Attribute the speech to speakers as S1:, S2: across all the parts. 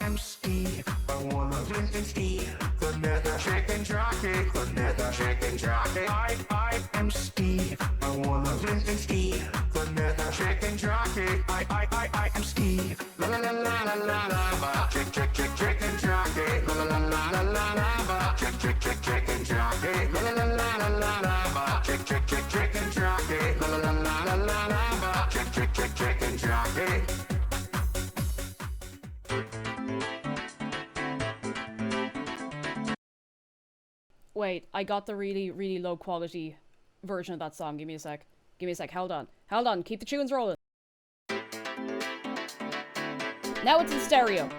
S1: am Steve. I wanna Flint and Steve, the nether chicken jockey, the nether chicken jockey. I am Steve. I wanna Flint and Steve, the nether chicken jockey. I am Steve. La la la la la la la. Chicken jockey. La la la la la la la. Chicken jockey. La la la la la la la. Chicken jockey. La la la la la la la. Chicken jockey.
S2: Wait, I got the really, really low quality version of that song. Give me a sec. Give me a sec. Hold on. Keep the tunes rolling. Now it's in stereo.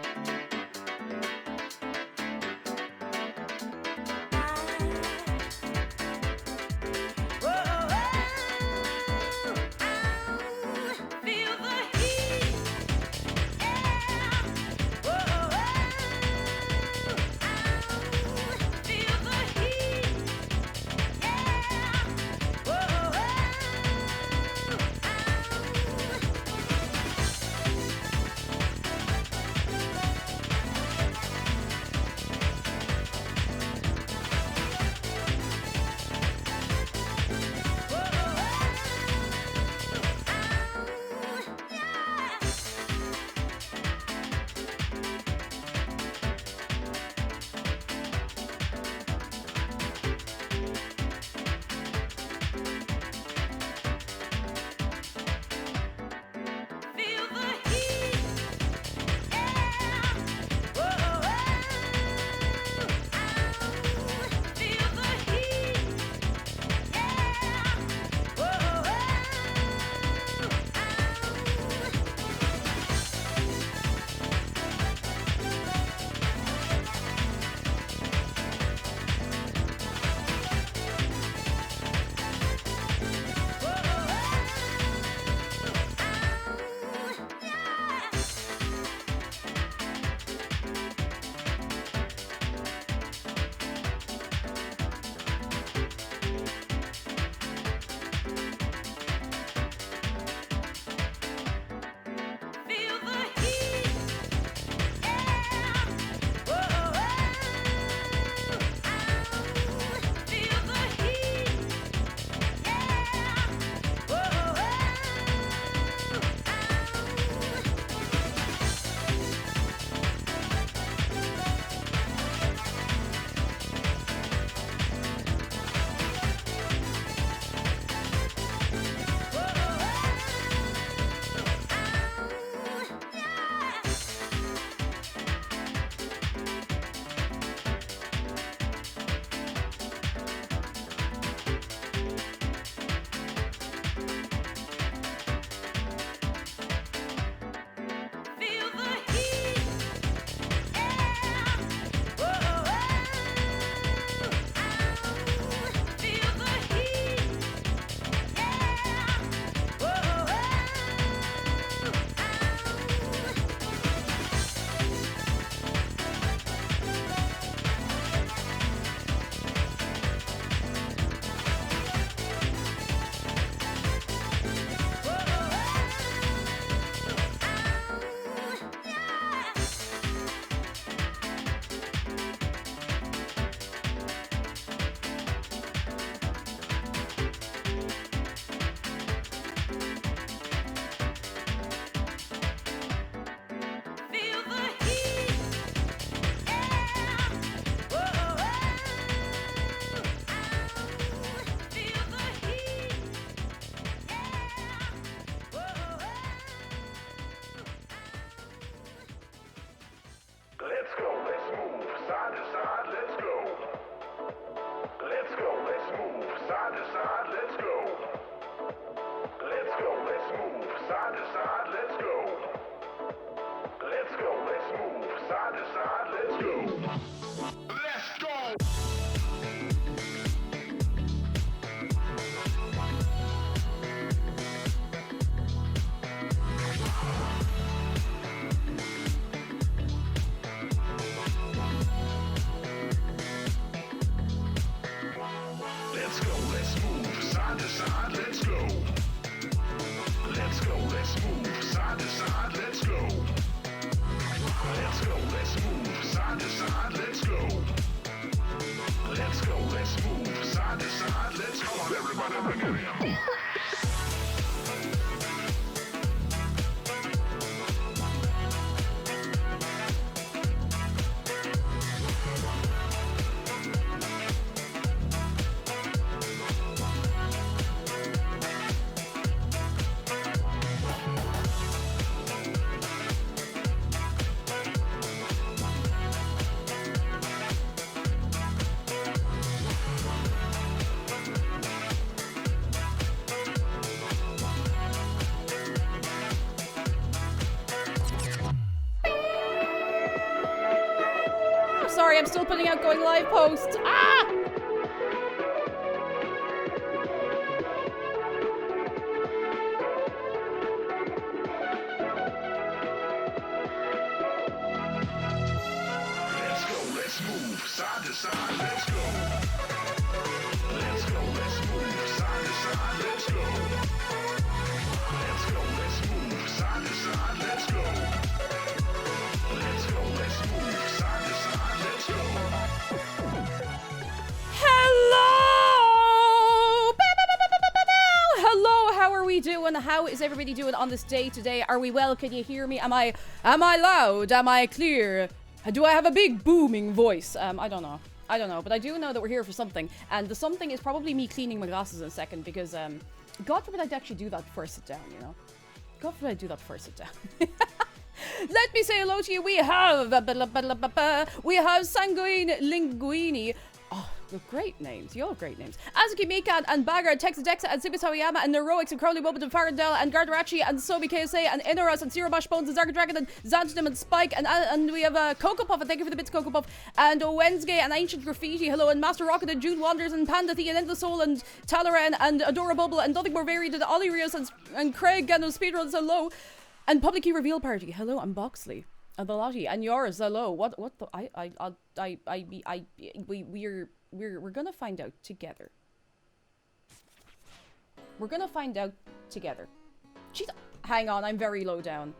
S2: sorry, I'm still putting out going live posts. Ah!
S1: Let's go, let's move side to side, let's go. Let's go, let's move side to side, let's go. Let's go, let's move side to side, let's go. Let's go, let's move side to side, let's go.
S2: Hello! Hello, how are we doing? How is everybody doing on this day today? Are we well? Can you hear me? Am I loud? Am I clear? Do I have a big booming voice? I don't know. I don't know, but I do know that we're here for something. And the something is probably me cleaning my glasses in a second because, God forbid I'd actually do that before I sit down, you know? God forbid I do that before I sit down. Let me say hello to you. We have Sanguine Linguini. Oh, they're great names. You all have great names. Azuki Mikan and Bagger and Texas Dexa and Sibis Hawayama and Neuroics and Crowley Moment and Farandel and Gardarachi and Sobi KSA and Inoras and Zero Bash Bones and Zarga Dragon and Xantinum and Spike and we have Cocoa Puff and thank you for the bits Cocoa Puff and Wednesday and Ancient Graffiti. Hello and Master Rocket and June Wanders and Panda Thea and Endless Soul and Talaran and Adora Bubble and Nothing More Varied and Ollie Rios and Craig and Speedruns. Hello. And Public Key Reveal Party. Hello, I'm Boxley. And the Lottie. And yours, hello. What the we're gonna find out together. We're gonna find out together. Jeez, hang on, I'm very low down.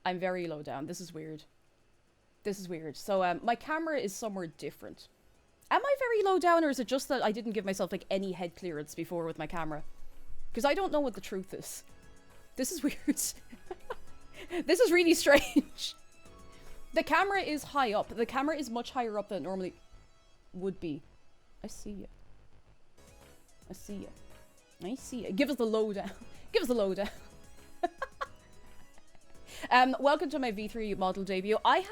S2: I'm very low down. This is weird. This is weird. So, my camera is somewhere different. Am I very low down, or is it just that I didn't give myself, like, any head clearance before with my camera? Because I don't know what the truth is. This is weird. This is really strange. The camera is high up. The camera is much higher up than it normally would be. I see you. I see you. I see you. Give us the lowdown. Give us the lowdown. Welcome to my V3 model debut. I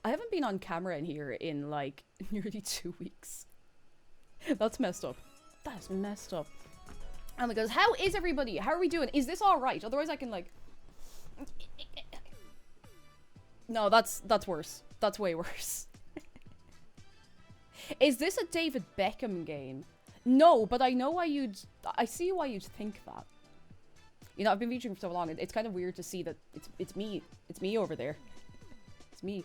S2: haven't been on camera in here in like nearly 2 weeks. That's messed up. That's messed up. And it goes, how is everybody? How are we doing? Is this all right? Otherwise I can like... No, that's worse. That's way worse. Is this a David Beckham game? No, but I know why I see why you'd think that. You know, I've been featuring for so long. It's kind of weird to see that it's me. It's me over there. It's me.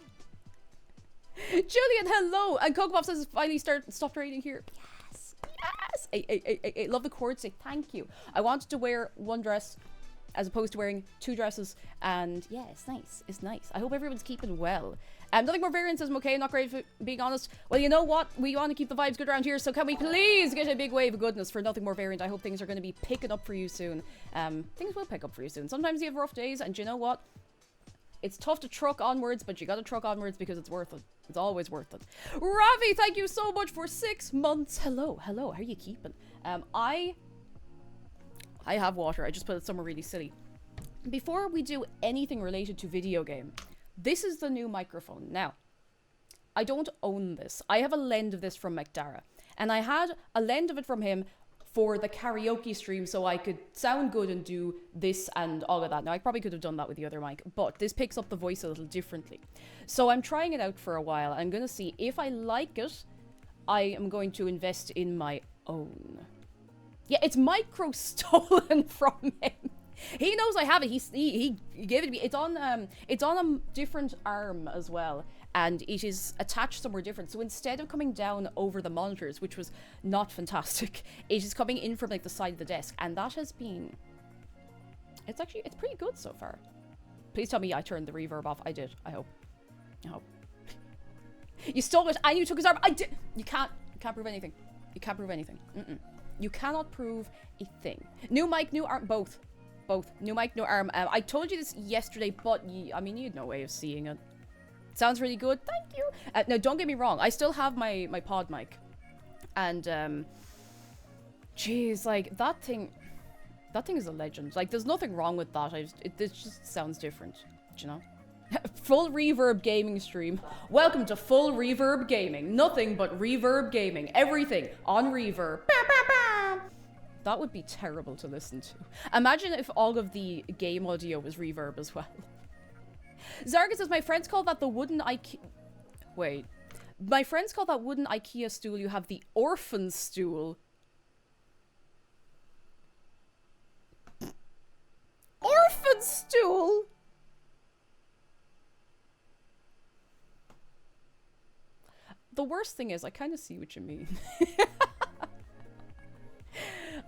S2: Julian, hello! And Cocobuff says finally stopped raining here. Yes! Yes! I love the chords. Say thank you. I wanted to wear one dress as opposed to wearing 2 dresses, and yeah, it's nice. It's nice. I hope everyone's keeping well. Nothing More Variant says I'm okay, I'm not great for being honest. Well, you know what? We want to keep the vibes good around here, so can we please get a big wave of goodness for Nothing More Variant? I hope things are going to be picking up for you soon. Things will pick up for you soon. Sometimes you have rough days, and you know what? It's tough to truck onwards, but you gotta truck onwards because it's worth it. It's always worth it. Ravi, thank you so much for 6 months. Hello, hello, how are you keeping? I have water. I just put it somewhere really silly. Before we do anything related to video game, this is the new microphone. Now, I don't own this. I have a lend of this from McDara. And I had a lend of it from him for the karaoke stream so I could sound good and do this and all of that. Now, I probably could have done that with the other mic, but this picks up the voice a little differently. So I'm trying it out for a while. I'm going to see if I like it. I am going to invest in my own. Yeah, it's micro stolen from him. He knows I have it. He gave it to me. It's on a different arm as well, and it is attached somewhere different. So instead of coming down over the monitors, which was not fantastic, it is coming in from like the side of the desk, and that has been. It's pretty good so far. Please tell me I turned the reverb off. I did. I hope. You stole it and you took his arm. I did. You can't prove anything. You can't prove anything. You cannot prove a thing. New mic, new arm, both. New mic, new arm. I told you this yesterday, but I mean, you had no way of seeing it. Sounds really good. Thank you. Now, don't get me wrong. I still have my pod mic. And, geez, like, that thing is a legend. Like, there's nothing wrong with that. It just sounds different, you know? Full reverb gaming stream. Welcome to full reverb gaming. Nothing but reverb gaming. Everything on reverb. That would be terrible to listen to. Imagine if all of the game audio was reverb as well. Zarga says, my friends call that the wooden IKEA... Wait. My friends call that wooden IKEA stool you have the orphan stool. Orphan stool? The worst thing is, I kind of see what you mean.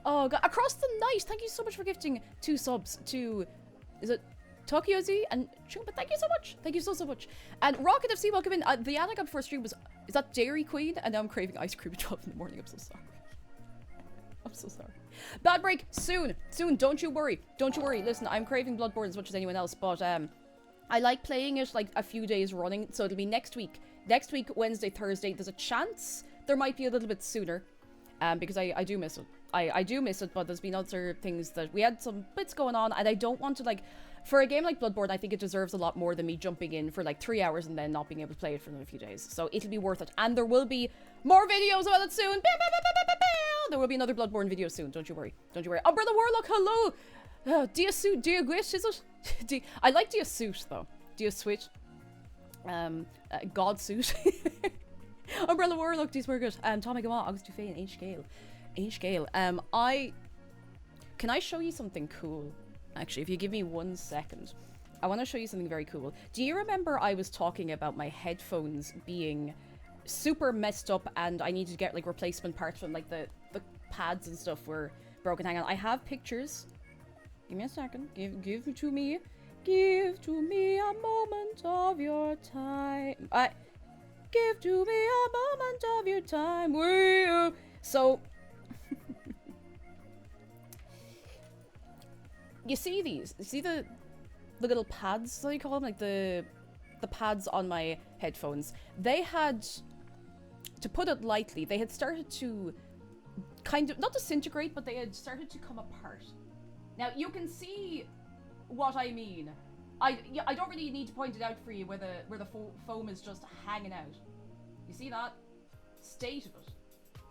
S2: Oh god. Across the night, thank you so much for gifting 2 subs to... Is it Tokyo Z and Chumpa? Thank you so much. Thank you so much. And Rocket FC, welcome in. The ad I got before stream was... Is that Dairy Queen? And now I'm craving ice cream at 12 in the morning. I'm so sorry. I'm so sorry. Bad break. Soon. Soon. Don't you worry. Don't you worry. Listen, I'm craving Bloodborne as much as anyone else. But I like playing it like a few days running. So it'll be next week. Next week, Wednesday, Thursday. There's a chance there might be a little bit sooner. Because I do miss it. I do miss it, but there's been other things that we had some bits going on, and I don't want to, like, for a game like Bloodborne, I think it deserves a lot more than me jumping in for like 3 hours and then not being able to play it for another few days. So it'll be worth it, and there will be more videos about it soon. There will be another Bloodborne video soon. Don't you worry. Don't you worry. Umbrella Warlock, hello. Dia suit, Dia Gwish, is it? I like Dia suit though. Dia switch. God suit. Umbrella Warlock, these were good. Tommy Gama, August Dufay, and H Gale. H Gale. Can I show you something cool? Actually, if you give me 1 second. I want to show you something very cool. Do you remember I was talking about my headphones being super messed up and I needed to get like replacement parts from like the pads and stuff were broken? Hang on, I have pictures. Give me a second. Give to me. Give to me a moment of your time. Give to me a moment of your time. Woo! So, you see these? You see the little pads, what do you call them? Like the pads on my headphones. They had, to put it lightly, they had started to kind of, not disintegrate, but they had started to come apart. Now, you can see what I mean. I don't really need to point it out for you where the foam is just hanging out. You see that? State of it.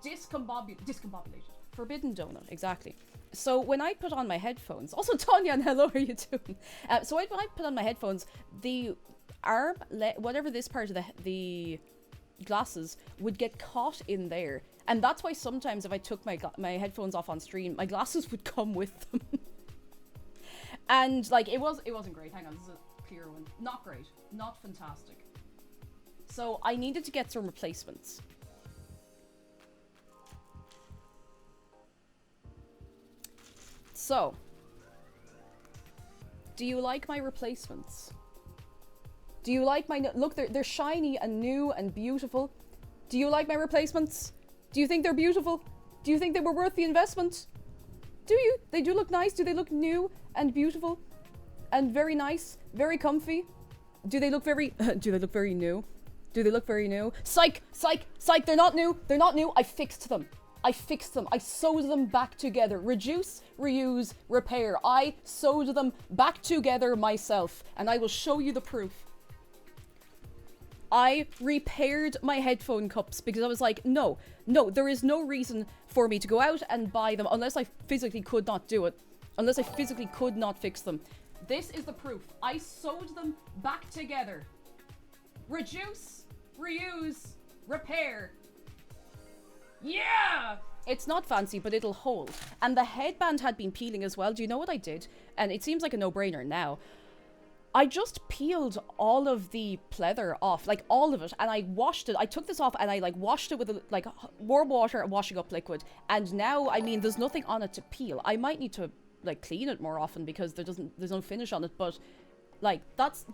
S2: Discombobulated. Forbidden donut, exactly. So when I put on my headphones, also Tanya and hello, how are you doing? So when I put on my headphones, the arm, whatever this part of the glasses would get caught in there. And that's why sometimes if I took my headphones off on stream, my glasses would come with them. And like it wasn't great. Hang on, this is a clear one. Not great. Not fantastic. So I needed to get some replacements. So, do you like my replacements? Do you like my... Look, they're shiny and new and beautiful. Do you like my replacements? Do you think they're beautiful? Do you think they were worth the investment? Do you? They do look nice. Do they look new and beautiful and very nice, very comfy? Do they look very... do they look very new? Do they look very new? Psych! Psych! Psych! They're not new! They're not new! I fixed them. I fixed them. I sewed them back together. Reduce, reuse, repair. I sewed them back together myself. And I will show you the proof. I repaired my headphone cups because I was like, no, there is no reason for me to go out and buy them unless I physically could not do it. Unless I physically could not fix them. This is the proof. I sewed them back together. Reduce, reuse, repair. Yeah! It's not fancy, but it'll hold. And the headband had been peeling as well. Do you know what I did? And it seems like a no-brainer now. I just peeled all of the pleather off, like all of it, and I washed it. I took this off and I like washed it with like warm water and washing up liquid. And now, I mean, there's nothing on it to peel. I might need to like clean it more often because there's no finish on it, but like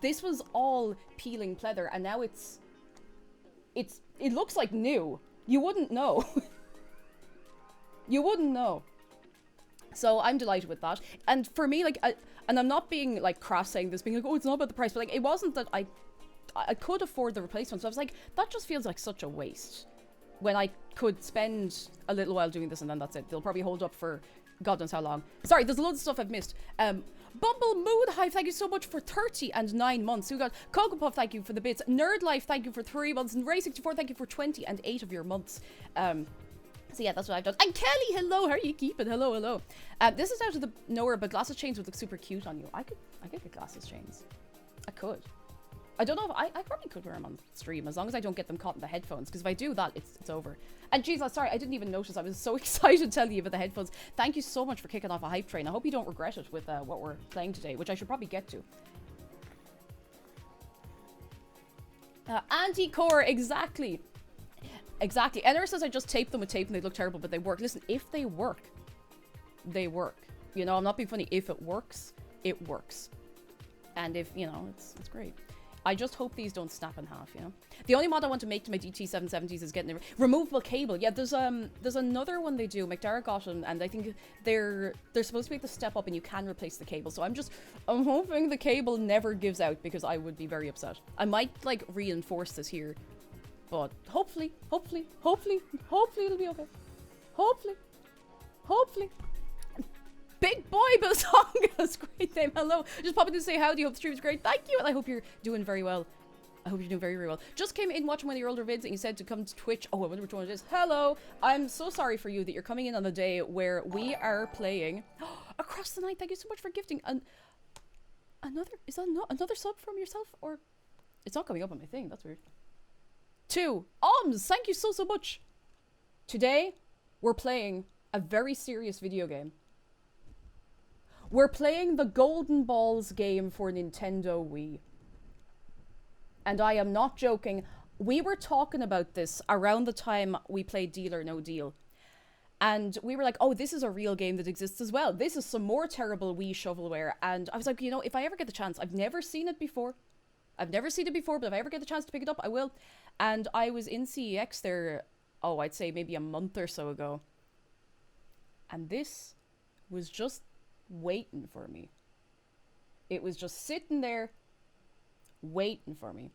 S2: this was all peeling pleather and now it looks like new. You wouldn't know. You wouldn't know. So I'm delighted with that. And for me, like, and I'm not being like crass saying this, being like, oh, it's not about the price, but like, it wasn't that I could afford the replacement. So I was like, that just feels like such a waste when I could spend a little while doing this and then that's it. They'll probably hold up for God knows how long. Sorry, there's loads of stuff I've missed. Bumble Mood Hive, thank you so much for 30 and 9 months. We got Cocoa Puff, thank you for the bits. Nerd Life, thank you for 3 months. And Ray64, thank you for 20 and 8 of your months. So yeah, that's what I've done. And Kelly, hello, how are you keeping? Hello, hello. This is out of the nowhere, but glasses chains would look super cute on you. I could get glasses chains. I could. I don't know if I probably could wear them on stream as long as I don't get them caught in the headphones, because if I do that, it's over. And geez, sorry, I didn't even notice. I was so excited telling you about the headphones. Thank you so much for kicking off a hype train. I hope you don't regret it with what we're playing today, which I should probably get to. Anti-core, exactly. Exactly. Enner says I just taped them with tape and they look terrible, but they work. Listen, if they work, they work. You know, I'm not being funny. If it works, it works. And if, you know, it's great. I just hope these don't snap in half, you know? The only mod I want to make to my DT770s is getting a removable cable. Yeah, there's another one they do. McDara got them, and I think they're supposed to be able to step up and you can replace the cable. So I'm hoping the cable never gives out, because I would be very upset. I might, like, reinforce this here. But hopefully it'll be okay. Hopefully. Big Boy Bazonga's great name. Hello. Just popping to say howdy. Hope the stream is great. Thank you. And I hope you're doing very well. I hope you're doing very, very well. Just came in watching one of your older vids and you said to come to Twitch. Oh, I wonder which one it is. Hello. I'm so sorry for you that you're coming in on the day where we are playing Across the Night. Thank you so much for gifting. Is that another sub from yourself? Or it's not coming up on my thing. That's weird. 2. Thank you so much. Today, we're playing a very serious video game. We're playing the Golden Balls game for Nintendo Wii. And I am not joking. We were talking about this around the time we played Deal or No Deal. And we were like, oh, this is a real game that exists as well. This is some more terrible Wii shovelware. And I was like, you know, if I ever get the chance, I've never seen it before. But if I ever get the chance to pick it up, I will. And I was in CEX there, I'd say maybe a month or so ago. And this was just waiting for me. It was just sitting there waiting for me.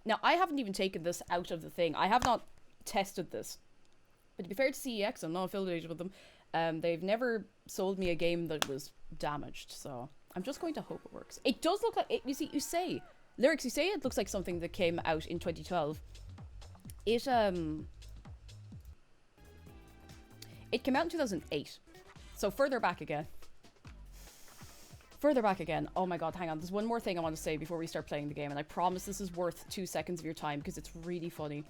S2: Now, I haven't even taken this out of the thing. I have not tested this. But to be fair to CEX, I'm not affiliated with them. They've never sold me a game that was damaged, so I'm just going to hope it works. It does look like it. You say Lyrics, you say it looks like something that came out in 2012. It came out in 2008. So further back again. Oh my god, hang on. There's one more thing I want to say before we start playing the game, and I promise this is worth 2 seconds of your time because it's really funny.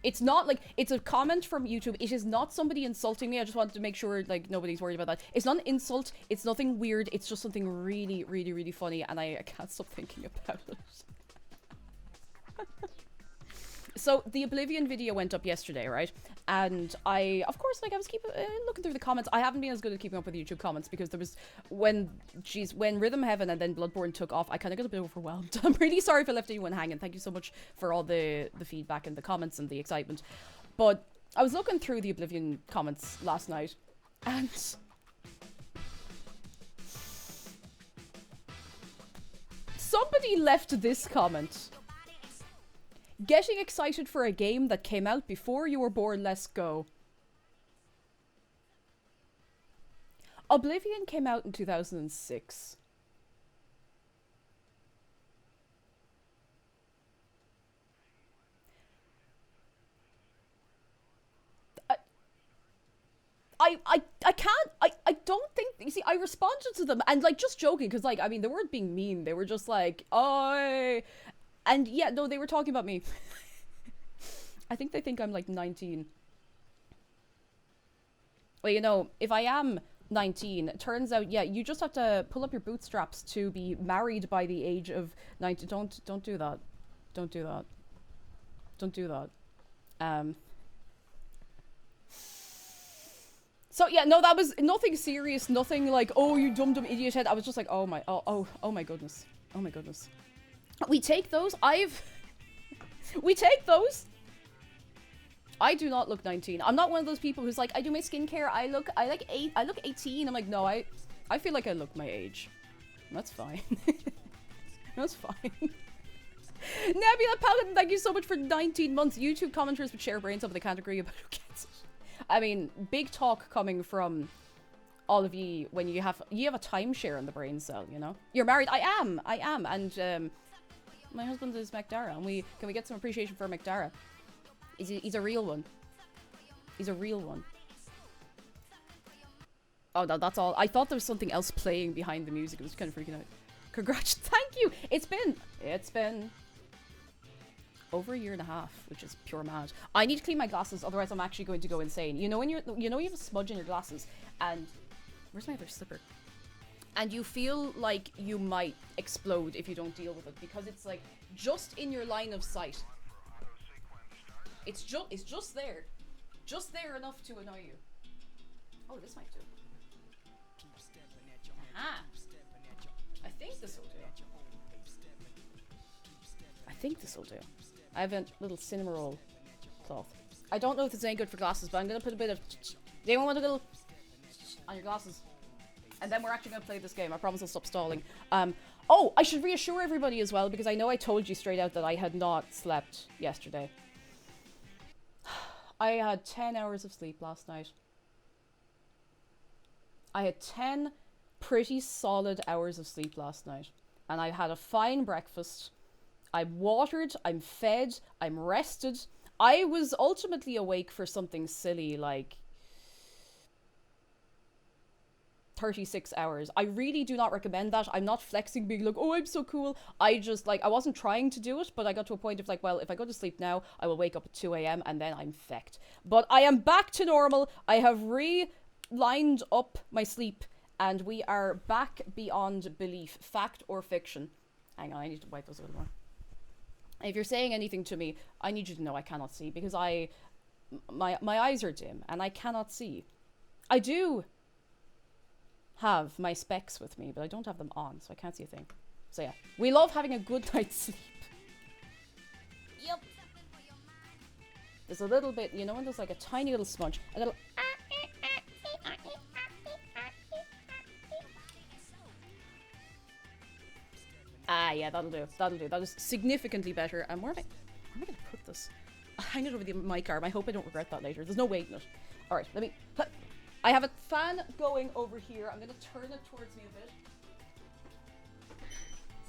S2: It's not like, it's a comment from YouTube. It is not somebody insulting me. I just wanted to make sure, like, nobody's worried about that. It's not an insult. It's nothing weird. It's just something really, really, really funny, and I can't stop thinking about it. So, the Oblivion video went up yesterday, right? And I, of course, like, I was looking through the comments. I haven't been as good at keeping up with YouTube comments because there was, when Rhythm Heaven and then Bloodborne took off, I kind of got a bit overwhelmed. I'm really sorry if I left anyone hanging. Thank you so much for all the feedback and the comments and the excitement. But I was looking through the Oblivion comments last night, and somebody left this comment. Getting excited for a game that came out before you were born, let's go. Oblivion came out in 2006. I don't think, you see, I responded to them, and, like, just joking, because, like, I mean, they weren't being mean, they were just like, oh, and yeah, no, they were talking about me. I think they think I'm, like, 19. Well, you know, if I am 19, it turns out, yeah, you just have to pull up your bootstraps to be married by the age of 19. Don't do that. Don't do that. Don't do that. So yeah, no, that was nothing serious, nothing like, oh, you dumb idiot head. I was just like, oh my goodness. Oh my goodness. We take those. We take those. I do not look 19. I'm not one of those people who's like, I do my skincare. I look 18. I'm like, no, I feel like I look my age. That's fine. That's fine. Nebula Paladin, thank you so much for 19 months. YouTube commenters would share brains up, but they can't agree about who gets it. I mean, big talk coming from all of you when you have a timeshare in the brain cell, you know? You're married. I am. And my husband is McDara, and can we get some appreciation for McDara? He's a real one. He's a real one. Oh, no, that's all. I thought there was something else playing behind the music. It was kind of freaking out. Congrats. Thank Thank you. It's been over a year and a half, which is pure mad. I need to clean my glasses, otherwise I'm actually going to go insane. You know when you have a smudge in your glasses, and where's my other slipper? And you feel like you might explode if you don't deal with it, because it's like just in your line of sight. It's just there enough to annoy you. Oh, this might do. Aha. I think this will do. I have a little cinema roll cloth. I don't know if it's any good for glasses, but I'm gonna put a bit of. Do anyone want a little on your glasses? And then we're actually gonna play this game. I promise I'll stop stalling. Oh, I should reassure everybody as well, because I know I told you straight out that I had not slept yesterday. I had 10 hours of sleep last night. I had 10 pretty solid hours of sleep last night. And I had a fine breakfast. I'm watered, I'm fed, I'm rested. I was ultimately awake for something silly like 36 hours. I really do not recommend that. I'm not flexing being like, oh, I'm so cool. I just, like, I wasn't trying to do it, but I got to a point of like, well, if I go to sleep now, I will wake up at 2 a.m. and then I'm fecked. But I am back to normal. I have re-lined up my sleep and we are back beyond belief. Fact or fiction. Hang on, I need to wipe those a little more. If you're saying anything to me, I need you to know I cannot see, because my eyes are dim and I cannot see. I do have my specs with me, but I don't have them on, so I can't see a thing. So yeah, we love having a good night's sleep. Yep. There's a little bit, you know when there's like a tiny little smudge, a little... Ah, yeah, that'll do. That'll do. That is significantly better. And where am I going to put this? I hang it over the mic arm. I hope I don't regret that later. There's no weight in it. All right, let me... I have a fan going over here. I'm going to turn it towards me a bit.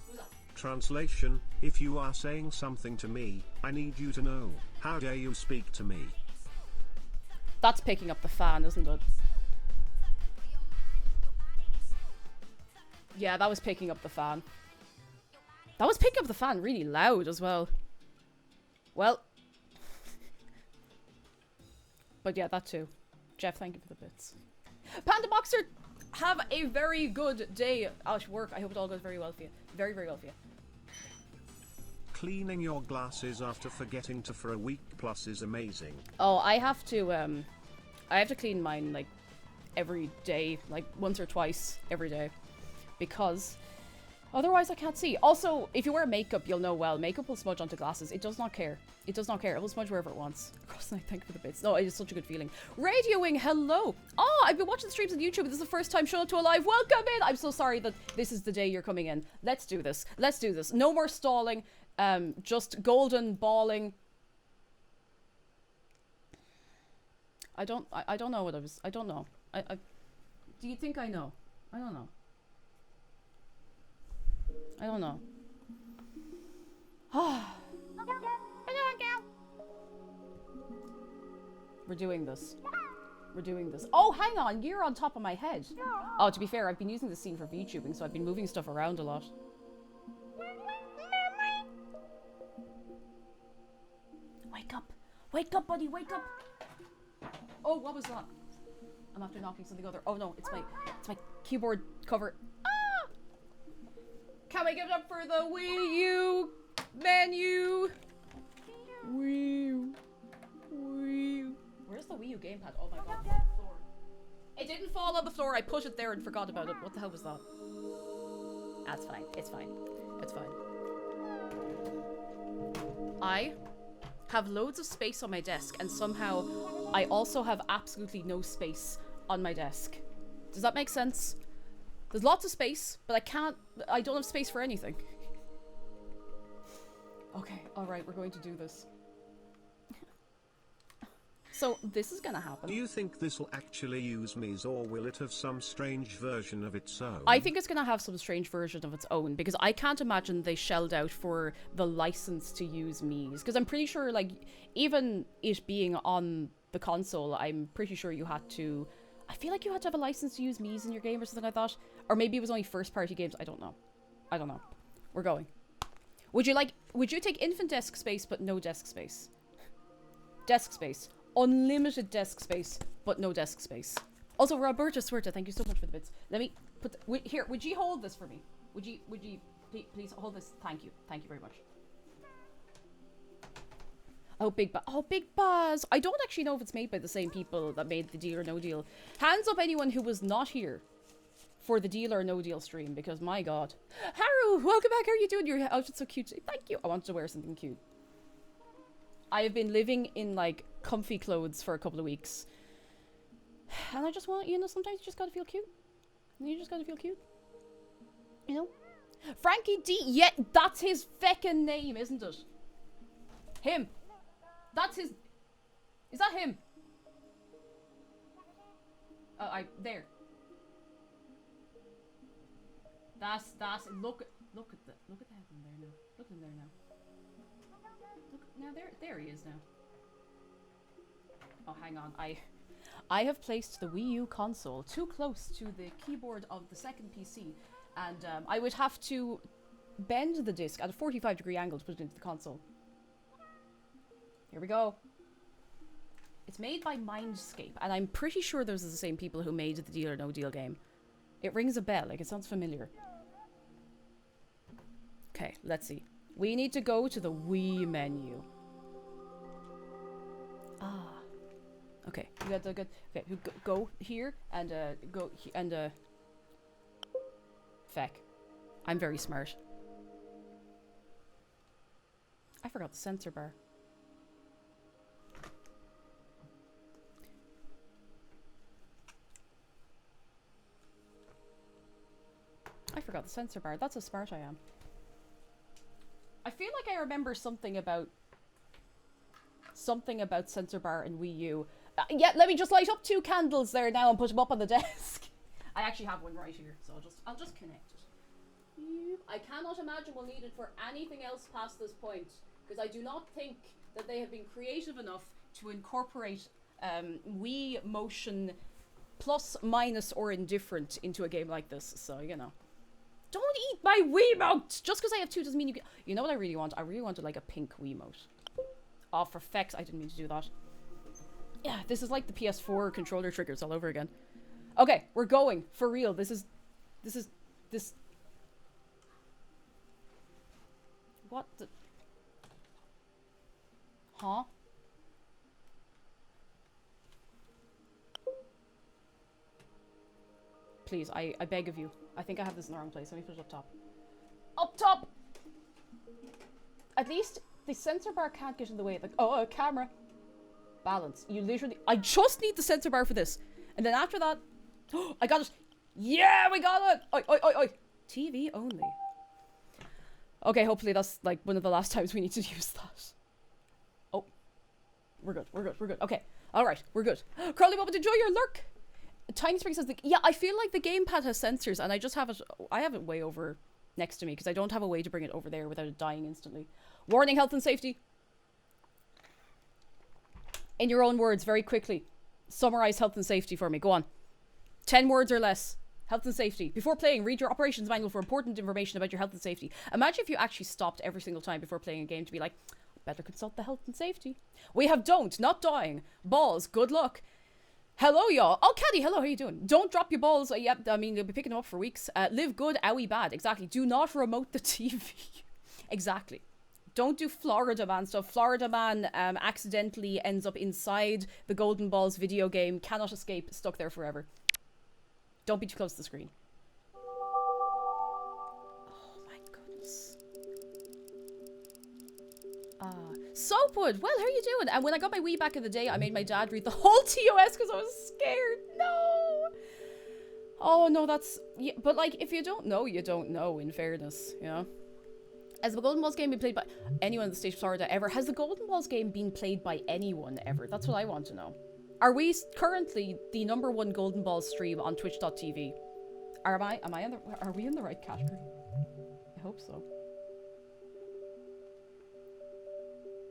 S2: Who's that?
S3: Translation: if you are saying something to me, I need you to know. How dare you speak to me?
S2: That's picking up the fan, isn't it? Yeah, that was picking up the fan. That was picking up the fan really loud as well. Well. But yeah, that too. Jeff, thank you for the bits. Panda Boxer, have a very good day at work. I hope it all goes very well for you. Very, very well for you.
S3: Cleaning your glasses after forgetting to for a week plus is amazing.
S2: Oh, I have to clean mine like every day, like once or twice every day, because otherwise I can't see. Also, if you wear makeup, you'll know well. Makeup will smudge onto glasses. It does not care. It does not care. It will smudge wherever it wants. Across the night, thank you for the bits. No, it is such a good feeling. Radioing, hello. Oh, I've been watching streams on YouTube. This is the first time showing up to a live. Welcome in. I'm so sorry that this is the day you're coming in. Let's do this. Let's do this. No more stalling. Just golden balling. I don't know what I was. I don't know. Do you think I know? I don't know. I don't know. We're doing this. We're doing this. Oh, hang on. You're on top of my head. Oh, to be fair, I've been using this scene for VTubing, so I've been moving stuff around a lot. Wake up. Wake up, buddy. Wake up. Oh, what was that? I'm after knocking something other. Oh, no. It's my keyboard cover. Ah! Can we give it up for the Wii U menu? Wii U. Wii U. Where's the Wii U gamepad? Oh my god, it's on the floor. It didn't fall on the floor. I put it there and forgot about it. What the hell was that? That's fine. It's fine. It's fine. I have loads of space on my desk, and somehow I also have absolutely no space on my desk. Does that make sense? There's lots of space, but I don't have space for anything. Okay, alright, we're going to do this. So, this is gonna happen.
S3: Do you think this will actually use Mies, or will it have some strange version of its own?
S2: I think it's gonna have some strange version of its own, because I can't imagine they shelled out for the license to use Mies. Because I'm pretty sure, like, even it being on the console, I'm pretty sure you had to... I feel like you had to have a license to use Mies in your game or something like that. Or maybe it was only first-party games. I don't know. I don't know. We're going. Would you take infinite desk space but no desk space? Desk space. Unlimited desk space, but no desk space. Also, Roberta Suerta, thank you so much for the bits. Let me put here. Would you hold this for me? Would you please hold this? Thank you very much. Oh, Big Baz. I don't actually know if it's made by the same people that made the Deal or No Deal. Hands up anyone who was not here for the Deal or No Deal stream, because my god. Haru, welcome back. How are you doing? Your outfit's so cute. Thank you. I wanted to wear something cute. I have been living in like comfy clothes for a couple of weeks. And I just want, you know, sometimes you just gotta feel cute. You just gotta feel cute. You know? Frankie D. Yeah, that's his feckin' name, isn't it? Him. That's his... Is that him? There. That's, look at him there now. Look at him there now. Look, now there he is now. Oh, hang on. I have placed the Wii U console too close to the keyboard of the second PC, and I would have to bend the disc at a 45-degree angle to put it into the console. Here we go. It's made by Mindscape, and I'm pretty sure those are the same people who made the Deal or No Deal game. It rings a bell, like it sounds familiar. Okay, let's see. We need to go to the Wii menu. Ah. Okay, you got the good. Okay, go here and go and feck. I'm very smart. I forgot the sensor bar. I forgot the sensor bar. That's how smart I am. I feel like I remember something about sensor bar and Wii U. Yeah, let me just light up 2 candles there now and put them up on the desk. I actually have one right here, so I'll just connect it. I cannot imagine we'll need it for anything else past this point, because I do not think that they have been creative enough to incorporate Wii motion plus, minus, or indifferent into a game like this. So, you know. Don't eat my Wiimote! Just because I have 2 doesn't mean you can... You know what I really want? I really wanted like a pink Wiimote. Oh, for feck's, I didn't mean to do that. Yeah, this is like the PS4 controller triggers all over again. Okay, we're going. For real. This... What the... Huh? Please, I beg of you. I think I have this in the wrong place. Let me put it up top. Up top! At least the sensor bar can't get in the way. Like, oh, a camera. Balance. You literally... I just need the sensor bar for this. And then after that... I got it! Yeah, we got it! Oi, oi, oi, oi! TV only. Okay, hopefully that's like one of the last times we need to use that. Oh. We're good, we're good, we're good. Okay. Alright, we're good. Crowley Moment, enjoy your lurk! Tiny Spring says, yeah, I feel like the gamepad has sensors and I just have it... I have it way over next to me because I don't have a way to bring it over there without it dying instantly. Warning, health and safety. In your own words, very quickly. Summarize health and safety for me. Go on. 10 words or less. Health and safety. Before playing, read your operations manual for important information about your health and safety. Imagine if you actually stopped every single time before playing a game to be like, better consult the health and safety. We have don't, not dying. Balls, good luck. Hello, y'all. Oh, Caddy, hello, how you doing? Don't drop your balls. Yep, I mean, you'll be picking them up for weeks. Live good, owie bad. Exactly. Do not remote the TV. Exactly. Don't do Florida Man stuff. Florida Man accidentally ends up inside the Golden Balls video game, cannot escape, stuck there forever. Don't be too close to the screen. Oh my goodness. Soapwood, well, how are you doing? And when I got my Wii back in the day, I made my dad read the whole TOS because I was scared. No! Oh no, that's... Yeah, but like, if you don't know, you don't know, in fairness, you know? Has the Golden Balls game been played by anyone in the state of Florida ever? Has the Golden Balls game been played by anyone ever? That's what I want to know. Are we currently the #1 Golden Balls stream on twitch.tv? Are we in the right category? I hope so.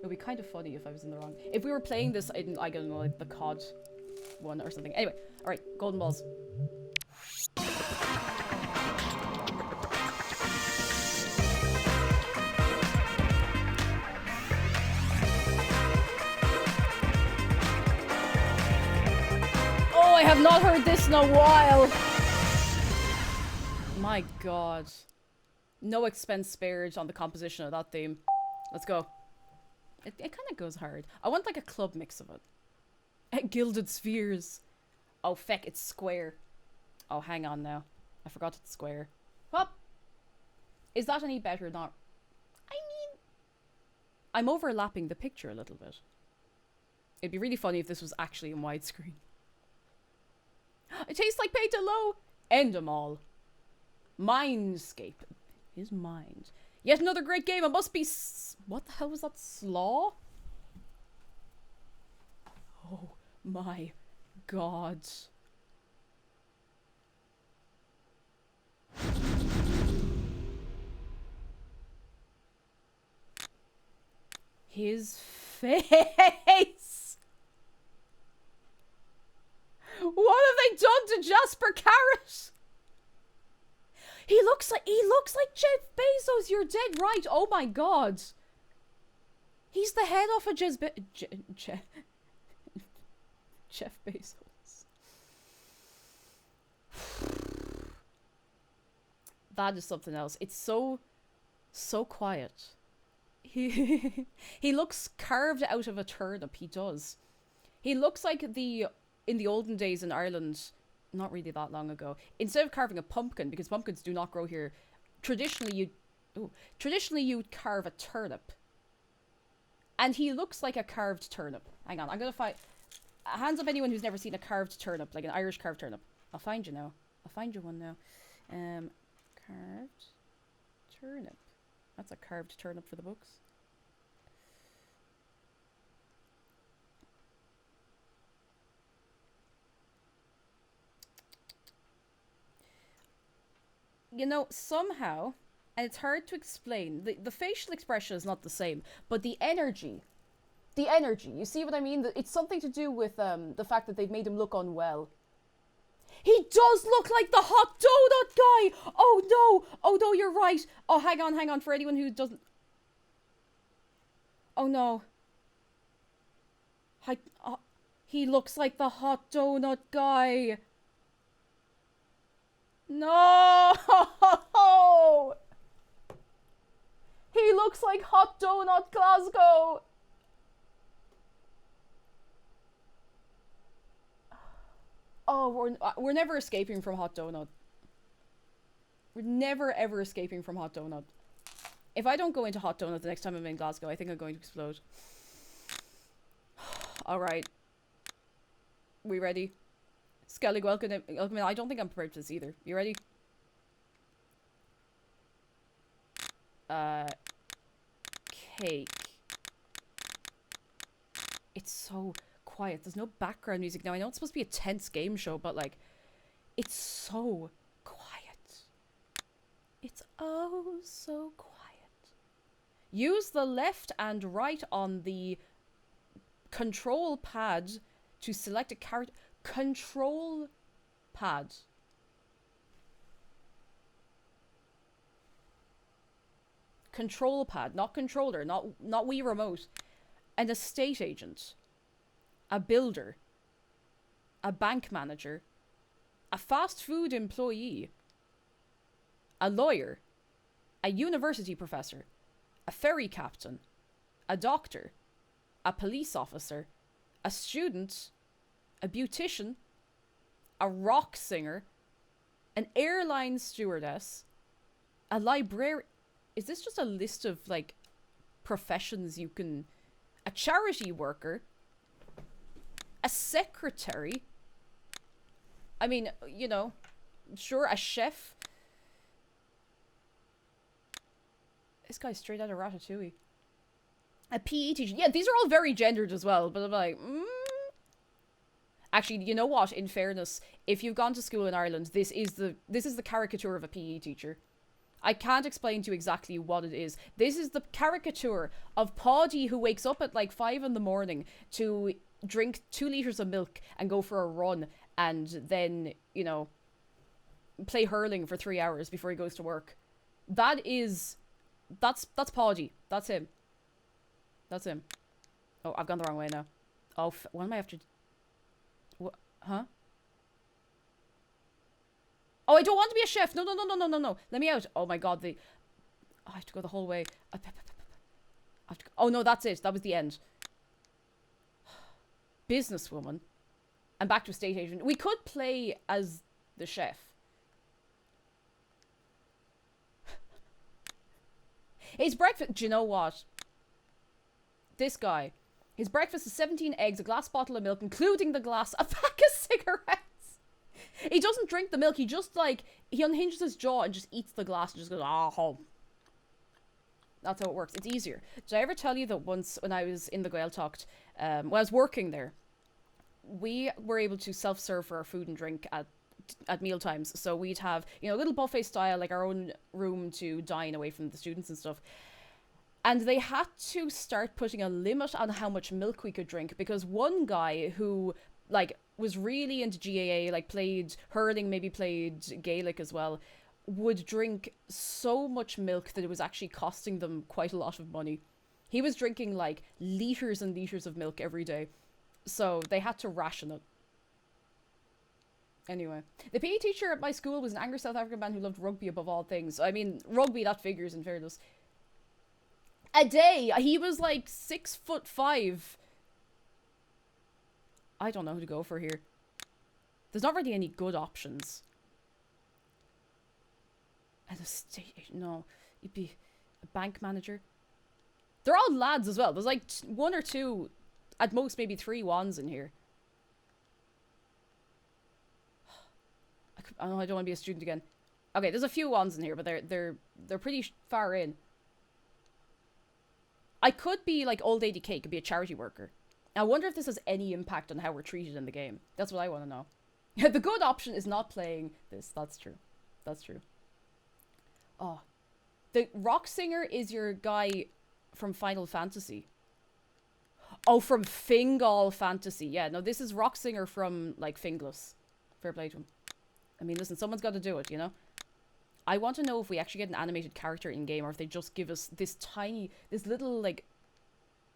S2: It would be kind of funny if I was in the wrong. If we were playing this in, I don't know, like the COD one or something. Anyway, alright, Golden Balls. have not heard this in a while. My god. No expense spared on the composition of that theme. Let's go. It kind of goes hard. I want like a club mix of it. Gilded spheres. Oh, feck, it's square. Oh, hang on now. I forgot it's square. Hop. Is that any better? Not. I mean, I'm overlapping the picture a little bit. It'd be really funny if this was actually in widescreen. It tastes like paint low. End 'em all. Mindscape is mind. Yet another great game. It must be. What the hell was that? Slaw? Oh my god. His face. What have they done to Jasper Carrot? He looks like Jeff Bezos. You're dead right. Oh my god. He's the head of a Jeff Bezos. That is something else. It's so quiet. He looks carved out of a turnip. He does. He looks like in the olden days in Ireland, not really that long ago, instead of carving a pumpkin, because pumpkins do not grow here, traditionally you'd carve a turnip. And he looks like a carved turnip. Hang on, I'm gonna find... Hands up anyone who's never seen a carved turnip, like an Irish carved turnip. I'll find you now. I'll find you one now. Carved turnip. That's a carved turnip for the books. You know, somehow, and it's hard to explain, the facial expression is not the same, but the energy, you see what I mean? It's something to do with the fact that they've made him look unwell. He does look like the hot donut guy! Oh no, you're right. Oh, hang on, for anyone who doesn't... Oh no. He looks like the hot donut guy. No! He looks like Hot Donut Glasgow! Oh, we're never escaping from Hot Donut. We're never ever escaping from Hot Donut. If I don't go into Hot Donut the next time I'm in Glasgow, I think I'm going to explode. Alright. We ready? Skellig, welcome in. I don't think I'm prepared for this either. You ready? Cake. It's so quiet. There's no background music. Now, I know it's supposed to be a tense game show, but, like, it's so quiet. It's oh so quiet. Use the left and right on the control pad to select a character. Control pad. Control pad, not controller, not Wii remote. An estate agent. A builder. A bank manager. A fast food employee. A lawyer. A university professor. A ferry captain. A doctor. A police officer. A student. A beautician, a rock singer, an airline stewardess, a librarian. Is this just a list of, like, professions you can... A charity worker, a secretary. I mean, you know, sure, a chef. This guy's straight out of Ratatouille. A PE teacher. Yeah, these are all very gendered as well, but I'm like, Actually, you know what? In fairness, if you've gone to school in Ireland, this is the caricature of a PE teacher. I can't explain to you exactly what it is. This is the caricature of Paddy who wakes up at like 5 in the morning to drink 2 liters of milk and go for a run and then, you know, play hurling for 3 hours before he goes to work. That's Paddy. That's him. That's him. Oh, I've gone the wrong way now. Oh, what am I after? What? Huh? Oh, I don't want to be a chef. No, no, no, no, no, no, no. Let me out. Oh my god, the... Oh, I have to go the whole way. I have to go. Oh no, that's it. That was the end. Businesswoman. And back to estate agent. We could play as the chef. His breakfast... Do you know what? This guy. His breakfast is 17 eggs, a glass bottle of milk, including the glass, a pack of cigarettes. He doesn't drink the milk. He just, like... He unhinges his jaw and just eats the glass and just goes, oh. That's how it works. It's easier. Did I ever tell you that once when I was in the Gaeltacht, when I was working there, we were able to self-serve for our food and drink at meal times. So we'd have, you know, a little buffet style, like our own room to dine away from the students and stuff. And they had to start putting a limit on how much milk we could drink, because one guy who, like, was really into GAA, like played hurling, maybe played Gaelic as well, would drink so much milk that it was actually costing them quite a lot of money. He was drinking like litres and litres of milk every day. So they had to ration it. Anyway, the PE teacher at my school was an angry South African man who loved rugby above all things. I mean, rugby, that figures in fairness. A day! He was like 6'5". I don't know who to go for here. There's not really any good options. An estate agent, no. You'd be a bank manager. They're all lads as well. There's like one or two, at most maybe 3 wands in here. I don't want to be a student again. Okay, there's a few wands in here, but they're pretty far in. I could be like Old Lady Cake, could be a charity worker. I wonder if this has any impact on how we're treated in the game. That's what I want to know. The good option is not playing this. That's true. That's true. Oh. The rock singer is your guy from Final Fantasy. Oh, from Fingal Fantasy. Yeah, no, this is rock singer from, like, Finglas. Fair play to him. I mean, listen, someone's got to do it, you know? I want to know if we actually get an animated character in-game, or if they just give us this tiny, this little, like,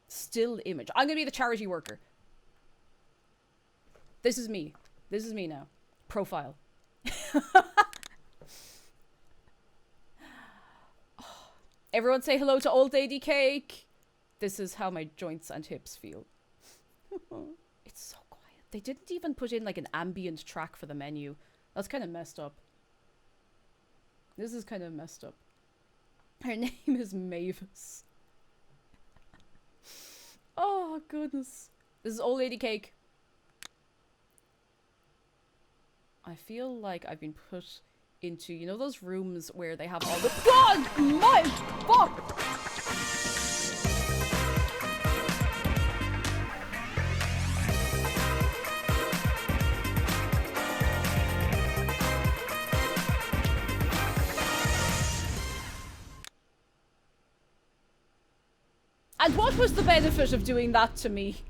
S2: still image. I'm gonna be the charity worker. This is me. This is me now. Profile. Everyone say hello to Old Lady Cake. This is how my joints and hips feel. It's so quiet. They didn't even put in, like, an ambient track for the menu. That's kind of messed up. This is kind of messed up. Her name is Mavis. Oh, goodness. This is Old Lady Cake. I feel like I've been put into, you know, those rooms where they have all the... God! My fuck! And what was the benefit of doing that to me?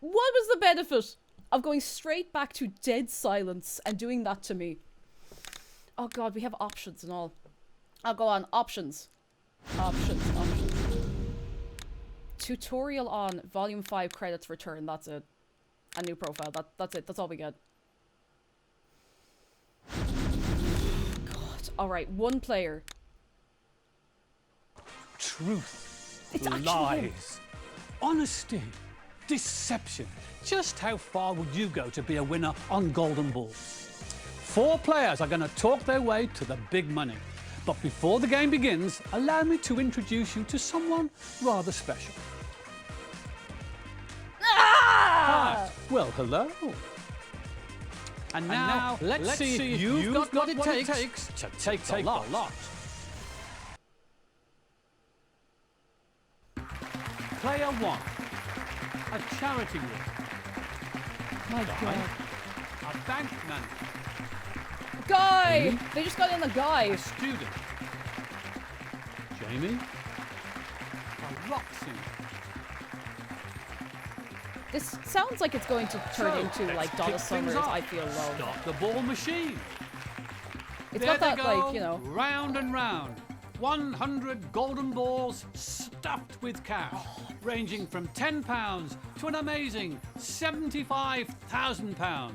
S2: What was the benefit of going straight back to dead silence and doing that to me? Oh god, we have options and all. I'll go on. Options. Options. Tutorial on. Volume 5 credits return. That's it. A new profile. That's it. That's all we get. Alright, 1 player.
S4: Truth,
S2: It's
S4: lies, honesty, deception. Just how far would you go to be a winner on Golden Balls? 4 players are going to talk their way to the big money. But before the game begins, allow me to introduce you to someone rather special.
S2: Ah!
S4: Hi. Well, hello. And now let's see if you've got what it takes to take the lot. Player 1, a charity worker.
S2: My god.
S4: A bank manager.
S2: Guy! They just got in the guy.
S4: A student. Jamie, a rock singer.
S2: This sounds like it's going to turn into,
S4: let's
S2: like, Donna
S4: kick things
S2: Summer's
S4: off.
S2: I Feel Love.
S4: Start the ball machine.
S2: It's
S4: There
S2: got that,
S4: they go,
S2: like, you know...
S4: round and round. 100 golden balls stuffed with cash, ranging from £10 to an amazing £75,000.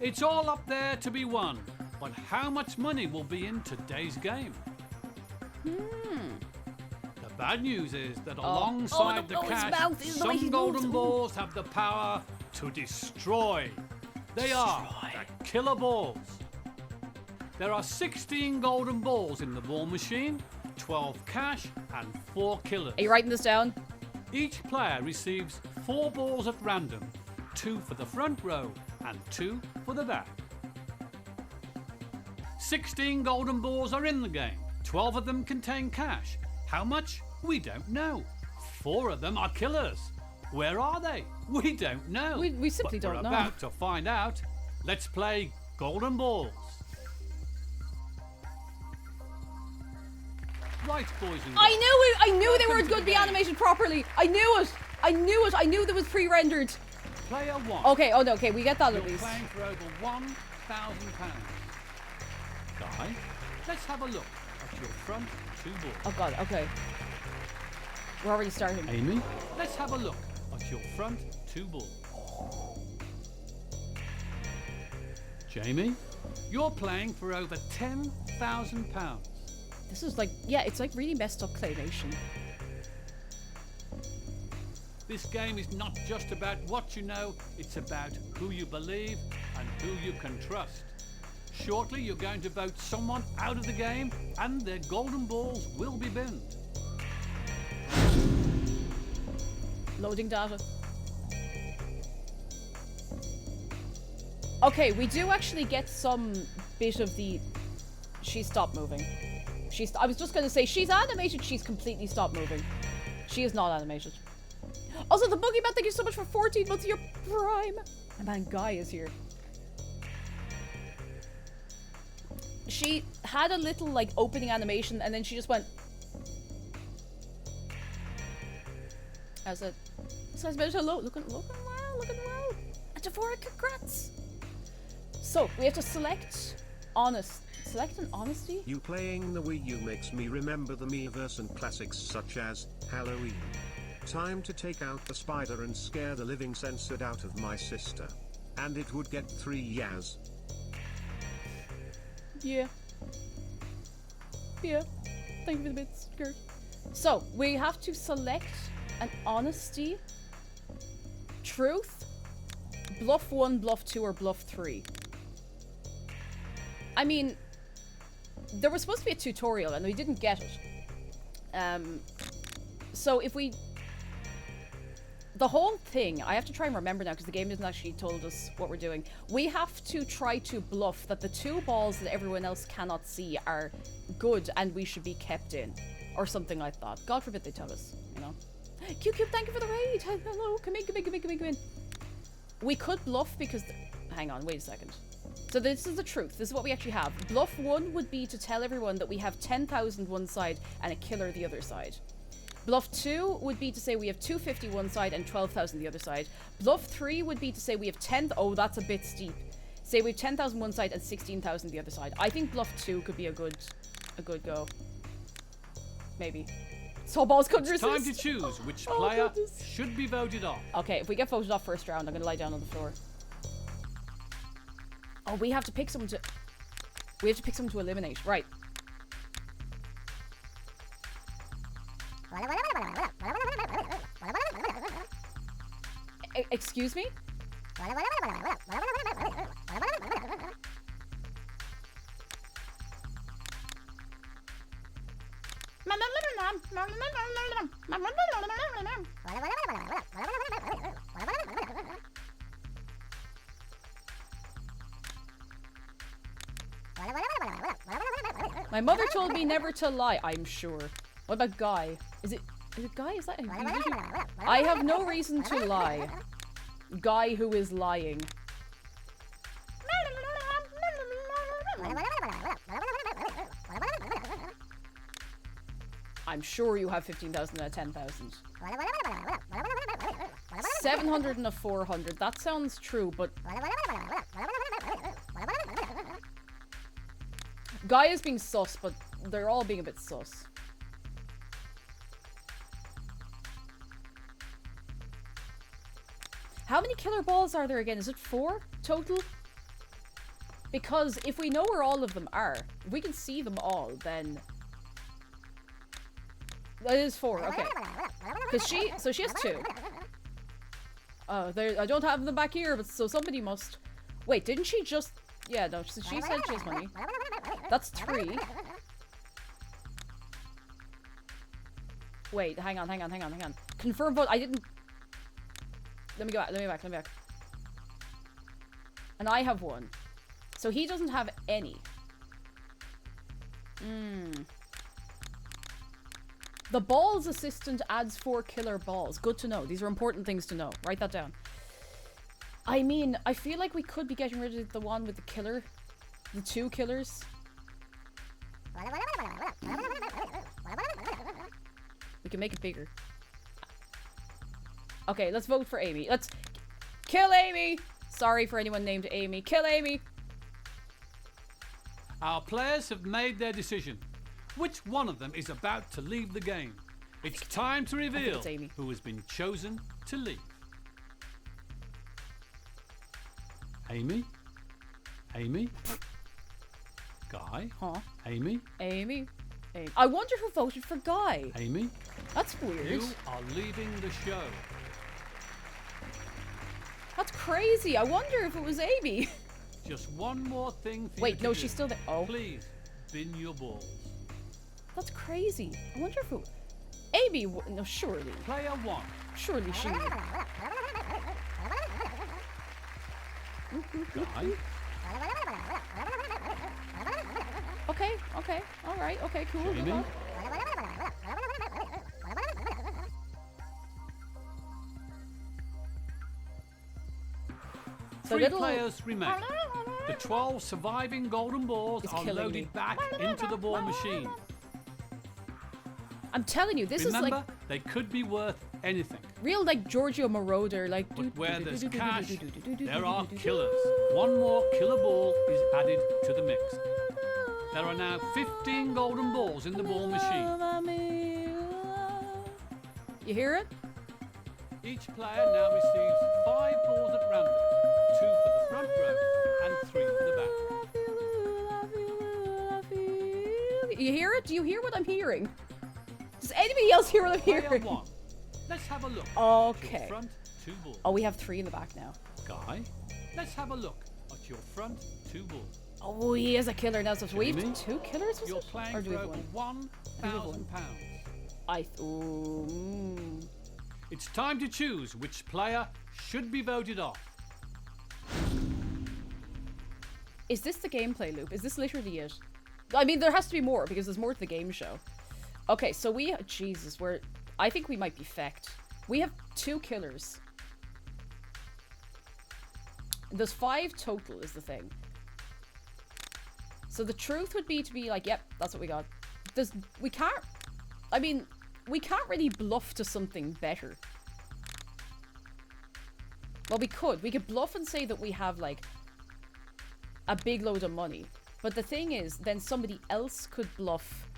S4: It's all up there to be won, but how much money will be in today's game? The bad news is that alongside the cash, some golden balls have the power to destroy. They are the killer balls. There are 16 golden balls in the ball machine, 12 cash and 4 killers.
S2: Are you writing this down?
S4: Each player receives 4 balls at random, 2 for the front row and 2 for the back. 16 golden balls are in the game. 12 of them contain cash. How much? We don't know. 4 of them are killers. Where are they? We don't know.
S2: We simply
S4: But
S2: don't know.
S4: We're about to find out. Let's play Golden Balls. Right, boys and girls.
S2: I knew it! I knew they were going to be animated properly! I knew it! I knew it! I knew there was pre-rendered!
S4: Player 1.
S2: Okay, oh no, okay, we get that
S4: You're
S2: at least.
S4: playing for over £1,000. Guy, let's have a look at your front 2 balls.
S2: Oh god, okay. We're already starting.
S4: Amy, let's have a look at your front 2 balls. Jamie, you're playing for over £10,000.
S2: This is like, yeah, it's like really messed up claymation.
S4: This game is not just about what you know, it's about who you believe and who you can trust. Shortly, you're going to vote someone out of the game and their golden balls will be binned.
S2: Loading data. Okay, we do actually get some bit of the... She stopped moving. I was just going to say, she's animated, she's completely stopped moving. She is not animated. Also, the Boogeyman, thank you so much for 14 months of your prime. And man, Guy is here. She had a little, like, opening animation, and then she just went... As a... So I was hello, looking well. And Devora, congrats! So, we have to select honest. Select an honesty?
S3: You playing the Wii U makes me remember the Miiverse and classics such as Halloween. Time to take out the spider and scare the living censored out of my sister. And it would get 3 years.
S2: Yeah. Yeah. Thank you for the bits, Gert. So, we have to select an honesty, truth, bluff 1, bluff 2, or bluff 3. I mean, there was supposed to be a tutorial and we didn't get it. So if we... The whole thing, I have to try and remember now because the game hasn't actually told us what we're doing. We have to try to bluff that the 2 balls that everyone else cannot see are good and we should be kept in. Or something like that. God forbid they tell us, you know? Q-Cube, thank you for the raid! Hello, come in. We could bluff because... Hang on, wait a second. So this is the truth. This is what we actually have. Bluff 1 would be to tell everyone that we have 10,000 one side and a killer the other side. Bluff 2 would be to say we have 250 one side and 12,000 the other side. Bluff 3 would be to say we have 10... Oh, that's a bit steep. Say we have 10,000 one side and 16,000 the other side. I think Bluff 2 could be a good go. Maybe. So balls could resist.
S4: Time to choose which player should be voted off.
S2: Okay, if we get voted off first round, I'm gonna lie down on the floor. Oh, we have to pick someone to... We have to pick someone to eliminate. Right. Excuse me? My mother told me never to lie, I'm sure. What about Guy? Is it Guy? Is that... I have no reason to lie. Guy who is lying. I'm sure you have 15,000 out of 10,000. 700 and a 400. That sounds true, but... Guy is being sus, but they're all being a bit sus. How many killer balls are there again? Is it 4 total? Because if we know where all of them are, if we can see them all, then that is 4. Okay, because she has 2. There, I don't have them back here, but so somebody must. Wait, didn't she just? Yeah, no. So she said she has money. That's 3. Wait, hang on. Confirm vote. I didn't. Let me go back. Let me back. And I have 1. So he doesn't have any. The balls assistant adds 4 killer balls. Good to know. These are important things to know. Write that down. I mean, I feel like we could be getting rid of the one with the killer. The 2 killers. We can make it bigger. Okay, let's vote for Amy. Let's kill Amy! Sorry for anyone named Amy. Kill Amy!
S4: Our players have made their decision. Which one of them is about to leave the game? It's time to reveal who has been chosen to leave. Amy? Amy? Guy?
S2: Huh?
S4: Amy?
S2: Amy? I wonder who voted for Guy.
S4: Amy?
S2: That's weird.
S4: You are leaving the show.
S2: That's crazy. I wonder if it was Amy.
S4: Just one more thing for you
S2: Wait,
S4: to
S2: no,
S4: do.
S2: she's still there. Oh.
S4: Please, bin your balls.
S2: That's crazy. I wonder if it... Amy... No, surely.
S4: Player 1.
S2: Surely she...
S4: Guy?
S2: Okay. Alright, okay, cool.
S4: Jamie?
S2: Good luck. So
S4: 3 players remain. The 12 surviving golden balls are loaded
S2: me.
S4: back into the ball machine.
S2: I'm telling you, this is
S4: Remember,
S2: like
S4: they could be worth anything.
S2: real like Giorgio Moroder, like.
S4: But where there's cash, there are killers. One more killer ball is added to the mix. There are now 15 golden balls in the ball machine.
S2: You hear it?
S4: Each player now receives 5 balls at random. 2 for the front row and 3 for the back.
S2: You hear it? Do you hear what I'm hearing? Does anybody else hear what I'm
S4: Player
S2: hearing?
S4: 1. Let's have a look.
S2: Okay.
S4: At your front 2 balls.
S2: Oh, we have 3 in the back now.
S4: Guy, let's have a look at your front 2 balls.
S2: Oh, he is a killer now. So we
S4: Jamie,
S2: have 2 killers, was
S4: You're
S2: it?
S4: playing
S2: Or do we have
S4: for
S2: one?
S4: £1,000.
S2: Ooh.
S4: It's time to choose which player should be voted off.
S2: Is this the gameplay loop? Is this literally it? I mean, there has to be more because there's more to the game show. Okay, so we... Jesus, I think we might be fecked. We have 2 killers. There's 5 total is the thing. So the truth would be to be like, yep, that's what we got. We can't... I mean, we can't really bluff to something better. Well, we could. We could bluff and say that we have, like, a big load of money. But the thing is, then somebody else could bluff.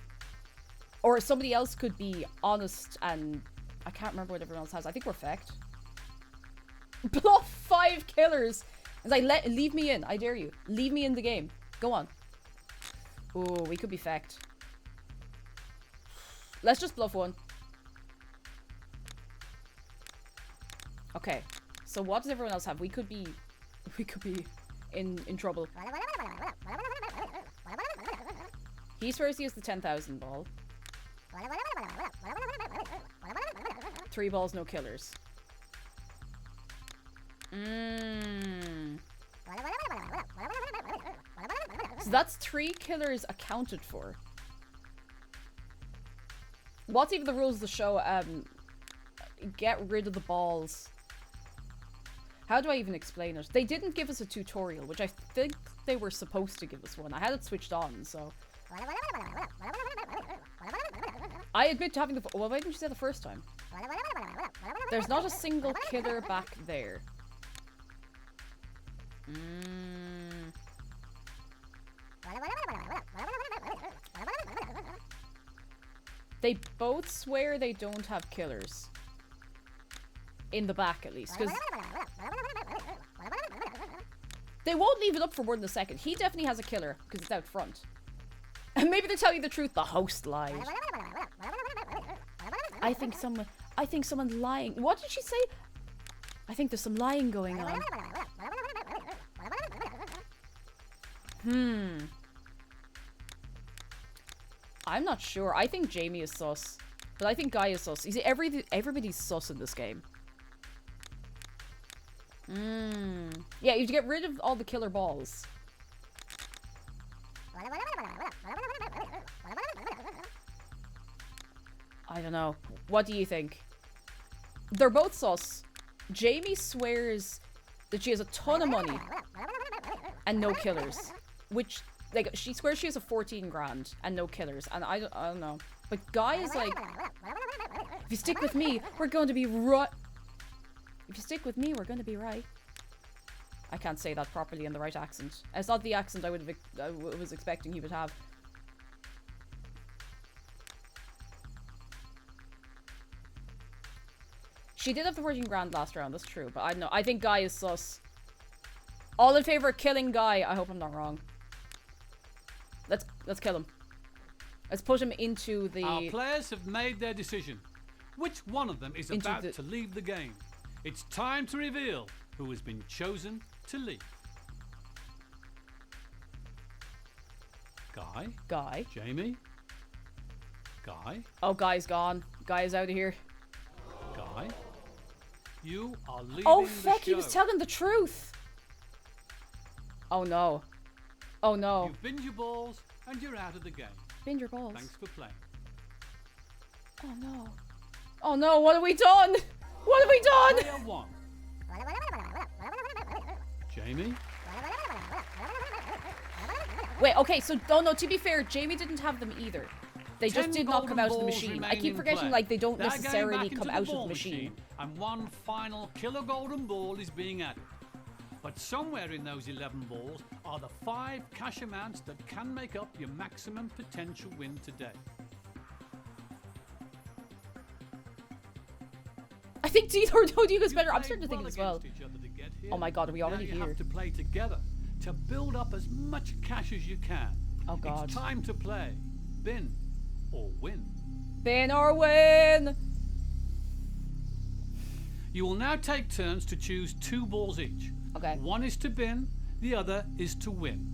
S2: Or somebody else could be honest and... I can't remember what everyone else has. I think we're fecked. Bluff 5 killers! It's like, leave me in. I dare you. Leave me in the game. Go on. Oh, we could be fecked. Let's just bluff 1. Okay. So what does everyone else have? We could be in trouble. He swears he has the 10,000 ball. 3 balls, no killers. So that's 3 killers accounted for. What's even the rules of the show? Get rid of the balls. How do I even explain it? They didn't give us a tutorial, which I think they were supposed to give us one. I had it switched on, so... I admit to having the... Well, why didn't you say the first time? There's not a single killer back there. They both swear they don't have killers. In the back, at least. Because they won't leave it up for more than a second. He definitely has a killer, because it's out front. And maybe they tell you the truth. The host lied. I think someone's lying. What did she say? I think there's some lying going on. I'm not sure. I think Jamie is sus. But I think Guy is sus. You see, everybody's sus in this game. Yeah, you have to get rid of all the killer balls. I don't know. What do you think? They're both sus. Jamie swears that she has a ton of money and no killers. Which, like, she swears she has a 14 grand and no killers. And I don't know. But Guy is like, if you stick with me, we're going to be right. If you stick with me, we're going to be right. I can't say that properly in the right accent. It's not the accent I was expecting he would have. She did have the 14 grand last round, that's true. But I don't know. I think Guy is sus. All in favor of killing Guy. I hope I'm not wrong. Let's kill him. Let's put him into the...
S4: Our players have made their decision. Which one of them is about to leave the game? It's time to reveal who has been chosen to leave. Guy?
S2: Guy.
S4: Jamie? Guy?
S2: Oh, Guy's gone. Guy is out of here.
S4: Guy? You are leaving
S2: Oh,
S4: the
S2: fuck,
S4: show.
S2: he was telling the truth. Oh, no. Oh, no.
S4: You've binned your balls and you're out of the game.
S2: Binned your balls.
S4: Thanks for playing.
S2: Oh, no. Oh, no, what have we done? What have we done?
S4: Player one. Jamie?
S2: Wait, okay, so, oh no, to be fair, Jamie didn't have them either. They just
S4: 10
S2: did not come
S4: golden
S2: out of the
S4: balls
S2: machine.
S4: remain
S2: I keep
S4: in
S2: forgetting,
S4: play.
S2: like, they don't
S4: They're going
S2: necessarily
S4: back
S2: come
S4: into
S2: out of
S4: ball
S2: the machine.
S4: And one final killer golden ball is being added. But somewhere in those 11 balls are the 5 cash amounts that can make up your maximum potential win today.
S2: I think Dio's better. I'm
S4: You
S2: starting to think
S4: played
S2: as well.
S4: against each other to get here.
S2: Oh my god, are we already
S4: now you
S2: here?
S4: have to play together to build up as much cash as you can.
S2: Oh god.
S4: It's time to play. Bin or win.
S2: Bin or win!
S4: You will now take turns to choose 2 balls each.
S2: Okay.
S4: One is to bin, the other is to win.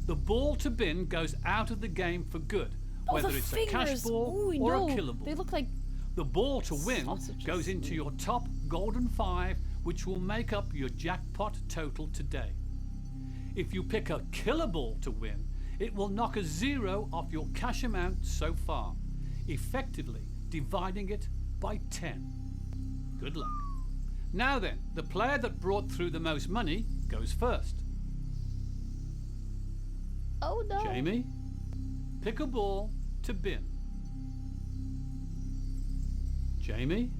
S4: The ball to bin goes out of the game for good,
S2: Oh,
S4: whether
S2: the
S4: it's
S2: fingers.
S4: a cash ball
S2: Ooh,
S4: or
S2: no.
S4: a killer ball.
S2: They look like...
S4: The ball to win
S2: Sausages.
S4: goes into your top golden 5, which will make up your jackpot total today. If you pick a killer ball to win, it will knock a 0 off your cash amount so far, effectively dividing it by 10. Good luck. Now then, the player that brought through the most money goes first.
S2: Oh no.
S4: Jamie, pick a ball to bin. Jamie,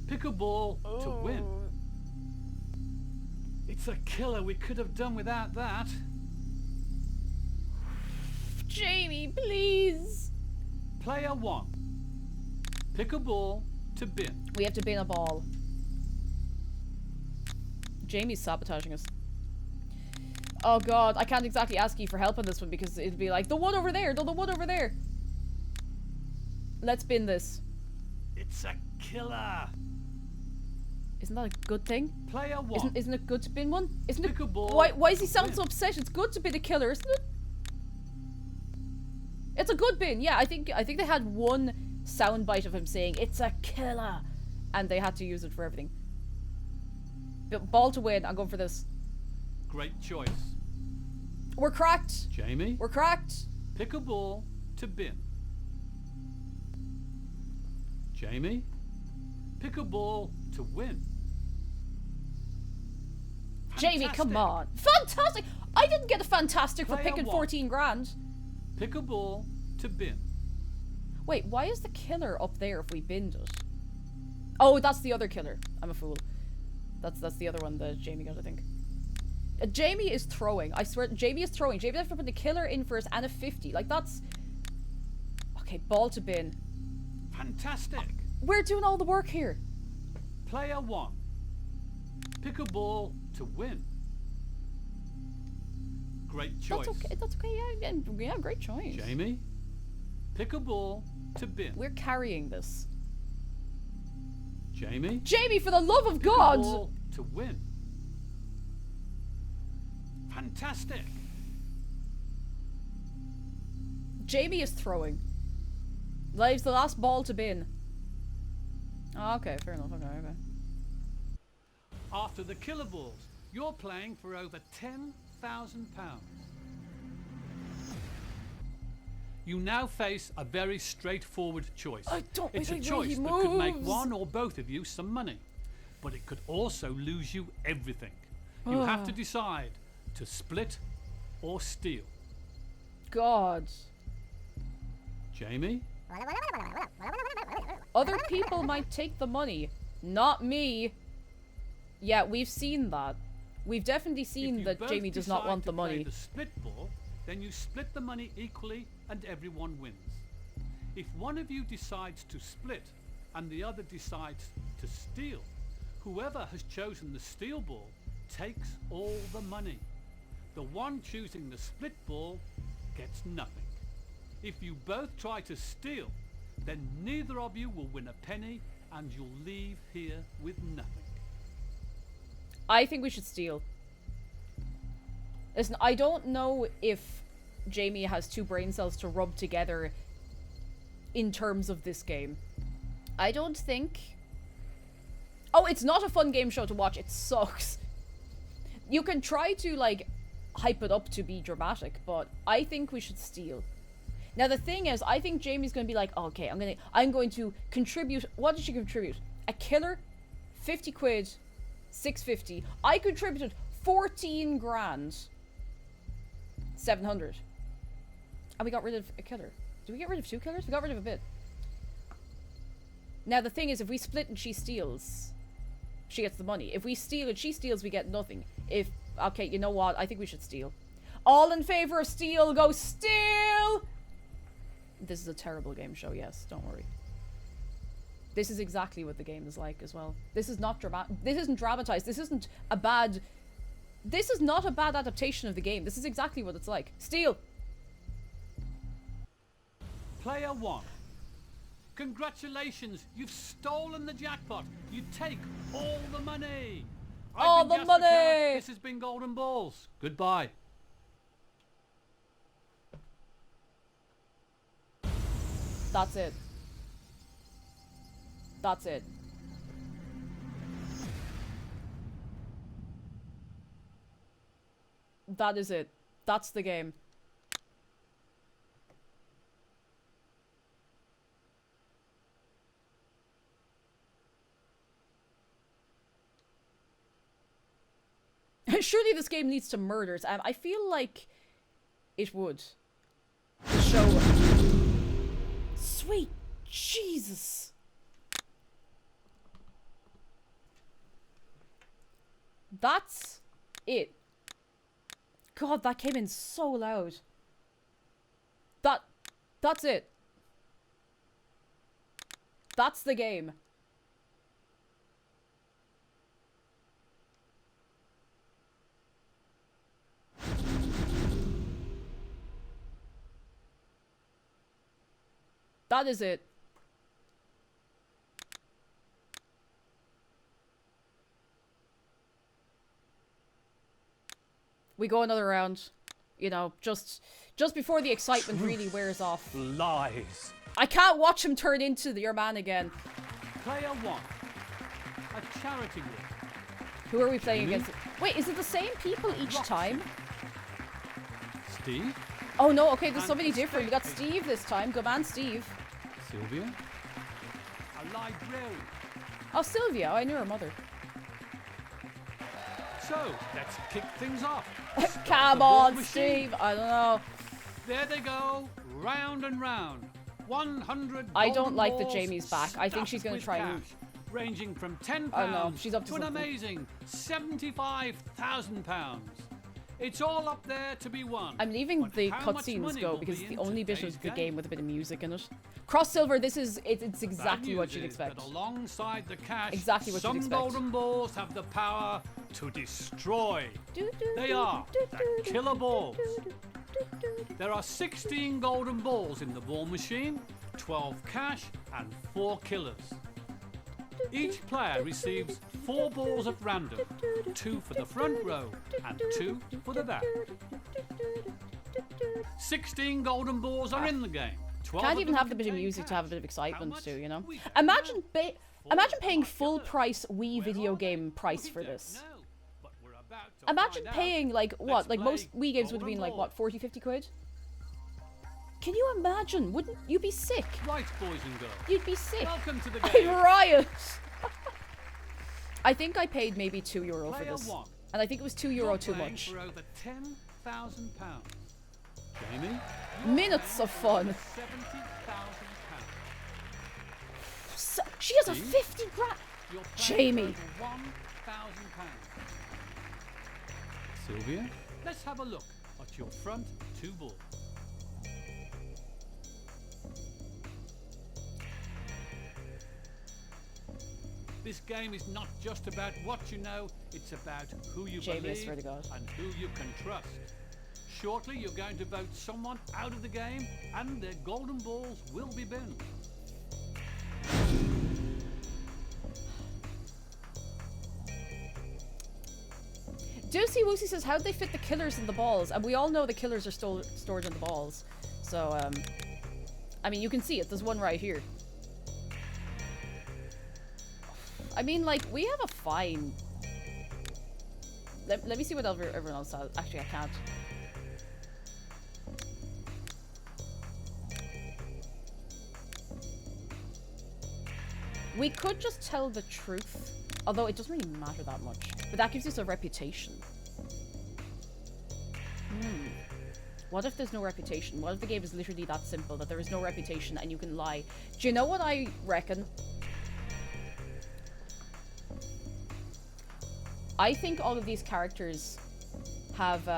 S4: pick a ball to win. It's a killer. We could have done without that.
S2: Jamie, please.
S4: Player 1, pick a ball to bin.
S2: We have to bin a ball. Jamie's sabotaging us. Oh god, I can't exactly ask you for help on this one because it'd be like, the one over there, no, the one over there. Let's bin this.
S4: It's a killer.
S2: Isn't that a good thing?
S4: Player 1,
S2: Isn't it good to bin one? Isn't
S4: pick
S2: it?
S4: a ball.
S2: Why does he
S4: to
S2: sound
S4: bin.
S2: so upset? It's good to bin a killer, isn't it? It's a good bin. Yeah, I think they had one soundbite of him saying it's a killer, and they had to use it for everything. But ball to win. I'm going for this.
S4: Great choice.
S2: We're cracked.
S4: Jamie,
S2: We're cracked.
S4: pick a ball to bin. Jamie, pick a ball to win.
S2: Jamie, come
S4: Fantastic.
S2: on. Fantastic. I didn't get a fantastic for
S4: Player
S2: picking
S4: 1.
S2: 14 grand.
S4: Pick a ball to bin.
S2: Wait, why is the killer up there if we binned it? Oh, that's the other killer. I'm a fool. That's the other one that Jamie got, I think. Jamie is throwing. I swear, Jamie is throwing. Jamie has to put the killer in first and a 50. Like, that's... Oh, Okay, ball to bin.
S4: Fantastic.
S2: We're doing all the work here.
S4: Player 1. Pick a ball to win. Great choice.
S2: That's okay. That's okay. Yeah, great choice.
S4: Jamie, pick a ball to bin.
S2: We're carrying this.
S4: Jamie,
S2: Jamie, for the love of
S4: pick a
S2: God!
S4: ball to win. Fantastic.
S2: Jamie is throwing. Leaves the last ball to bin. Oh, okay, fair enough. Okay.
S4: After the killer balls, you're playing for over £10,000. You now face a very straightforward choice.
S2: I don't
S4: It's a
S2: like the way he
S4: choice that could make
S2: moves.
S4: one or both of you some money, but it could also lose you everything. You have to decide to split or steal.
S2: God.
S4: Jamie,
S2: Other people might take the money. Not me. Yeah, we've seen that. We've definitely
S4: if
S2: seen
S4: you
S2: that
S4: both
S2: Jamie does not
S4: decide
S2: want
S4: to
S2: the
S4: play
S2: money.
S4: the split ball, then you split the money equally and everyone wins. If one of you decides to split and the other decides to steal, whoever has chosen the steal ball takes all the money. The one choosing the split ball gets nothing. If you both try to steal, then neither of you will win a penny and you'll leave here with nothing.
S2: I think we should steal. Listen, I don't know if Jamie has two brain cells to rub together in terms of this game. I don't think... Oh, it's not a fun game show to watch. It sucks. You can try to, like, hype it up to be dramatic, but I think we should steal. Now, the thing is, I think Jamie's going to be like, oh, okay, I'm going to contribute... What did she contribute? A killer? 50 quid. 650. I contributed 14 grand. 700. And we got rid of a killer. Did we get rid of 2 killers? We got rid of a bit. Now, the thing is, if we split and she steals, she gets the money. If we steal and she steals, we get nothing. If... Okay, you know what? I think we should steal. All in favor of steal, go steal! This is a terrible game show, yes. Don't worry. This is exactly what the game is like as well. This is not this isn't dramatized. This isn't a bad... This is not a bad adaptation of the game. This is exactly what it's like. Steal!
S4: Player 1. Congratulations, you've stolen the jackpot. You take all the money.
S2: All
S4: I've been
S2: the
S4: Jasper
S2: money!
S4: Carrot. This has been Golden Balls. Goodbye.
S2: That's it. That's it. That is it. That's the game. Surely this game needs some murders. I feel like it would. The show. Sweet Jesus. That's it. God, that came in so loud. That's it. That's the game. That is it. We go another round. You know, just before the excitement really wears off.
S4: Lies.
S2: I can't watch him turn into your man again.
S4: Player 1. A charity win.
S2: Who are we playing
S4: Jamie?
S2: against? Wait, is it the same people each time?
S4: Steve.
S2: Oh no, okay, there's
S4: And
S2: somebody
S4: the
S2: different. We got
S4: spectator.
S2: Steve this time. Good man, Steve.
S4: Sylvia. A librarian.
S2: Oh, Sylvia. Oh, I knew her mother.
S4: So, let's kick things off.
S2: Come
S4: the ball
S2: on,
S4: machine.
S2: Steve. I don't know.
S4: There they go, round and round. 100
S2: I don't
S4: golden
S2: like that
S4: balls
S2: Jamie's back. I think she's
S4: stuffed
S2: gonna
S4: with
S2: try and-
S4: cash, ranging from £10
S2: Oh, no, she's up to
S4: an
S2: something.
S4: amazing £75,000. It's all up there to be won.
S2: I'm leaving
S4: But
S2: the
S4: how much
S2: cutscenes
S4: money
S2: go
S4: will
S2: because
S4: be
S2: it's the
S4: in
S2: only bit
S4: today's
S2: of the
S4: game?
S2: game with a bit of music in it. Cross Silver, it's exactly
S4: Bad
S2: what
S4: news
S2: you'd
S4: is
S2: expect.
S4: that alongside the cash,
S2: Exactly what you'd
S4: some
S2: expect.
S4: golden balls have the power to destroy.
S2: Do, do,
S4: They
S2: do,
S4: are
S2: do,
S4: the
S2: do, do,
S4: killer
S2: do,
S4: balls.
S2: do, do, do, do.
S4: There are 16 golden balls in the ball machine, 12 cash and 4 killers. Each player receives 4 balls at random, 2 for the front row and 2 for the back. 16 golden balls are in the game. 12
S2: Can't
S4: of
S2: even
S4: them
S2: have the bit of
S4: contain
S2: music to have a
S4: cash.
S2: bit of
S4: How
S2: excitement
S4: much?
S2: too, you know?
S4: We don't
S2: Imagine
S4: know.
S2: imagine paying
S4: Four
S2: full
S4: killers.
S2: price Wii
S4: Where
S2: video
S4: are
S2: game
S4: they?
S2: price
S4: We
S2: for
S4: don't
S2: this.
S4: know, but we're about to
S2: Imagine
S4: find out.
S2: paying like what?
S4: Let's
S2: Like most
S4: play
S2: Wii games would have
S4: Golden
S2: been like
S4: Ball.
S2: what, 40, 50 quid? Can you imagine? Wouldn't you be sick?
S4: Right, boys and girls.
S2: You'd be sick.
S4: Welcome to the
S2: I'd
S4: game.
S2: riot. I think I paid maybe €2 for
S4: Player
S2: this.
S4: 1.
S2: And I think it was €2
S4: You're
S2: too
S4: playing
S2: much.
S4: For over £10,000. Jamie?
S2: Minutes of fun.
S4: £70,000.
S2: So, she has a
S4: Steve?
S2: 50 grand.
S4: You're playing
S2: Jamie.
S4: for over £1,000. Sylvia, let's have a look at your front 2 balls. This game is not just about what you know, it's about who you
S2: Jamie, I
S4: believe
S2: swear to God.
S4: and who you can trust. Shortly, you're going to vote someone out of the game and their golden balls will be binned.
S2: Doocy Woosey says, how'd they fit the killers in the balls? And we all know the killers are stored in the balls. So, I mean, you can see it. There's one right here. I mean, like, we have a fine... Let me see what everyone else has. Actually, I can't. We could just tell the truth. Although it doesn't really matter that much. But that gives us a reputation. What if there's no reputation? What if the game is literally that simple, that there is no reputation and you can lie? Do you know what I reckon? I think all of these characters have,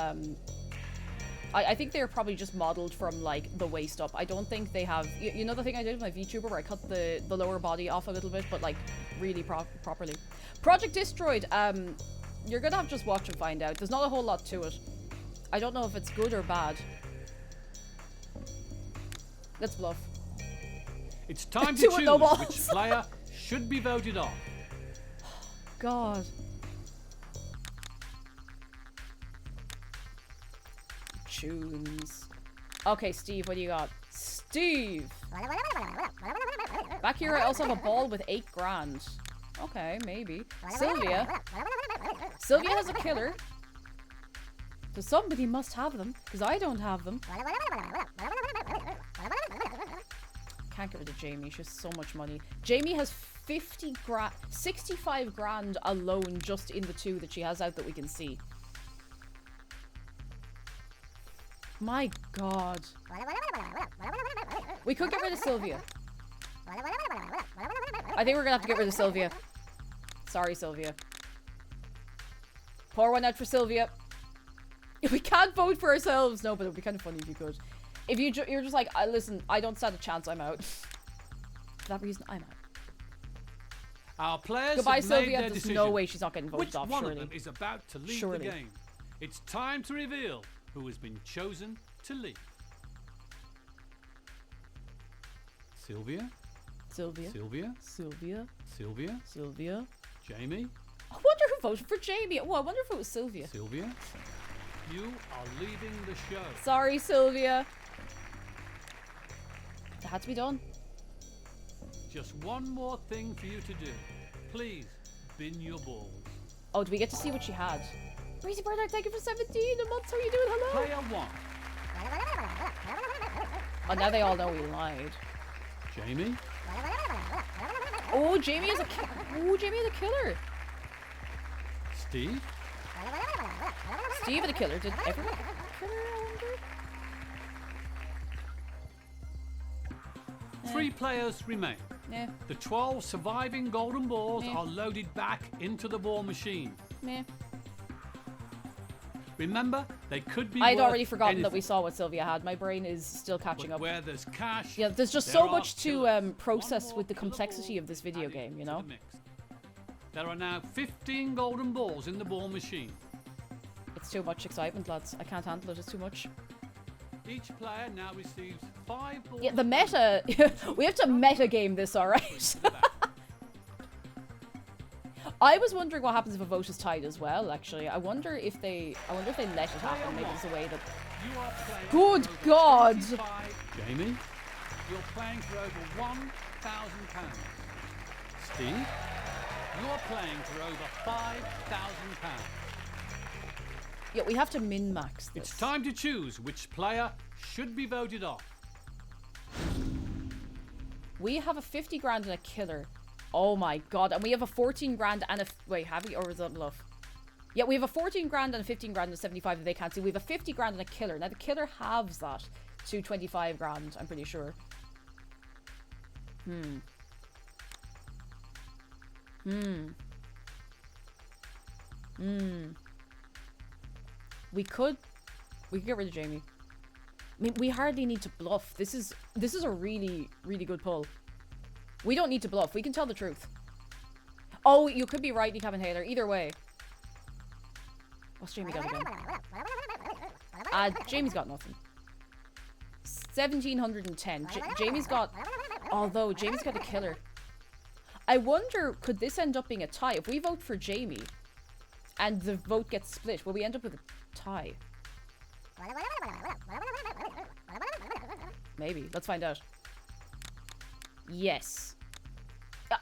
S2: I think they're probably just modeled from, like, the waist up. I don't think they have... You know the thing I did with my VTuber where I cut the lower body off a little bit, but, like, really properly? Project Destroyed, you're gonna have to just watch and find out. There's not a whole lot to it. I don't know if it's good or bad. Let's bluff.
S4: It's time to
S2: Two with no
S4: choose
S2: balls.
S4: which player should be voted off.
S2: God. Tunes. Okay, Steve, what do you got? Steve! Back here I also have a ball with 8 grand. Okay, maybe. Sylvia. Sylvia has a killer. So somebody must have them, because I don't have them. Can't get rid of Jamie, she has so much money. Jamie has 65 grand alone just in the 2 that she has out that we can see. My God. We could get rid of Sylvia. I think we're gonna have to get rid of Sylvia. Sorry, Sylvia. Pour one out for Sylvia. We can't vote for ourselves. No, but it would be kind of funny if you could. If you're just like, listen, I don't stand a chance, I'm out. For that reason, I'm out.
S4: Our players
S2: Goodbye,
S4: have
S2: Sylvia.
S4: made their
S2: There's
S4: decision.
S2: no way she's not getting voted
S4: Which
S2: off,
S4: one
S2: surely.
S4: of them is about to leave
S2: Surely.
S4: the game? It's time to reveal who has been chosen to leave. Sylvia?
S2: Sylvia.
S4: Sylvia?
S2: Sylvia.
S4: Sylvia?
S2: Sylvia.
S4: Jamie?
S2: I wonder who voted for Jamie. Oh, I wonder if it was Sylvia.
S4: Sylvia? You are leaving the show.
S2: Sorry, Sylvia. It had to be done.
S4: Just one more thing for you to do. Please, bin your balls.
S2: Oh, do we get to see what she had? Breezy Bernard, thank you for 17 a month. How are you doing? Hello.
S4: Player 1.
S2: Oh, now they all know we lied.
S4: Jamie?
S2: Oh, Jamie is a Jamie is a killer.
S4: Steve?
S2: Steve is a killer. Did everyone have a killer, I wonder?
S4: 3 players remain.
S2: Nah,
S4: The 12 surviving golden balls
S2: Yeah.
S4: are loaded back into the ball machine.
S2: nah.
S4: Remember, they could be
S2: I'd
S4: worth
S2: already forgotten that we
S4: anything.
S2: saw what Sylvia had. My brain is still catching
S4: But
S2: up.
S4: where there's cash,
S2: Yeah, there's just
S4: there
S2: so
S4: are
S2: much to
S4: killers.
S2: process
S4: One more
S2: with the
S4: killer
S2: complexity
S4: ball
S2: of this video
S4: added
S2: game, you
S4: to
S2: know?
S4: the mix. There are now 15 golden balls in the ball machine.
S2: It's too much excitement, lads. I can't handle it. It's too much.
S4: Each player now receives 5 balls.
S2: Yeah, the meta. We have to meta game this, alright? I was wondering what happens if a vote is tied as well, actually. I wonder if they let it happen. Maybe there's a way that...
S4: You are playing
S2: Good
S4: for over
S2: God!
S4: 25. Jamie, you're playing for over £1,000. Steve, you're playing for over £5,000.
S2: Yeah, we have to min-max this.
S4: It's time to choose which player should be voted off.
S2: We have a 50 grand and a killer. Oh my god. And we have a 14 grand and a... Wait, have we? Or is that bluff? Yeah, we have a 14 grand and a 15 grand and a 75 that they can't see. We have a 50 grand and a killer. Now, the killer halves that to 25 grand, I'm pretty sure. We could get rid of Jamie. I mean, we hardly need to bluff. This is a really, really good pull. We don't need to bluff. We can tell the truth. Oh, you could be right, Decap and Taylor. Either way. What's Jamie got again? Jamie's got nothing. 1,710. Jamie's got... Although, Jamie's got a killer. I wonder, could this end up being a tie? If we vote for Jamie and the vote gets split, will we end up with a tie? Maybe. Let's find out. Yes.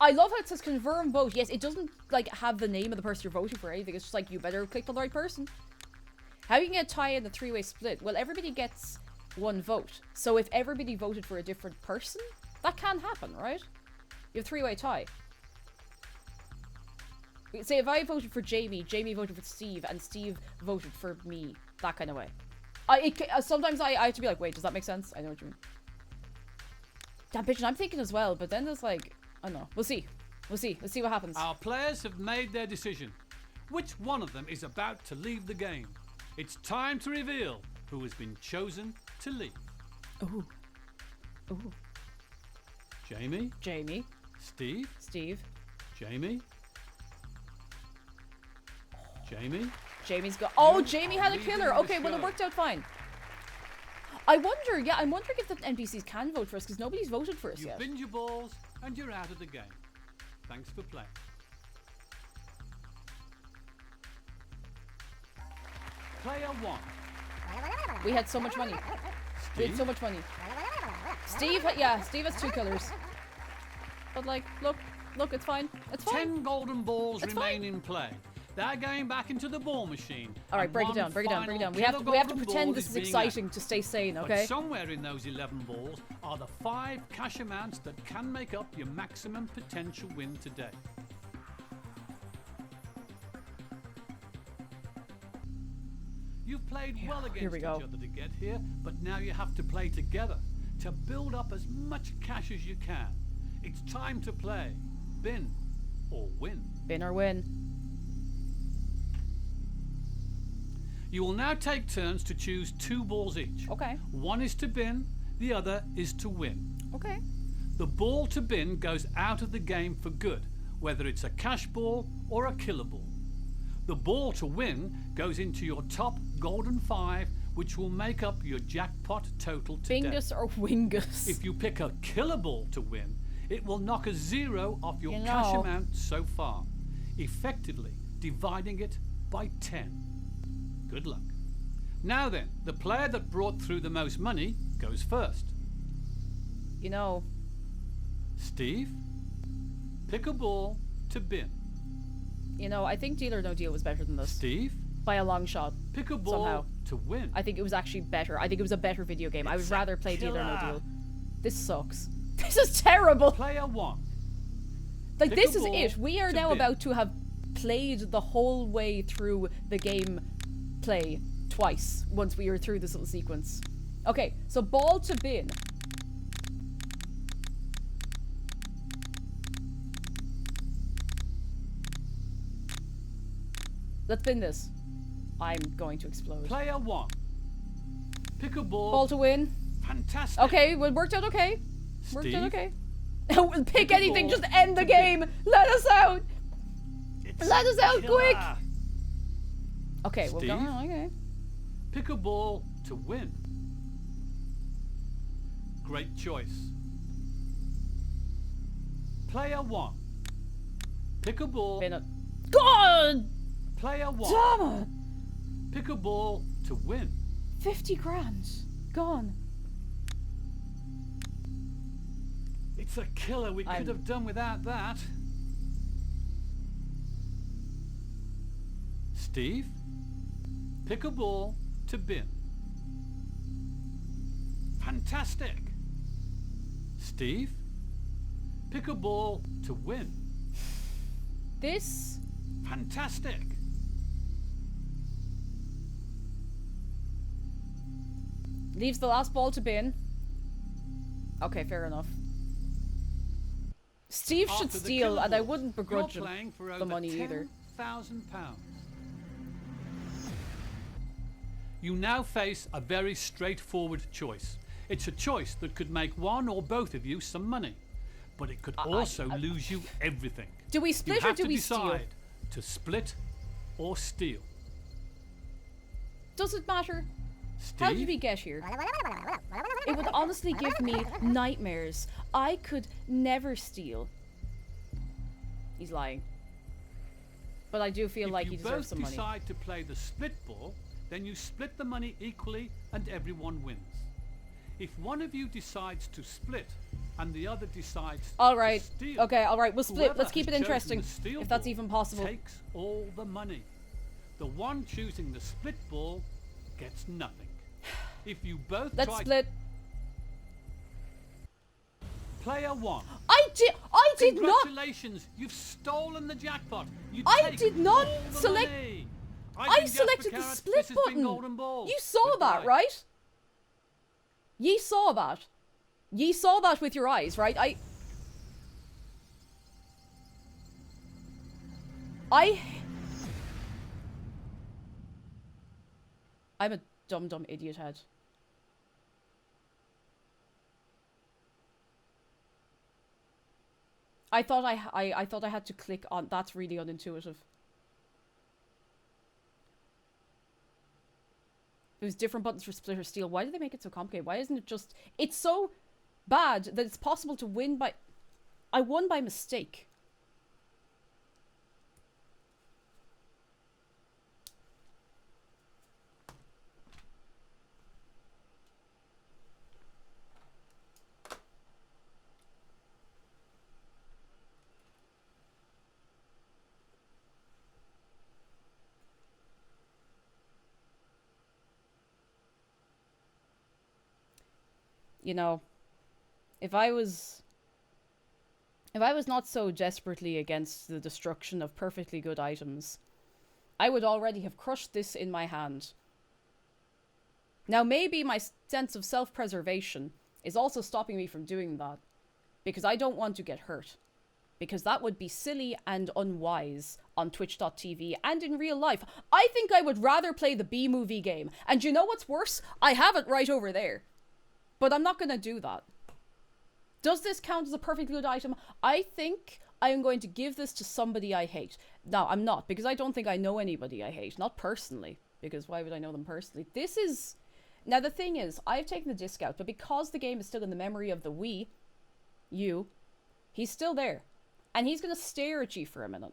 S2: I love how it says confirm vote. Yes, it doesn't like have the name of the person you're voting for or anything. It's just like, you better click for the right person. How you can get a tie in the three-way split? Well, everybody gets one vote. So if everybody voted for a different person, that can happen, right? You have a three-way tie. Say if I voted for Jamie, Jamie voted for Steve, and Steve voted for me. That kind of way. Sometimes I have to be like, wait, does that make sense? I know what you mean. Damn, bitch, I'm thinking as well, but then there's like, I don't know. We'll see. We'll see. Let's see what happens.
S4: Our players have made their decision. Which one of them is about to leave the game? It's time to reveal who has been chosen to leave.
S2: Ooh. Ooh.
S4: Jamie,
S2: Jamie.
S4: Steve,
S2: Steve.
S4: Jamie, Jamie.
S2: Jamie's got... Oh,
S4: You
S2: Jamie
S4: are
S2: had a
S4: leading
S2: killer.
S4: the
S2: Okay, well, it
S4: show.
S2: worked out fine. I wonder, yeah, I'm wondering if the NPCs can vote for us, because nobody's voted for us
S4: You
S2: yet.
S4: binge your balls and you're out of the game. Thanks for playing. Player 1.
S2: We had so much money. We had so much money. Steve has 2 killers. But like, look, it's fine. It's fine.
S4: 10 golden balls
S2: It's
S4: remain
S2: fine.
S4: in play. They're going back into the ball machine.
S2: All right,
S4: and
S2: break it
S4: one
S2: down, break it down, break it down. We have
S4: final
S2: to
S4: golden
S2: pretend
S4: ball
S2: this is
S4: being
S2: exciting
S4: added.
S2: to stay sane,
S4: But
S2: okay?
S4: somewhere in those 11 balls are the 5 cash amounts that can make up your maximum potential win today. You've played well
S2: Here
S4: against
S2: we
S4: each
S2: go.
S4: other to get here, but now you have to play together to build up as much cash as you can. It's time to play. Bin or win.
S2: Bin or win.
S4: You will now take turns to choose 2 balls each.
S2: Okay.
S4: One is to bin, the other is to win.
S2: Okay.
S4: The ball to bin goes out of the game for good, whether it's a cash ball or a killer ball. The ball to win goes into your top golden 5, which will make up your jackpot total today.
S2: Bingus or wingus.
S4: If you pick a killer ball to win, it will knock a 0 off your
S2: You
S4: cash
S2: know.
S4: amount so far, effectively dividing it by 10. Good luck. Now then, the player that brought through the most money goes first.
S2: You know,
S4: Steve, pick a ball to bin.
S2: I think Deal or No Deal was better than this.
S4: Steve,
S2: By a long shot.
S4: pick a ball
S2: Somehow.
S4: to win.
S2: I think it was actually better. I think it was a better video game. I
S4: It's
S2: would
S4: a
S2: rather play Deal or No
S4: killer.
S2: Deal. This sucks. This is terrible.
S4: Player 1.
S2: Like,
S4: Pick
S2: this
S4: a
S2: is
S4: ball
S2: it. We are
S4: to
S2: now
S4: bin.
S2: about to have played the whole way through the game play twice once we are through this little sequence. Okay, so ball to bin. Let's bin this. I'm going to explode.
S4: Player 1. Pick a ball.
S2: Ball to win.
S4: Fantastic.
S2: Okay, well, worked out okay. Worked
S4: Steve?
S2: out okay. We'll pick
S4: a
S2: anything,
S4: ball
S2: just end the
S4: to
S2: game. Let us out.
S4: It's
S2: Let us out,
S4: killer.
S2: quick. Okay, well,
S4: Steve?
S2: okay.
S4: Pick a ball to win. Great choice. Player 1. Pick a ball.
S2: Win it. God
S4: Player 1.
S2: damn it.
S4: Pick a ball to win.
S2: 50 grand. Gone.
S4: It's a killer. We could have done without that. Steve, pick a ball to bin. Fantastic. Steve, pick a ball to win.
S2: This.
S4: Fantastic.
S2: Leaves the last ball to bin. Okay, fair enough. Steve should
S4: After the
S2: steal,
S4: killer
S2: and I
S4: balls,
S2: wouldn't begrudge
S4: you're
S2: him
S4: playing for
S2: the
S4: over
S2: money either.
S4: £10,000. You now face a very straightforward choice. It's a choice that could make one or both of you some money, but it could also lose you everything.
S2: Do we
S4: You
S2: split or
S4: have
S2: do
S4: to
S2: we steal?
S4: decide to split or steal.
S2: Does it matter?
S4: Steve,
S2: How did we get here? It would honestly give me nightmares. I could never steal. He's lying. But I do feel like he deserves some
S4: If you
S2: money.
S4: both decide to play the split ball, then you split the money equally and everyone wins. If one of you decides to split and the other decides
S2: Alright.
S4: to steal,
S2: Okay, alright, we'll split.
S4: whoever
S2: Let's keep
S4: has
S2: it
S4: chosen
S2: interesting.
S4: the steal
S2: If that's
S4: ball
S2: even possible.
S4: takes all the money. The one choosing the split ball gets nothing. If you both
S2: Let's
S4: try
S2: split.
S4: Player 1.
S2: I did not.
S4: Congratulations, you've stolen the jackpot. You
S2: I
S4: take
S2: did not
S4: all the
S2: select-
S4: money.
S2: I selected the split button. You saw that, right? Ye saw that. Ye saw that with your eyes, right? I'm a dumb idiot head. I thought I thought I had to click on. That's really unintuitive. There's different buttons for split or steal. Why do they make it so complicated? Why isn't it just... It's so bad that it's possible to win by... I won by mistake. You know, if I was not so desperately against the destruction of perfectly good items, I would already have crushed this in my hand. Now, maybe my sense of self-preservation is also stopping me from doing that, because I don't want to get hurt. Because that would be silly and unwise on Twitch.tv and in real life. I think I would rather play the B-movie game. And you know what's worse? I have it right over there. But I'm not going to do that. Does this count as a perfectly good item? I think I am going to give this to somebody I hate. Now, I'm not, because I don't think I know anybody I hate. Not personally, because why would I know them personally? This is... Now, the thing is, I've taken the disc out, but because the game is still in the memory of the Wii, he's still there. And he's going to stare at you for a minute.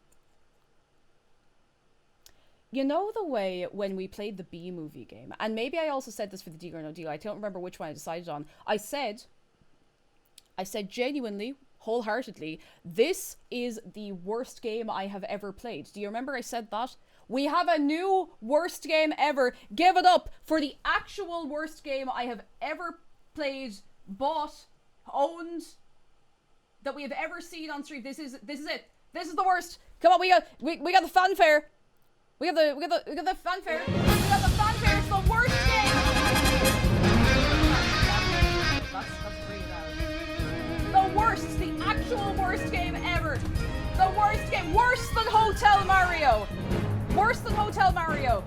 S2: You know the way when we played the B-movie game, and maybe I also said this for the Deal or No Deal, I don't remember which one I decided on. I said genuinely, wholeheartedly, this is the worst game I have ever played. Do you remember I said that? We have a new worst game ever. Give it up for the actual worst game I have ever played, bought, owned, that we have ever seen on stream. This is it. This is the worst. Come on, we got the fanfare. We got the fanfare. We got the fanfare. It's the worst game. That's pretty bad. The worst. The actual worst game ever. The worst game. Worse than Hotel Mario. Worse than Hotel Mario.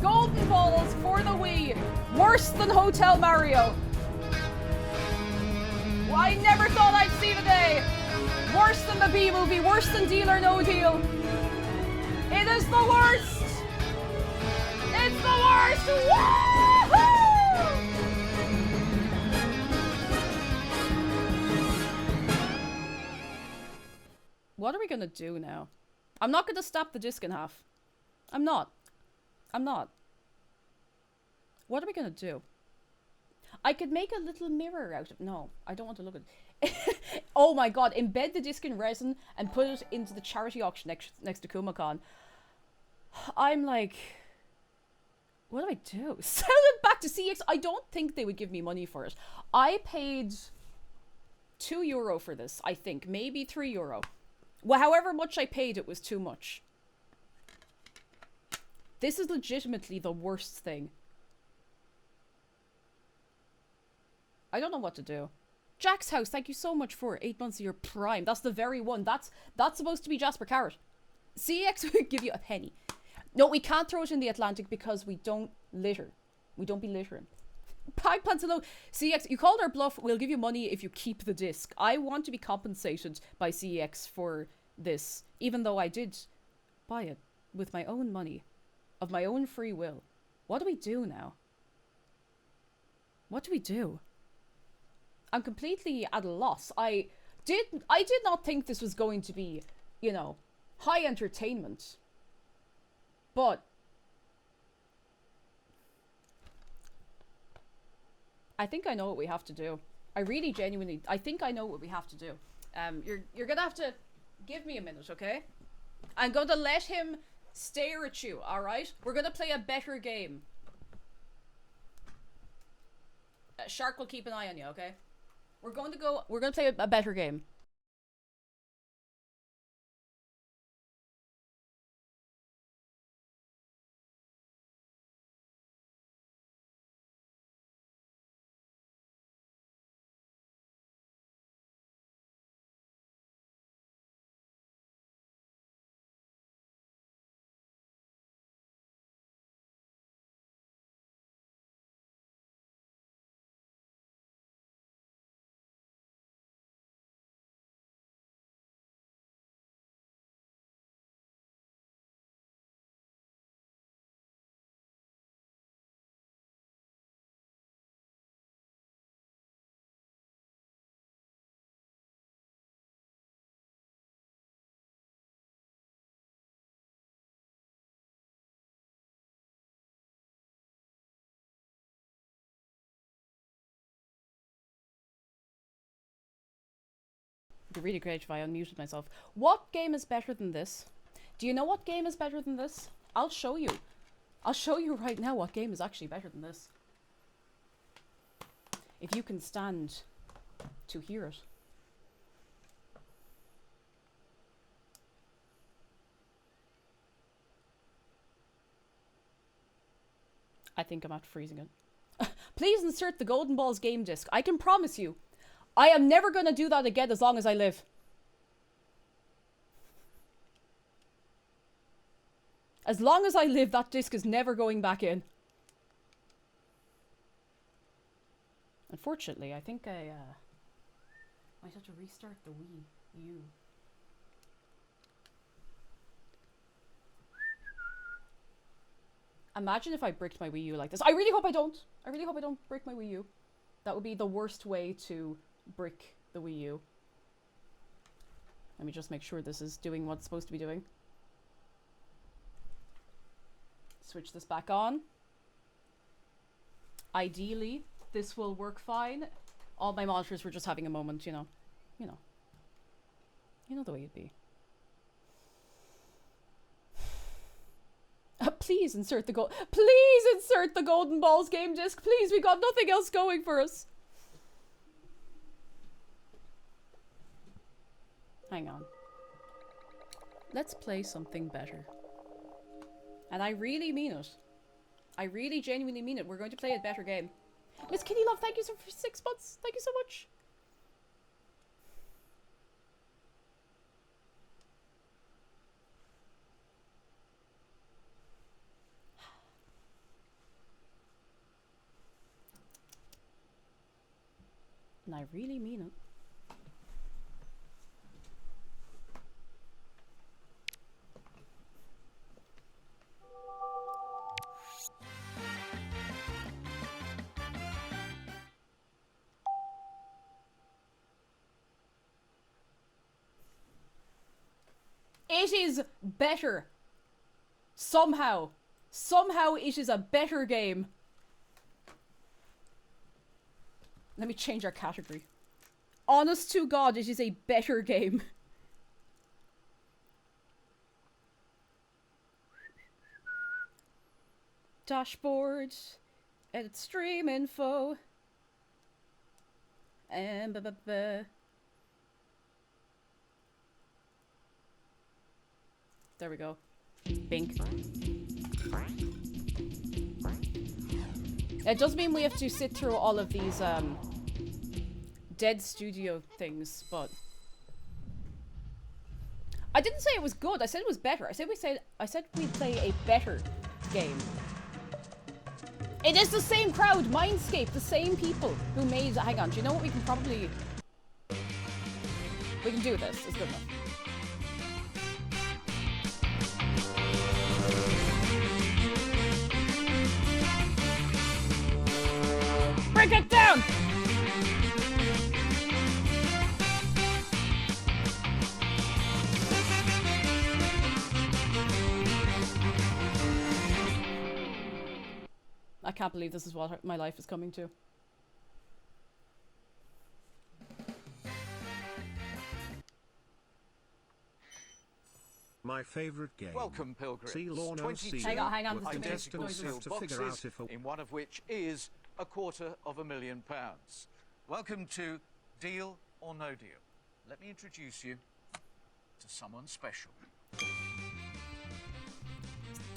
S2: Golden Balls for the Wii. Worse than Hotel Mario. I never thought I'd see the day. Worse than the B-movie. Worse than Deal or No Deal. It is the worst. It's the worst. Woohoo! What are we gonna do now? I'm not gonna snap the disc in half. I'm not. What are we gonna do? I could make a little mirror out of... No, I don't want to look at it. Oh my god, embed the disc in resin and put it into the charity auction next to KumaCon. I'm like... What do I do? Sell it back to CX? I don't think they would give me money for it. I paid €2 for this, I think. Maybe €3. Well, however much I paid, it was too much. This is legitimately the worst thing. I don't know what to do. Jack's House, thank you so much for 8 months of your Prime. That's the very one. That's supposed to be Jasper Carrot. CX would give you a penny. No, we can't throw it in the Atlantic because we don't litter. We don't be littering. Pag Pantalo, CX, you called our bluff. We'll give you money if you keep the disc. I want to be compensated by CX for this, even though I did buy it with my own money, of my own free will. What do we do now? What do we do? I'm completely at a loss. I did not think this was going to be, you know, high entertainment. But I think I know what we have to do. I really genuinely, I think I know what we have to do. You're gonna have to give me a minute, okay? I'm gonna let him stare at you, alright? We're gonna play a better game. Shark will keep an eye on you, okay? We're gonna play a better game. It'd be really great if I unmuted myself. What game is better than this? Do you know what game is better than this? I'll show you. I'll show you right now what game is actually better than this. If you can stand to hear it. I think I'm after freezing it. Please insert the Golden Balls game disc. I can promise you, I am never going to do that again as long as I live. As long as I live, that disc is never going back in. Unfortunately, I think I might have to restart the Wii U. Imagine if I bricked my Wii U like this. I really hope I don't. I really hope I don't brick my Wii U. That would be the worst way to brick the Wii U. Let me just make sure this is doing what it's supposed to be doing. Switch this back on. Ideally, this will work fine. All my monitors were just having a moment, you know. You know the way it'd be. Please insert the Golden Balls game disc. Please, we got nothing else going for us. Hang on. Let's play something better. And I really mean it. I really genuinely mean it. We're going to play a better game. Miss Kitty Love, thank you for 6 months. Thank you so much. And I really mean it. It is better. Somehow. Somehow it is a better game. Let me change our category. Honest to God, it is a better game. Dashboard. Edit stream info. And there we go. Bink. It does mean we have to sit through all of these dead studio things, but I didn't say it was good. I said it was better. I said we'd play a better game. It is the same crowd, Mindscape, the same people who made. Hang on, do you know what we can probably? We can do this. It's good enough. Break it down! I can't believe this is what my life is coming to.
S3: My favorite game.
S5: Welcome, pilgrims.
S3: See Lorno
S5: 22
S3: see.
S2: Hang on, this is
S5: identical
S2: amazing.
S5: sealed
S3: To figure
S5: boxes,
S3: out if a-
S5: in one of which is £250,000. Welcome to Deal or No Deal. Let me introduce you to someone special.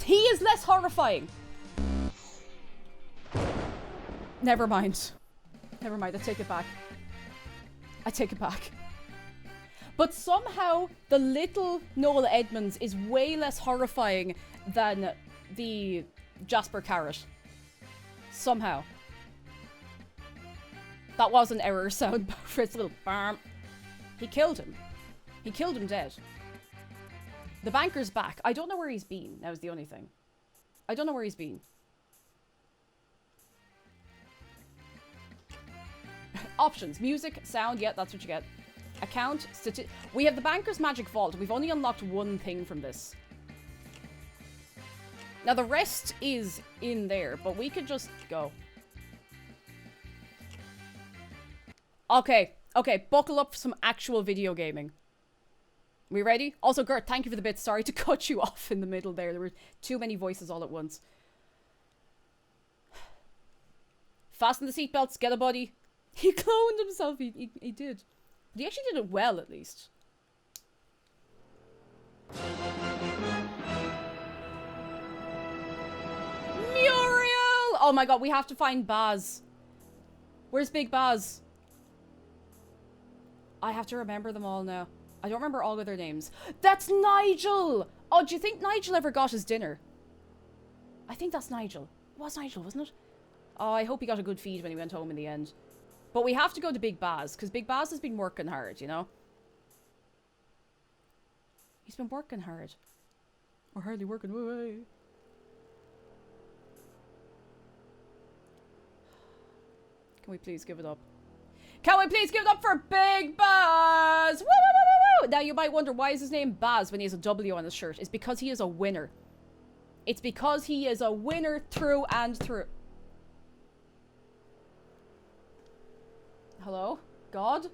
S2: He is less horrifying. Never mind. Never mind, I take it back. I take it back. But somehow, the little Noel Edmonds is way less horrifying than the Jasper Carrot. Somehow. That was an error sound for its little bam. He killed him. He killed him dead. The banker's back. I don't know where he's been. That was the only thing. I don't know where he's been. Options. Music, sound, yeah, that's what you get. Account, we have the banker's magic vault. We've only unlocked one thing from this. Now the rest is in there, but we could just go. Okay, buckle up for some actual video gaming. We ready? Also, Gert, thank you for the bit. Sorry to cut you off in the middle there. There were too many voices all at once. Fasten the seatbelts, get a buddy. He cloned himself, he did. But he actually did it well, at least. Muriel! Oh my god, we have to find Baz. Where's Big Baz? I have to remember them all now. I don't remember all of their names. That's Nigel! Oh, do you think Nigel ever got his dinner? I think that's Nigel. It was Nigel, wasn't it? Oh, I hope he got a good feed when he went home in the end. But we have to go to Big Baz, because Big Baz has been working hard, you know? He's been working hard. Or hardly working away. Can we please give it up? Can we please give it up for Big Baz? Woo, woo, woo, woo, woo. Now you might wonder, why is his name Baz when he has a W on his shirt? It's because he is a winner. It's because he is a winner through and through. Hello? God?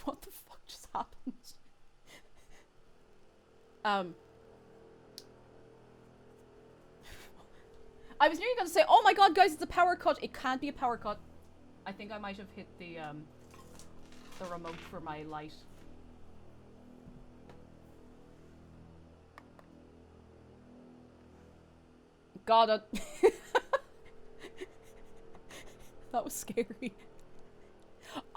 S2: What the fuck just happened? I was nearly going to say, oh my god, guys, it's a power cut. It can't be a power cut. I think I might have hit the remote for my light. Got it. That was scary.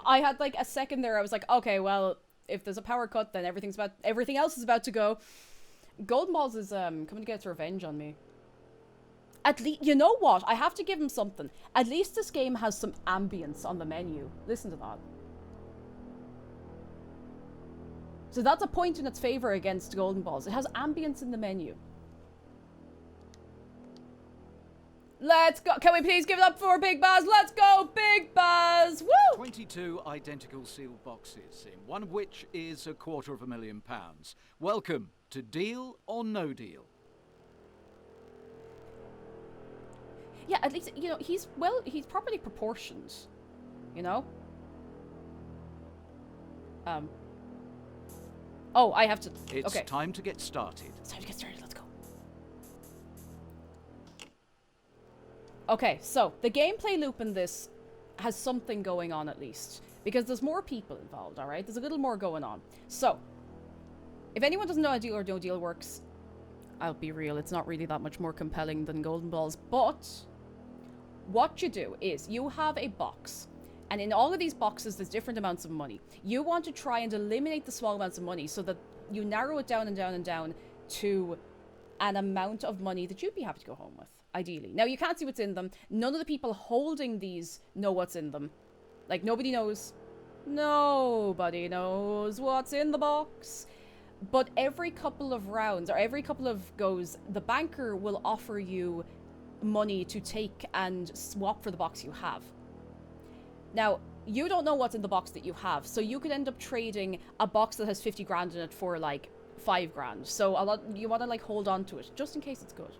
S2: I had like a second there. I was like, okay, well, if there's a power cut, then everything else is about to go. Golden Balls is coming to get its revenge on me. At least, you know what? I have to give him something. At least this game has some ambience on the menu. Listen to that. So that's a point in its favor against Golden Balls. It has ambience in the menu. Let's go. Can we please give it up for Big Baz? Let's go, Big Baz. Woo!
S5: 22 identical sealed boxes, in one of which is £250,000. Welcome to Deal or No Deal.
S2: Yeah, at least, you know, he's properly proportioned. You know? Oh, I have to...
S5: It's
S2: okay.
S5: time to get started.
S2: It's time to get started. Let's go. Okay, so the gameplay loop in this has something going on at least. Because there's more people involved, alright? There's a little more going on. So, if anyone doesn't know how Deal or No Deal works, I'll be real, it's not really that much more compelling than Golden Balls. But, what you do is, you have a box. And in all of these boxes, there's different amounts of money. You want to try and eliminate the small amounts of money so that you narrow it down and down and down to an amount of money that you'd be happy to go home with, ideally. Now, you can't see what's in them. None of the people holding these know what's in them. Like, nobody knows. Nobody knows what's in the box. But every couple of rounds, or every couple of goes, the banker will offer you money to take and swap for the box you have. Now, you don't know what's in the box that you have, so you could end up trading a box that has 50 grand in it for, like, 5 grand. So you want to, like, hold on to it, just in case it's good.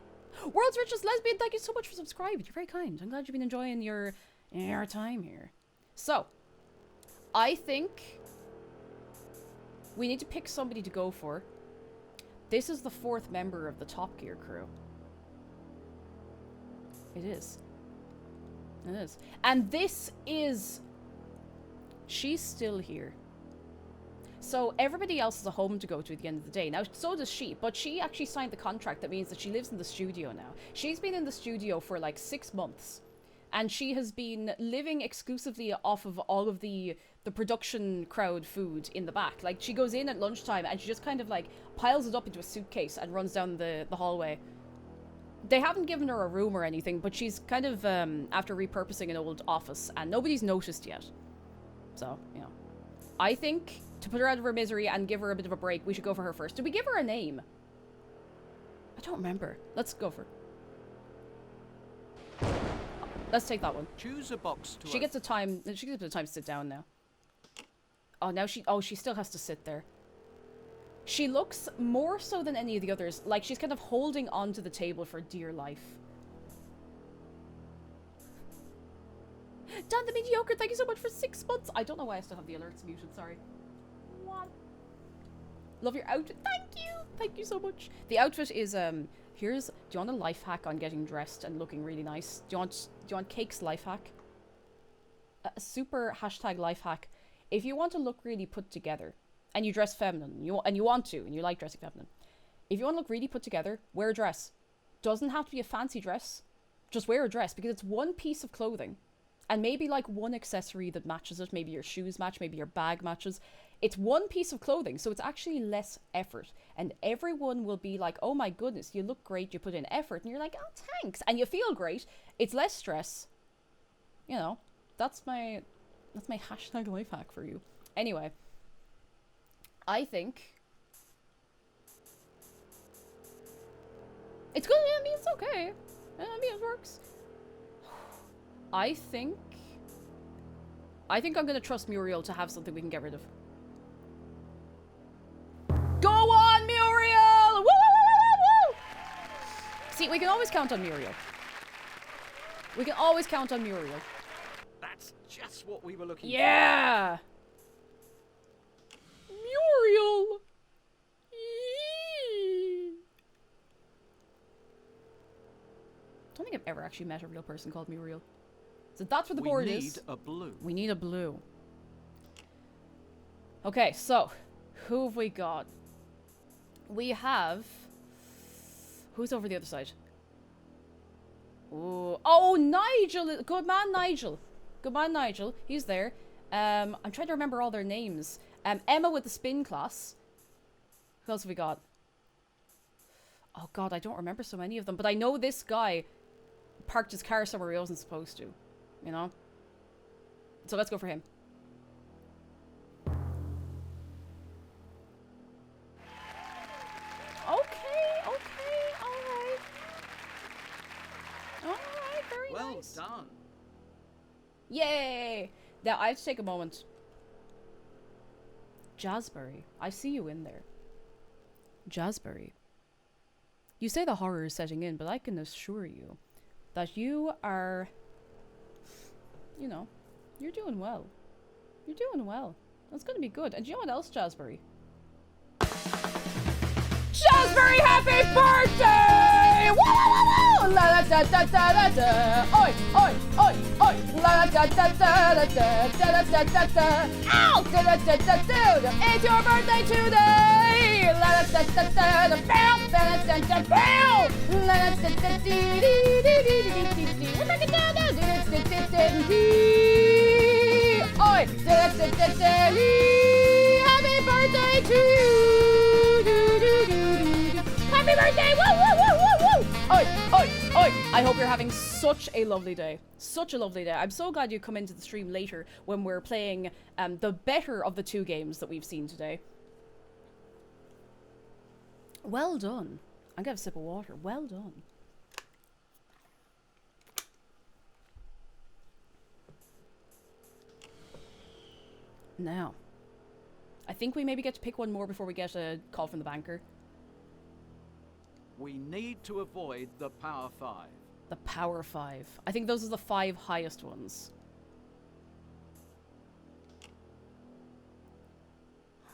S2: World's Richest Lesbian, thank you so much for subscribing. You're very kind. I'm glad you've been enjoying your time here. So, I think we need to pick somebody to go for. This is the 4th member of the Top Gear crew. It is. It is. And this is... She's still here. So everybody else has a home to go to at the end of the day. Now, so does she. But she actually signed the contract that means that she lives in the studio now. She's been in the studio for like 6 months. And she has been living exclusively off of all of the production crowd food in the back. Like, she goes in at lunchtime and she just kind of like piles it up into a suitcase and runs down the hallway. They haven't given her a room or anything, but she's kind of, after repurposing an old office, and nobody's noticed yet. So, you know. I think, to put her out of her misery and give her a bit of a break, we should go for her first. Did we give her a name? I don't remember. Let's go for it. Let's take that one.
S5: Choose a box to
S2: She gets a time, she gets a bit of time to sit down now. Oh, now she still has to sit there. She looks, more so than any of the others, like she's kind of holding onto the table for dear life. Don the Mediocre, thank you so much for 6 months. I don't know why I still have the alerts muted, sorry. What? Love your outfit. Thank you. Thank you so much. The outfit is, do you want a life hack on getting dressed and looking really nice? Do you want Cake's life hack? A super hashtag life hack. If you want to look really put together, and you dress feminine, and you like dressing feminine. If you want to look really put together, wear a dress. Doesn't have to be a fancy dress. Just wear a dress, because it's one piece of clothing. And maybe like one accessory that matches it. Maybe your shoes match, maybe your bag matches. It's one piece of clothing, so it's actually less effort. And everyone will be like, oh my goodness, you look great, you put in effort. And you're like, oh, thanks. And you feel great. It's less stress. You know, that's my hashtag life hack for you. Anyway. I think it's good. I mean, it's okay. I mean, it works. I think I'm gonna trust Muriel to have something we can get rid of. Go on, Muriel! Woo, woo, woo, woo! See, we can always count on Muriel. We can always count on Muriel.
S5: That's just what we were looking for.
S2: Yeah! Muriel! I don't think I've ever actually met a real person called Muriel. So that's what the board is.
S5: We need a blue.
S2: We need a blue. Okay, so who have we got? We have... Who's over the other side? Ooh. Oh, Nigel! Good man, Nigel. Good man, Nigel. He's there. I'm trying to remember all their names. Emma with the spin class. Who else have we got? Oh god, I don't remember so many of them. But I know this guy. parked his car somewhere he wasn't supposed to. You know? So let's go for him. Okay, alright. Alright, very nice.
S5: Well done.
S2: Yay! Now, I have to take a moment. Jazzberry, I see you in there. Jazzberry. You say the horror is setting in, but I can assure you that you are... You know, you're doing well. You're doing well. That's gonna be good. And do you know what else, Jazzberry? Jazzberry, happy birthday! Woo, woo, woo, woo! La da da da da da. Oi, oi, oi, oi. La da da da da da da da da da. Ow! Da da da da da. It's your birthday today. La da da da da da. Bow, da da da da. Bow. La da da da dee dee dee dee dee dee dee. We're back down now. Dee dee dee dee dee. Oi, da da da da dee. Happy birthday to you. Happy birthday! Woo, woo, woo, woo, woo! Oi, oi, oi! I hope you're having such a lovely day. Such a lovely day. I'm so glad you come into the stream later when we're playing the better of the two games that we've seen today. Well done. I'm gonna have a sip of water. Well done. Now, I think we maybe get to pick one more before we get a call from the banker.
S5: We need to avoid the Power 5.
S2: The Power 5. I think those are the 5 highest ones.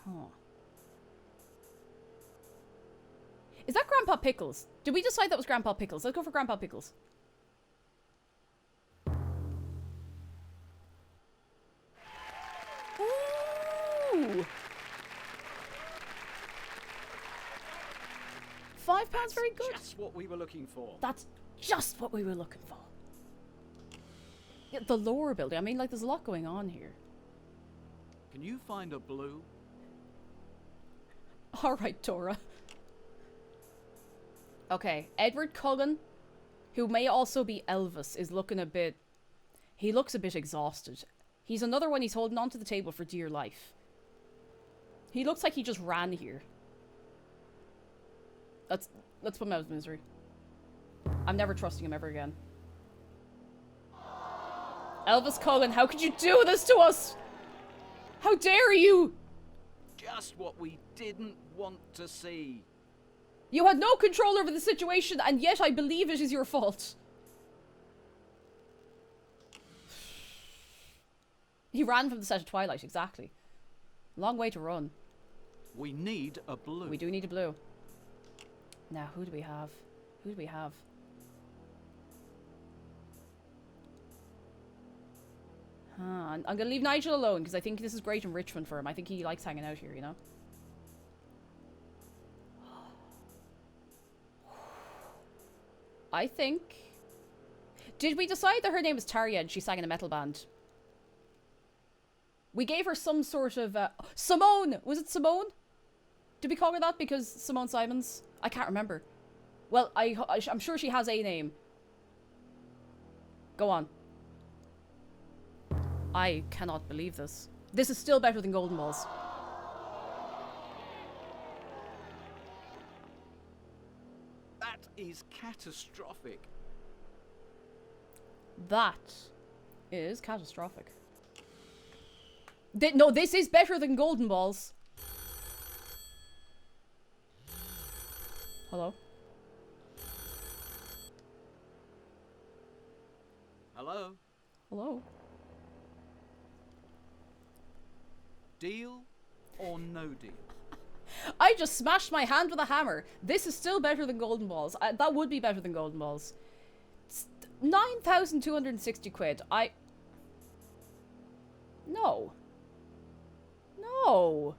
S2: Huh. Is that Grandpa Pickles? Did we decide that was Grandpa Pickles? Let's go for Grandpa Pickles. Ooh! £5, very good.
S5: That's what we were looking for.
S2: That's just what we were looking for. Yeah, the lore building. I mean, like, there's a lot going on here.
S5: Can you find a blue?
S2: Alright, Tora. Okay, Edward Cullen, who may also be Elvis, is looking a bit... He looks a bit exhausted. He's another one he's holding onto the table for dear life. He looks like he just ran here. Let's put him out of misery. I'm never trusting him ever again. Elvis Cullen, how could you do this to us? How dare you?
S5: Just what we didn't want to see.
S2: You had no control over the situation, and yet I believe it is your fault. He ran from the set of Twilight, exactly. Long way to run.
S5: We need a blue.
S2: We do need a blue. Now, who do we have? Who do we have? I'm gonna leave Nigel alone, because I think this is great enrichment for him. I think he likes hanging out here, you know? I think... Did we decide that her name was Tarja and she sang in a metal band? We gave her some sort of... Simone! Was it Simone? Did we call her that because Simone Simons? I can't remember. Well, I'm sure she has a name. Go on. I cannot believe this. This is still better than Golden Balls.
S5: That is catastrophic.
S2: That is catastrophic. No, this is better than Golden Balls. Hello?
S5: Hello?
S2: Hello?
S5: Deal or no deal?
S2: I just smashed my hand with a hammer. This is still better than Golden Balls. That would be better than Golden Balls. 9,260 quid. No. No.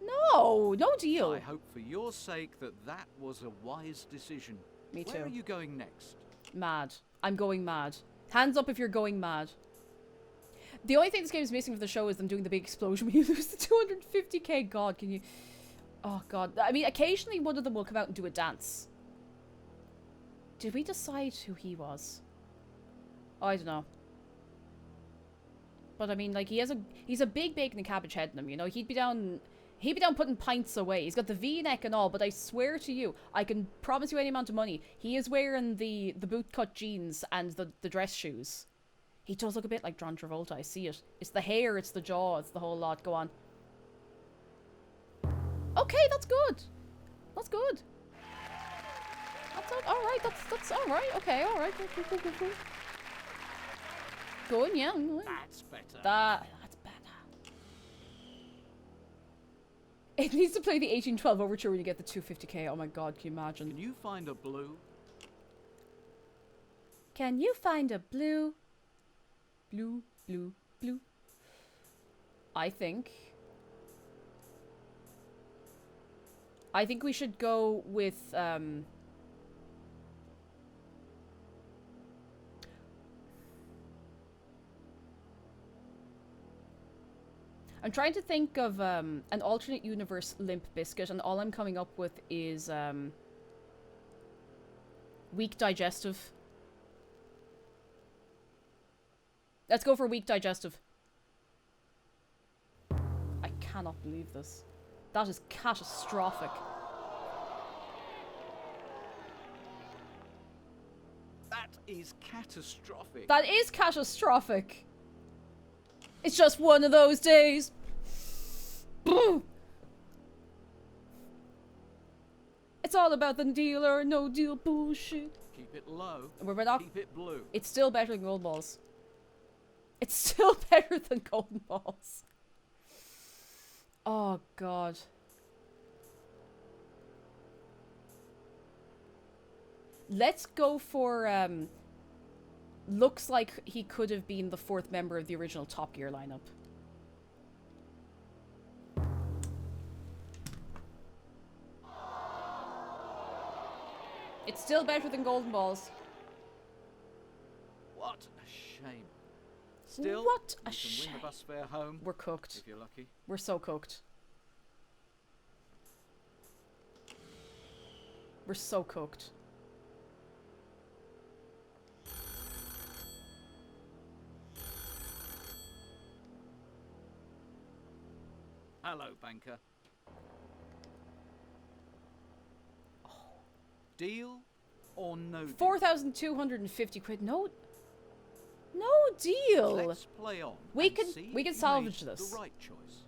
S2: No. No deal.
S5: I hope for your sake that that was a wise decision.
S2: Me too.
S5: Where are you going next?
S2: Mad. I'm going mad. Hands up if you're going mad. The only thing this game is missing from the show is them doing the big explosion when you lose the 250k. God, can you... Oh, God. I mean, occasionally one of them will come out and do a dance. Did we decide who he was? Oh, I don't know. But I mean, like, he's a big bacon and cabbage head in him, you know? He'd be down putting pints away. He's got the V-neck and all, but I swear to you, I can promise you any amount of money, he is wearing the bootcut jeans and the dress shoes. He does look a bit like John Travolta, I see it. It's the hair, it's the jaw, it's the whole lot. Go on. Okay, that's good. That's good. That's alright, that's alright, okay, alright. Cool. Going, yeah.
S5: That's better.
S2: That's better. It needs to play the 1812 overture when you get the 250k. Oh my god, can you imagine?
S5: Can you find a blue?
S2: Can you find a blue? Blue, blue, blue. I think we should go with I'm trying to think of an alternate universe Limp Bizkit, and all I'm coming up with is weak digestive. Let's go for weak digestive. I cannot believe this. That is catastrophic.
S5: That is catastrophic.
S2: That is catastrophic. It's just one of those days. It's all about the deal or no deal bullshit.
S5: Keep it low.
S2: We're not.
S5: Keep it blue.
S2: It's still better than Golden Balls. It's still better than Golden Balls. Oh god. Let's go for looks like he could have been the fourth member of the original Top Gear lineup. It's still better than Golden Balls.
S5: What a shame. Still,
S2: what a
S5: you can
S2: shame.
S5: win the bus fare home.
S2: We're cooked.
S5: If you're lucky.
S2: We're so cooked. We're so cooked.
S5: Hello, banker. Deal or no deal?
S2: 4,250 quid. No deal.
S5: Let's play on.
S2: We
S5: and
S2: can
S5: see
S2: we can
S5: if you
S2: salvage
S5: made
S2: this.
S5: The right choice.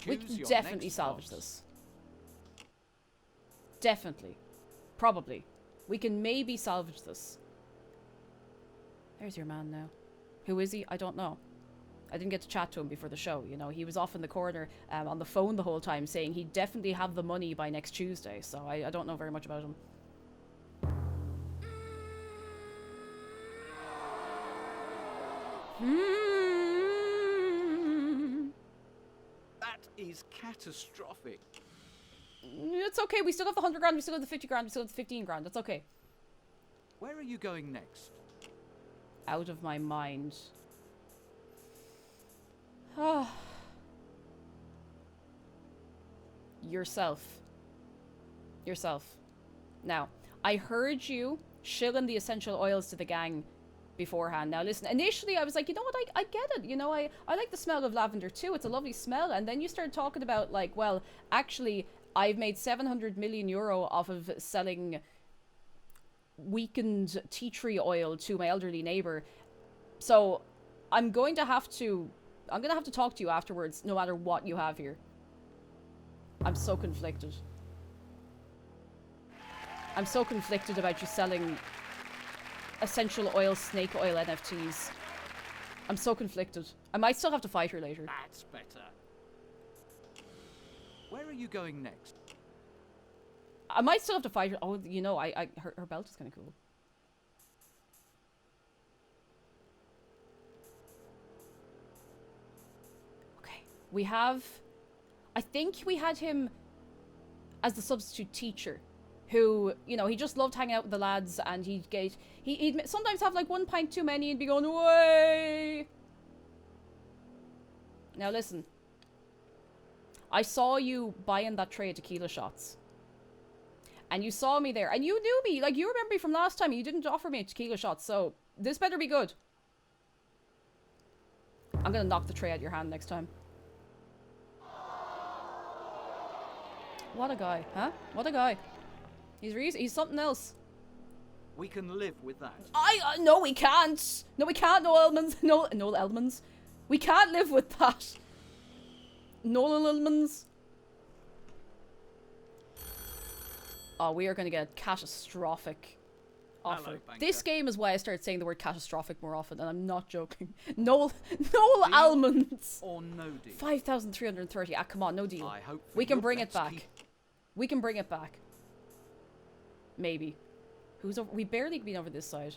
S2: We
S5: Choose
S2: can
S5: your
S2: definitely
S5: next
S2: salvage
S5: boss.
S2: this. Definitely. Probably. We can maybe salvage this. There's your man now. Who is he? I don't know. I didn't get to chat to him before the show, you know. He was off in the corner on the phone the whole time saying he'd definitely have the money by next Tuesday, so I don't know very much about him.
S5: That is catastrophic.
S2: It's okay, we still have the 100 grand, we still have the 50 grand, we still have the 15 grand, it's okay.
S5: Where are you going next?
S2: Out of my mind. Ah. Yourself. Now, I heard you shilling the essential oils to the gang beforehand. Now listen, initially I was like, you know what, I get it, you know, I like the smell of lavender too, it's a lovely smell, and then you started talking about like, well, actually, I've made 700 million euro off of selling weakened tea tree oil to my elderly neighbor, so I'm going to have to talk to you afterwards, no matter what you have here. I'm so conflicted. I'm so conflicted about you selling essential oil, snake oil NFTs. I'm so conflicted. I might still have to fight her later.
S5: That's better. Where are you going next?
S2: I might still have to fight her. Oh, you know, her belt is kind of cool. Okay, we have... I think we had him as the substitute teacher, who, you know, he just loved hanging out with the lads, and he'd sometimes have like 1 pint too many and be going, away. Now listen, I saw you buying that tray of tequila shots, And you saw me there. And you knew me. Like, you remember me from last time. You didn't offer me a tequila shot. So, this better be good. I'm gonna knock the tray out of your hand next time. What a guy, huh? What a guy. He's something else.
S5: We can live with that.
S2: No, we can't. No, we can't, Noel Edmonds. No, Noel Edmonds. We can't live with that. Noel Edmonds. Oh, we are going to get a catastrophic offer.
S5: Hello, banker.
S2: This game is why I started saying the word catastrophic more often, and I'm not joking. Noel Almonds.
S5: Or no deal.
S2: 5,330. Ah, come on, no deal.
S5: I hope for
S2: We can
S5: your
S2: bring it
S5: best
S2: back.
S5: keep-
S2: We can bring it back. Maybe. Who's over? We barely been over this side.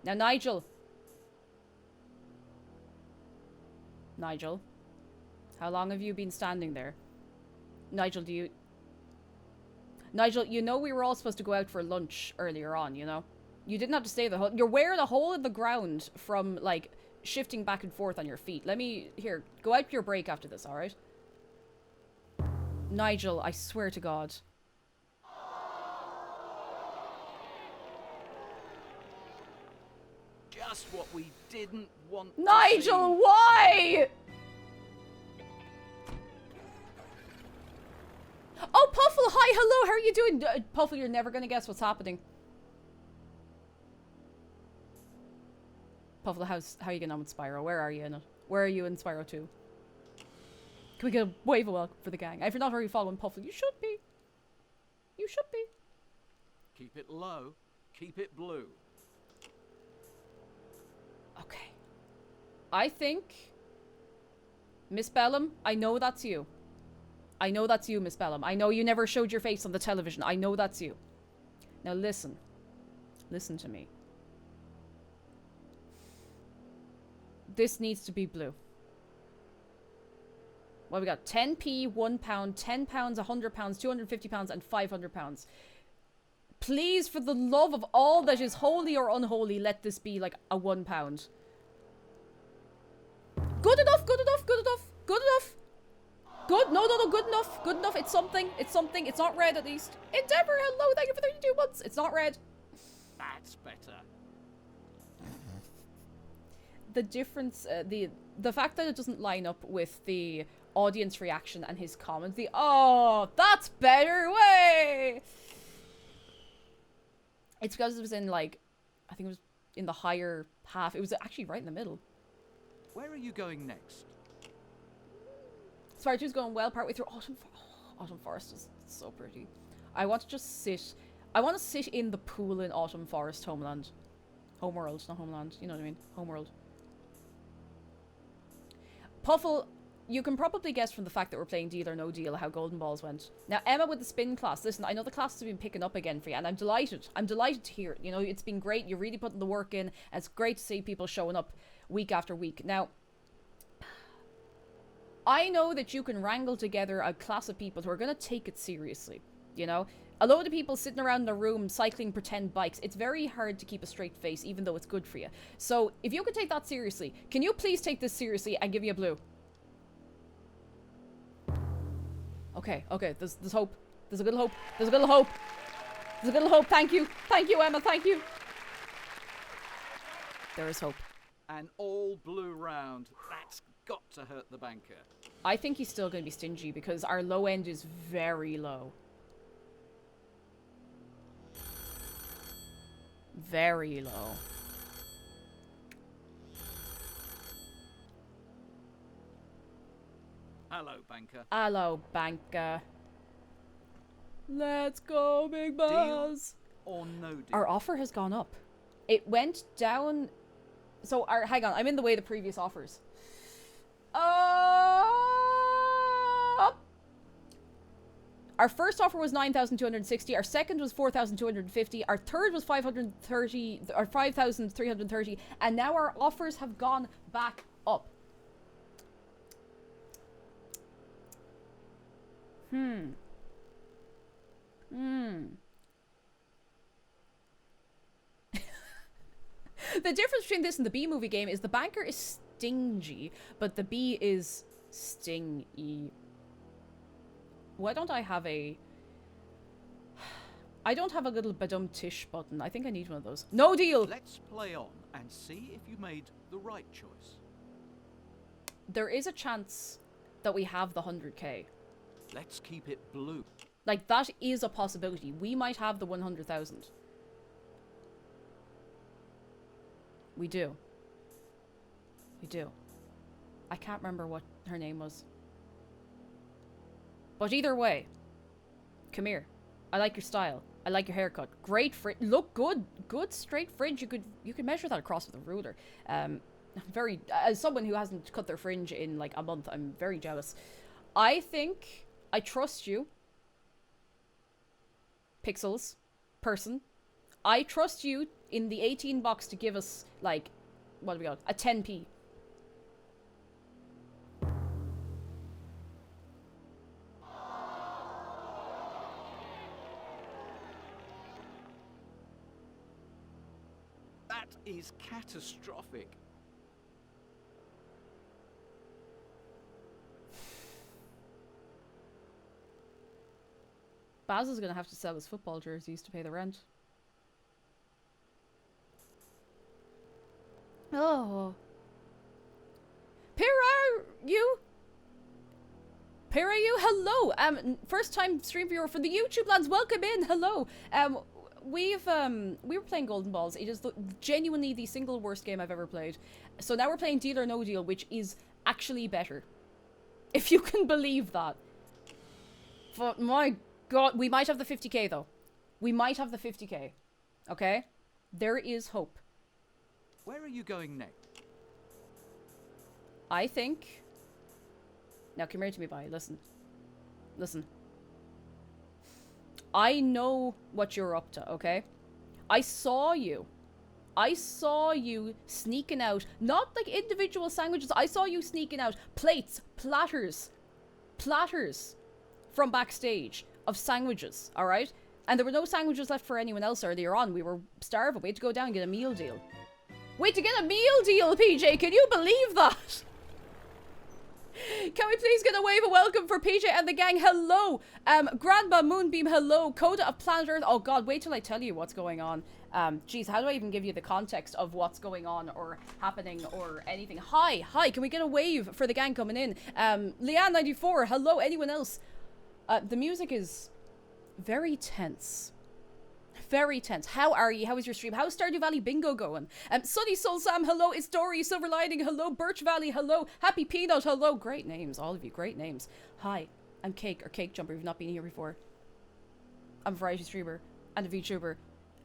S2: Now, Nigel. Nigel. How long have you been standing there? Nigel, Nigel, you know we were all supposed to go out for lunch earlier on, you know? You didn't have to stay the whole... You're wearing a hole in the ground from, like, shifting back and forth on your feet. Here, go out for your break after this, alright? Nigel, I swear to God.
S5: Just what we didn't want
S2: Nigel,
S5: to
S2: why? Oh, Puffle, hi, hello, how are you doing? Puffle, you're never gonna guess what's happening. Puffle, how are you getting on with Spyro? Where are you in it? Where are you in Spyro 2? Can we get a wave of welcome for the gang? If you're not already following Puffle, you should be. You should be.
S5: see. Keep it low. Keep it blue.
S2: Okay. I think... Miss Bellum, I know that's you. I know that's you, Miss Bellum. I know you never showed your face on the television. I know that's you. Now listen. Listen to me. This needs to be blue. Well, we got 10p, £1, £10, £100, £250, and £500. Please, for the love of all that is holy or unholy, let this be like a £1. Good enough, good enough, good enough, good enough. Good, no, good enough, good enough. It's something, it's not red at least. Endeavor, hello, thank you for 32 months. It's not red.
S5: That's better.
S2: The difference, the fact that it doesn't line up with the audience reaction and his comments, oh, that's better, way. It's because it was in, like, I think it was in the higher half. It was actually right in the middle.
S5: Where are you going next?
S2: Spyro 2's going well partway through. Autumn Forest is so pretty. I want to just sit. I want to sit in the pool in Autumn Forest, Homeland. Homeworld, not Homeland. You know what I mean? Homeworld. Puffle, you can probably guess from the fact that we're playing Deal or No Deal how Golden Balls went. Now, Emma with the spin class. Listen, I know the classes have been picking up again for you, and I'm delighted. I'm delighted to hear it. You know, it's been great. You're really putting the work in, and it's great to see people showing up week after week. Now, I know that you can wrangle together a class of people who are going to take it seriously, you know? A load of people sitting around in a room cycling pretend bikes, it's very hard to keep a straight face, even though it's good for you. So, if you can take that seriously, can you please take this seriously and give you a blue? Okay, there's hope. There's a little hope. There's a little hope. There's a little hope. Thank you. Thank you, Emma. Thank you. There is hope.
S5: An all blue round. That's got to hurt the banker.
S2: I think he's still going to be stingy because our low end is very low. Very low.
S5: Hello, banker.
S2: Hello, banker. Let's go, Big Boss.
S5: Deal or no deal?
S2: Our offer has gone up. It went down. So, hang on. I'm in the way of the previous offers. Our first offer was 9,260. Our second was 4,250. Our third was 530, or 5,330. And now our offers have gone back up. The difference between this and the B-movie game is the banker is stingy, but the B is stingy. Why don't I have a... I don't have a little badum tish button. I think I need one of those. No deal!
S5: Let's play on and see if you made the right choice.
S2: There is a chance that we have the 100k.
S5: Let's keep it blue.
S2: Like, that is a possibility. We might have the 100,000. We do. We do. I can't remember what her name was. But either way, come here. I like your style. I like your haircut. Great fringe. Look good. Good straight fringe. You could measure that across with a ruler. Very, as someone who hasn't cut their fringe in like a month, I'm very jealous. I think I trust you. Pixels. Person. I trust you in the 18 box to give us, like, what do we got? A 10p.
S5: That is catastrophic.
S2: Baz is going to have to sell his football jerseys to pay the rent. Oh. you? Hello. First time stream viewer for the YouTube lads. Welcome in. Hello. We were playing Golden Balls. It is genuinely the single worst game I've ever played. So now we're playing Deal or No Deal, which is actually better. If you can believe that. But my god, we might have the 50k though. We might have the 50k. Okay? There is hope.
S5: Where are you going next?
S2: I think... Now come here to me, bye. Listen. Listen. I know what you're up to, okay? I saw you sneaking out, not like individual sandwiches, I saw you sneaking out plates, platters from backstage of sandwiches, alright? And there were no sandwiches left for anyone else earlier on. We were starving. We had to go down and get a meal deal. Wait, to get a meal deal, PJ, can you believe that? Can we please get a wave of welcome for PJ and the gang? Hello. Grandma Moonbeam, hello. Coda of Planet Earth. Oh god, wait till I tell you what's going on. Geez, how do I even give you the context of what's going on or happening or anything? Hi, can we get a wave for the gang coming in? Leanne94, hello. Anyone else? The music is very tense. Very tense. How are you? How is your stream? How's Stardew Valley Bingo going? Sunny Soul Sam, hello. It's Dory, Silver Lining, hello. Birch Valley, hello. Happy Peanut, hello. Great names, all of you. Great names. Hi, I'm Cake, or Cake Jumper. You've not been here before. I'm a variety streamer and a VTuber.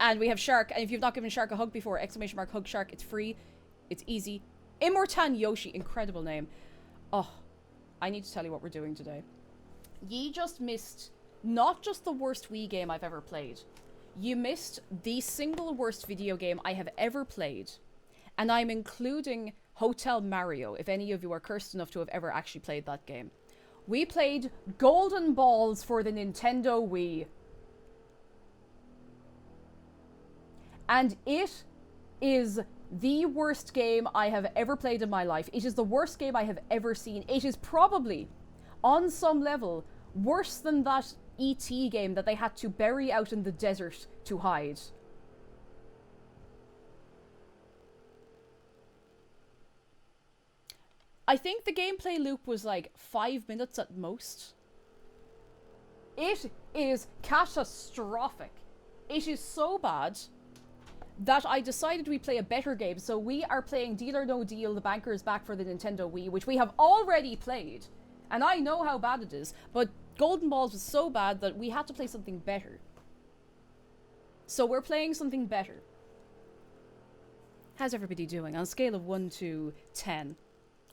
S2: And we have Shark. And if you've not given Shark a hug before, exclamation mark hug Shark. It's free. It's easy. Immortan Yoshi, incredible name. Oh, I need to tell you what we're doing today. Ye just missed not just the worst Wii game I've ever played. You missed the single worst video game I have ever played. And I'm including Hotel Mario, if any of you are cursed enough to have ever actually played that game. We played Golden Balls for the Nintendo Wii. And it is the worst game I have ever played in my life. It is the worst game I have ever seen. It is probably, on some level, worse than that E.T. game that they had to bury out in the desert to hide. I think the gameplay loop was like 5 minutes at most. It is catastrophic. It is so bad that I decided we play a better game. So we are playing Deal or No Deal, The Banker is Back for the Nintendo Wii, which we have already played. And I know how bad it is, but Golden Balls was so bad that we had to play something better. So we're playing something better. How's everybody doing? On a scale of 1 to 10.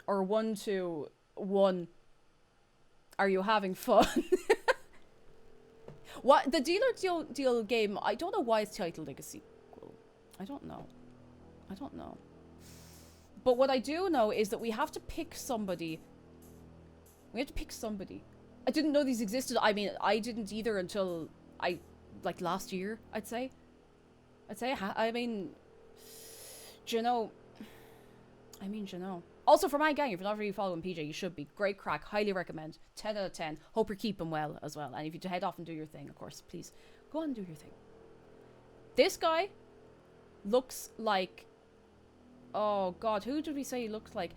S2: Or 1 to 1. Are you having fun? What? The Deal or Deal game, I don't know why it's titled like a sequel. I don't know. But what I do know is that we have to pick somebody. I didn't know these existed. I mean, I didn't either until like last year, I'd say. I mean, do you know? Also, for my gang, if you're not really following PJ, you should be. Great crack. Highly recommend. 10 out of 10. Hope you're keeping well as well. And if you head off and do your thing, of course, please Go on and do your thing. This guy looks like... Oh, God. Who did we say he looked like?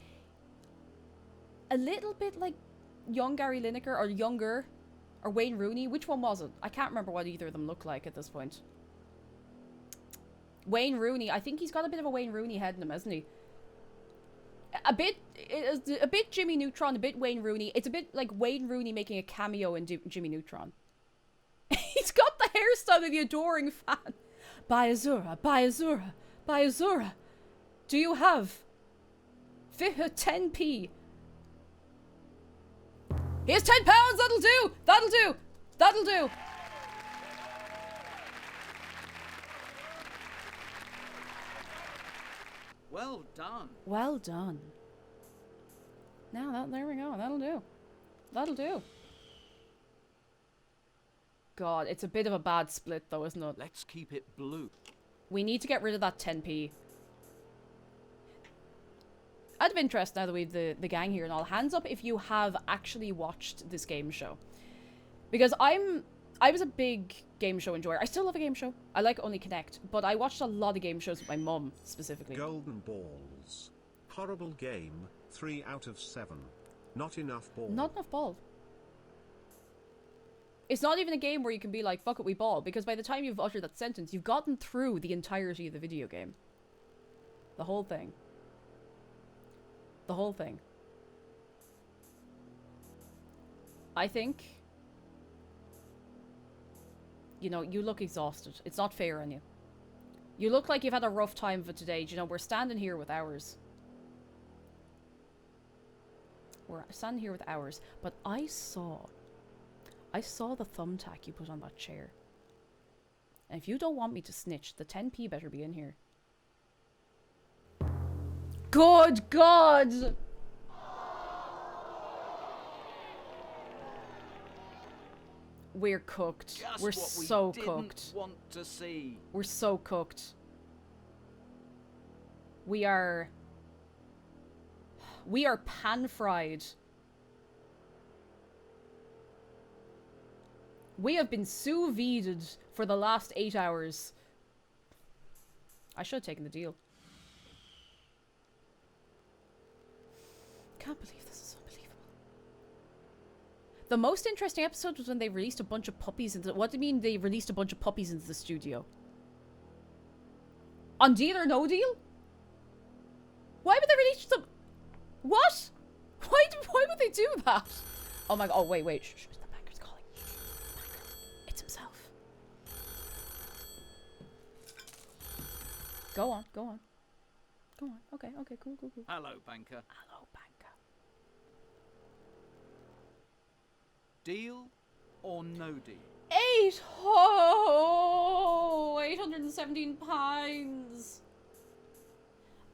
S2: A little bit like young Gary Lineker, or younger, or Wayne Rooney. Which one was it? I can't remember what either of them look like at this point. Wayne Rooney. I think he's got a bit of a Wayne Rooney head in him, hasn't he? A bit Jimmy Neutron, a bit Wayne Rooney. It's a bit like Wayne Rooney making a cameo in Jimmy Neutron. He's got the hairstyle of the adoring fan. Buy Azura, buy Azura, buy Azura. Do you have 10p? Here's £10, that'll do! That'll do! That'll do!
S5: Well done.
S2: Well done. Now, there we go. That'll do. That'll do. God, it's a bit of a bad split though, isn't it?
S5: Let's keep it blue.
S2: We need to get rid of that 10p. Out of interest, now that we have the gang here and all, hands up if you have actually watched this game show. Because I was a big game show enjoyer. I still love a game show. I like Only Connect, but I watched a lot of game shows with my mum, specifically.
S3: Golden balls. Horrible game. 3 out of 7. Not enough ball.
S2: Not enough ball. It's not even a game where you can be like, fuck it, we ball. Because by the time you've uttered that sentence, you've gotten through the entirety of the video game. The whole thing. The whole thing. I think... You know, you look exhausted. It's not fair on you. You look like you've had a rough time of it today. You know, we're standing here with ours. We're standing here with ours. But I saw the thumbtack you put on that chair. And if you don't want me to snitch, the 10p better be in here. Good God! We're cooked.
S5: Just
S2: We're
S5: what
S2: so
S5: we
S2: cooked.
S5: didn't want to see.
S2: We're so cooked. We are pan-fried. We have been sous vide'd for the last 8 hours. I should have taken the deal. Can't believe this is unbelievable. The most interesting episode was when they released a bunch of puppies into... What do you mean they released a bunch of puppies into the studio? On Deal or No Deal? Why would they release them? What? Why would they do that? Oh my god. Oh, wait. Shh. The banker's calling. Banker. It's himself. Go on. Okay, cool.
S5: Hello, banker.
S2: Hello, banker.
S5: Deal or no deal?
S2: 817 pounds.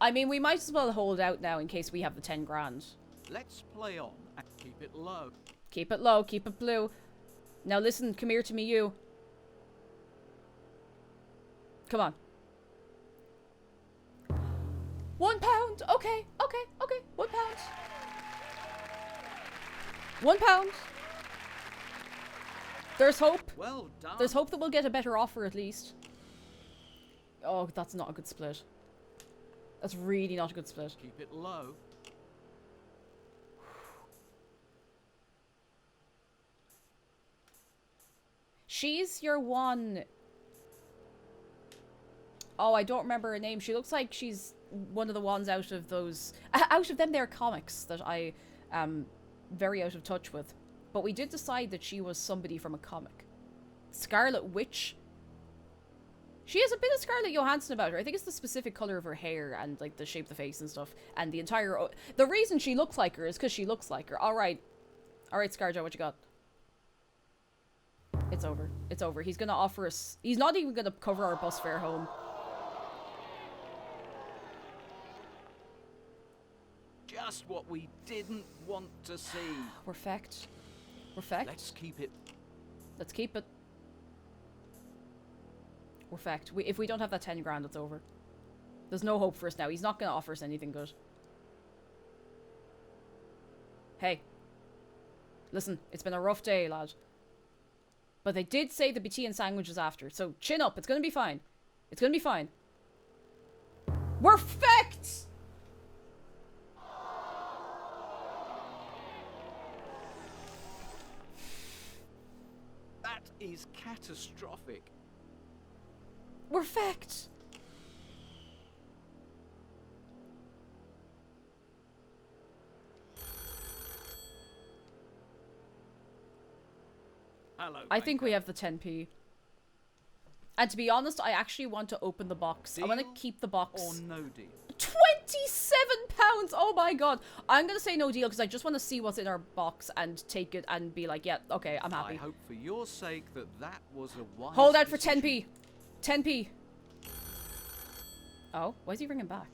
S2: I mean, we might as well hold out now in case we have the 10 grand.
S5: Let's play on and keep it low.
S2: Keep it low, keep it blue. Now listen, come here to me, you. Come on. £1. Okay. £1. £1. There's hope.
S5: Well done.
S2: There's hope that we'll get a better offer at least. Oh, that's not a good split. That's really not a good split.
S5: Keep it low.
S2: She's your one... Oh, I don't remember her name. She looks like she's one of the ones out of those... Out of them there comics that I am very out of touch with. But we did decide that she was somebody from a comic. Scarlet Witch. She has a bit of Scarlett Johansson about her. I think it's the specific colour of her hair and like the shape of the face and stuff. And the entire... The reason she looks like her is because she looks like her. Alright. Alright, Scarjo, what you got? It's over. It's over. He's gonna offer us... He's not even gonna cover our bus fare home.
S5: Just what we didn't want to see.
S2: We're fecked. We're fecked.
S5: Let's keep it.
S2: Let's keep it. We're fecked. If we don't have that 10 grand, it's over. There's no hope for us now. He's not going to offer us anything good. Hey. Listen, it's been a rough day, lad. But they did say the tea and sandwiches after, so chin up. It's gonna be fine. It's gonna be fine. We're fecked!
S5: That is catastrophic.
S2: We're fecked!
S5: Hello,
S2: I think we
S5: banker.
S2: have the 10p. And to be honest, I actually want to open the box. I want to
S5: Deal
S2: keep the box.
S5: or no deal?
S2: £27! Oh my god. I'm going to say no deal because I just want to see what's in our box and take it and be like, yeah, okay, I'm
S5: I
S2: happy.
S5: hope for your sake that that was a wise
S2: Hold out for
S5: decision.
S2: 10p. 10p. Oh, why is he ringing back?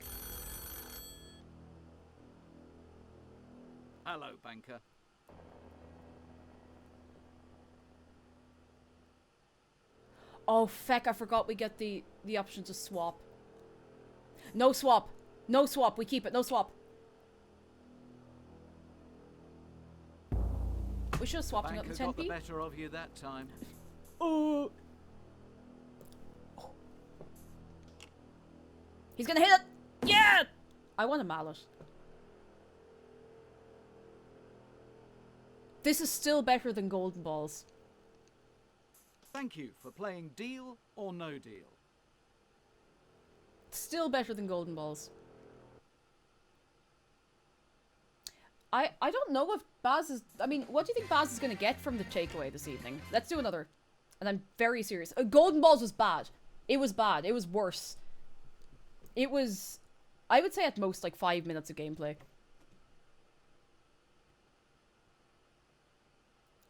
S5: Hello, banker.
S2: Oh, feck, I forgot we get the option to swap. No swap. No swap. We keep it. No swap. We should have swapped and got
S5: Banker
S2: the
S5: got the
S2: 10p.
S5: better of you that time.
S2: Oh. He's gonna hit it. Yeah! I want a mallet. This is still better than golden balls.
S5: Thank you for playing deal or no deal.
S2: Still better than golden balls. I don't know if Baz is... I mean, what do you think Baz is going to get from the takeaway this evening? Let's do another. And I'm very serious. Golden balls was bad. It was bad. It was worse. It was... I would say at most like 5 minutes of gameplay.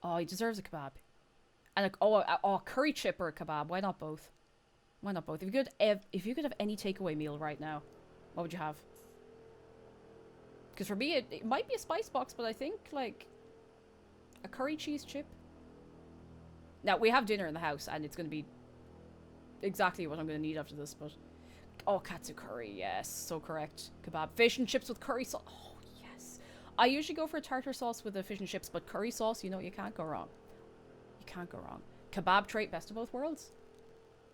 S2: Oh, he deserves a kebab. And a curry chip or a kebab. Why not both? Why not both? If you could have any takeaway meal right now, what would you have? Because for me, it might be a spice box, but I think like a curry cheese chip. Now we have dinner in the house, and it's going to be exactly what I'm going to need after this. But oh, katsu curry, yes, so correct. Kebab, fish and chips with curry sauce. Oh yes, I usually go for a tartar sauce with the fish and chips, but curry sauce, you know, you can't go wrong. You can't go wrong. Kebab trait, best of both worlds.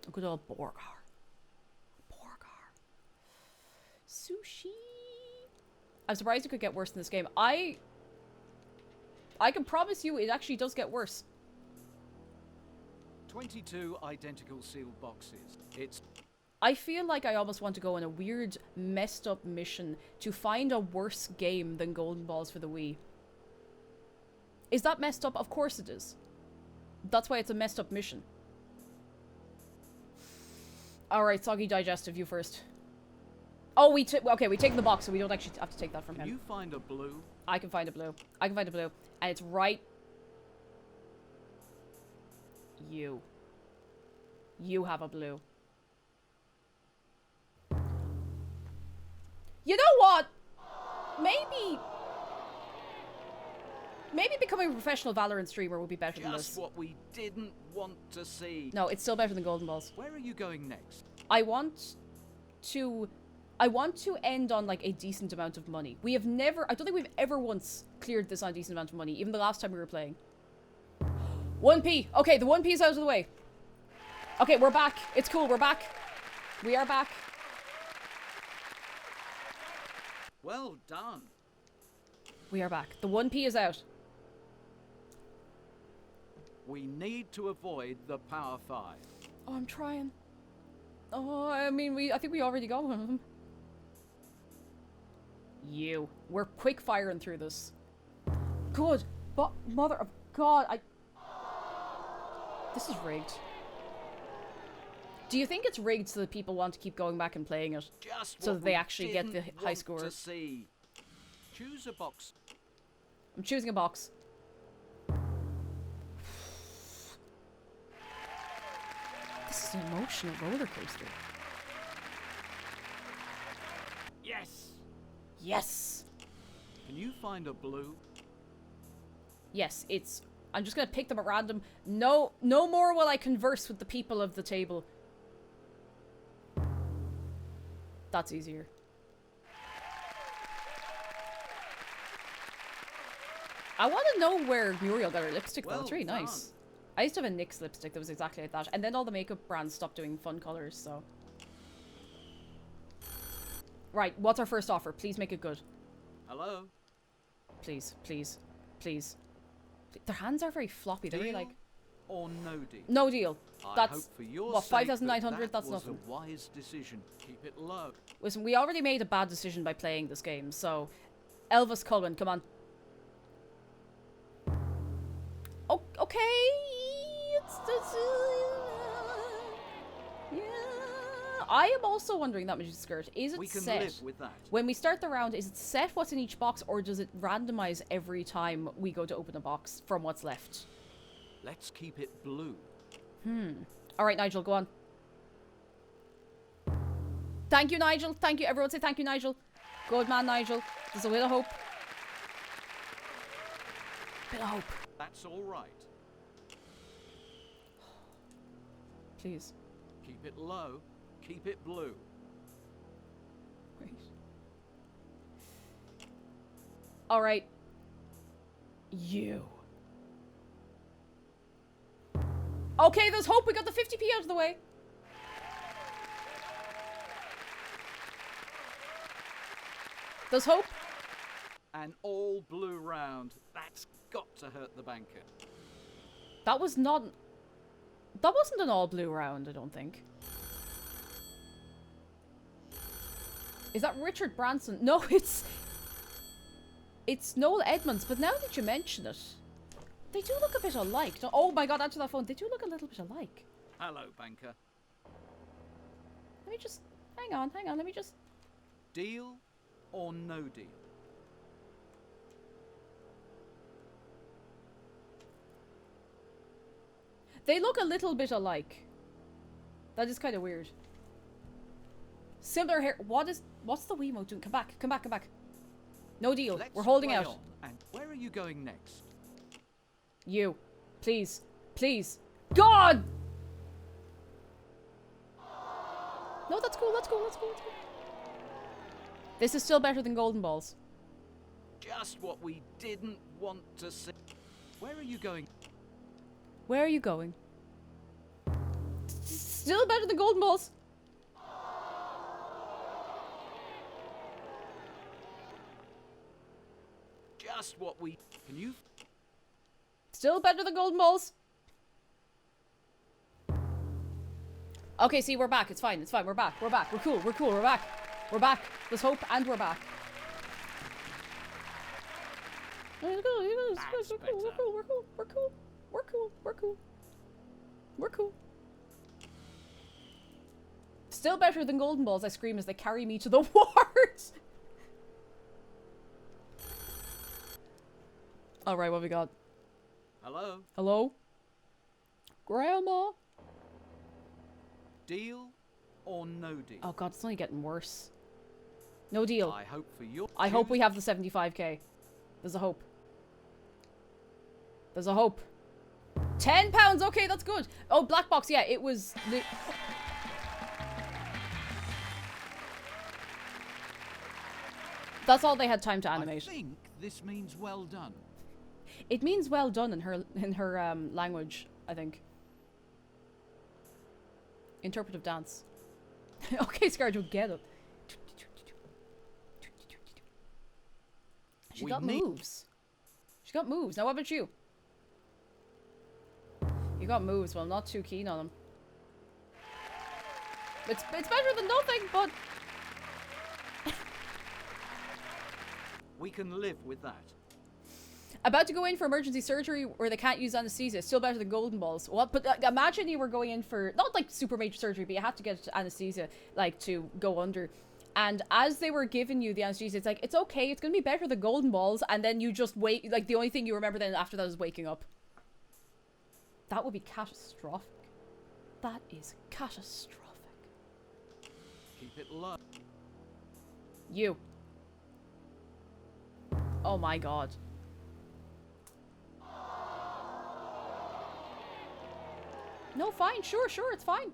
S2: A good old burger. Sushi. I'm surprised it could get worse in this game. I can promise you it actually does get worse.
S5: 22 identical sealed boxes. It's
S2: I feel like I almost want to go on a weird, messed up mission to find a worse game than Golden Balls for the Wii. Is that messed up? Of course it is. That's why it's a messed up mission. Alright, Soggy Digestive, you first. Oh, we take the box, so we don't actually have to take that from
S5: Can
S2: him.
S5: you find a blue?
S2: I can find a blue. I can find a blue. And it's right... You. You have a blue. You know what? Maybe becoming a professional Valorant streamer would be better than
S5: Just
S2: this.
S5: what we didn't want to see.
S2: No, it's still better than Golden Balls.
S5: Where are you going next?
S2: I want to end on like a decent amount of money. I don't think we've ever once cleared this on a decent amount of money, even the last time we were playing. 1p. Okay, the 1p is out of the way. Okay, we're back. It's cool, we're back. We are back.
S5: Well done.
S2: We are back. The 1p is out.
S5: We need to avoid the Power 5.
S2: Oh, I'm trying. Oh, I mean, I think we already got one of them. We're quick firing through this. Good. But mother of God, this is rigged. Do you think it's rigged so that people want to keep going back and playing it?
S5: Just
S2: So
S5: what
S2: that they
S5: we
S2: actually get the
S5: didn't
S2: high
S5: want
S2: score.
S5: to see. Choose a box.
S2: I'm choosing a box. This is an emotional roller coaster.
S5: Yes.
S2: Yes.
S5: Can you find a blue?
S2: Yes, I'm just gonna pick them at random. No more will I converse with the people of the table. That's easier. I want to know where Muriel got her lipstick though.
S5: Well
S2: It's really nice.
S5: done.
S2: I used to have a NYX lipstick that was exactly like that. And then all the makeup brands stopped doing fun colors, so. Right, what's our first offer? Please make it good.
S5: Hello?
S2: Please, please, please. Their hands are very floppy. They're
S5: Deal
S2: really like...
S5: or no deal?
S2: No deal.
S5: I
S2: That's,
S5: hope for your
S2: what,
S5: sake
S2: 5,900?
S5: that
S2: That's
S5: was
S2: nothing.
S5: a wise decision. Keep it low.
S2: Listen, we already made a bad decision by playing this game, so... Elvis Cullen, come on. Oh, okay. Yeah. I am also wondering that magic skirt. Is it
S5: We can
S2: set?
S5: live with that.
S2: When we start the round, is it set what's in each box, or does it randomize every time we go to open a box from what's left?
S5: Let's keep it blue.
S2: Alright, Nigel, go on. Thank you, Nigel. Thank you. Everyone say thank you, Nigel. Good man, Nigel. There's a bit of hope. Bit of hope.
S5: That's all right.
S2: Please.
S5: Keep it low. Keep it blue.
S2: Wait. Alright. You. Okay, there's hope. We got the 50p out of the way. There's hope.
S5: An all blue round. That's got to hurt the banker.
S2: That was not... That wasn't an all blue round, I don't think. Is that Richard Branson? No, it's Noel Edmonds, but now that you mention it, they do look a bit alike. Oh my god, answer that phone. They do look a little bit alike.
S5: Hello, banker.
S2: Let me just... Hang on, let me just...
S5: Deal or no deal?
S2: They look a little bit alike. That is kind of weird. Similar hair. What's the Wiimote doing? Come back, come back, come back. No deal.
S5: Let's
S2: We're holding
S5: play
S2: out.
S5: on. And where are you going next?
S2: You. Please. Please. God! No, that's cool, that's cool, that's cool, that's cool. This is still better than Golden Balls.
S5: Just what we didn't want to see. Where are you going?
S2: Where are you going? Still better than Golden Balls.
S5: Just what we... Can you...
S2: Still better than Golden Balls. Okay, see, we're back. It's fine. It's fine. We're back. We're back. We're cool. We're cool. We're back. We're back. There's hope, and we're back. We're cool.
S5: That's
S2: We're cool. We're
S5: better.
S2: cool. We're cool. We're cool. We're cool. We're cool. We're cool. Still better than Golden Balls, I scream as they carry me to the ward. Alright, what have we got?
S5: Hello?
S2: Hello? Grandma?
S5: Deal or no deal?
S2: Oh god, it's only getting worse. No deal.
S5: I hope for your...
S2: I hope we have the 75k. There's a hope. There's a hope. £10! Okay, that's good. Oh, black box, yeah, it was... That's all they had time to animate.
S5: I think this means well done.
S2: It means well done in her language, I think. Interpretive dance. Okay, Scarjo, get it. She got moves. She got moves. Now what about you? You got moves. Well, I'm not too keen on them. It's better than nothing, but...
S5: We can live with that.
S2: About to go in for emergency surgery where they can't use anesthesia. Still better than Golden Balls. What? But imagine you were going in for, not like super major surgery, but you have to get anesthesia, like, to go under. And as they were giving you the anesthesia, it's like, it's okay, it's going to be better than Golden Balls. And then you just wait, like, the only thing you remember then after that is waking up. That would be catastrophic. That is catastrophic.
S5: Keep it low.
S2: You. Oh my god. No, fine. Sure, it's fine.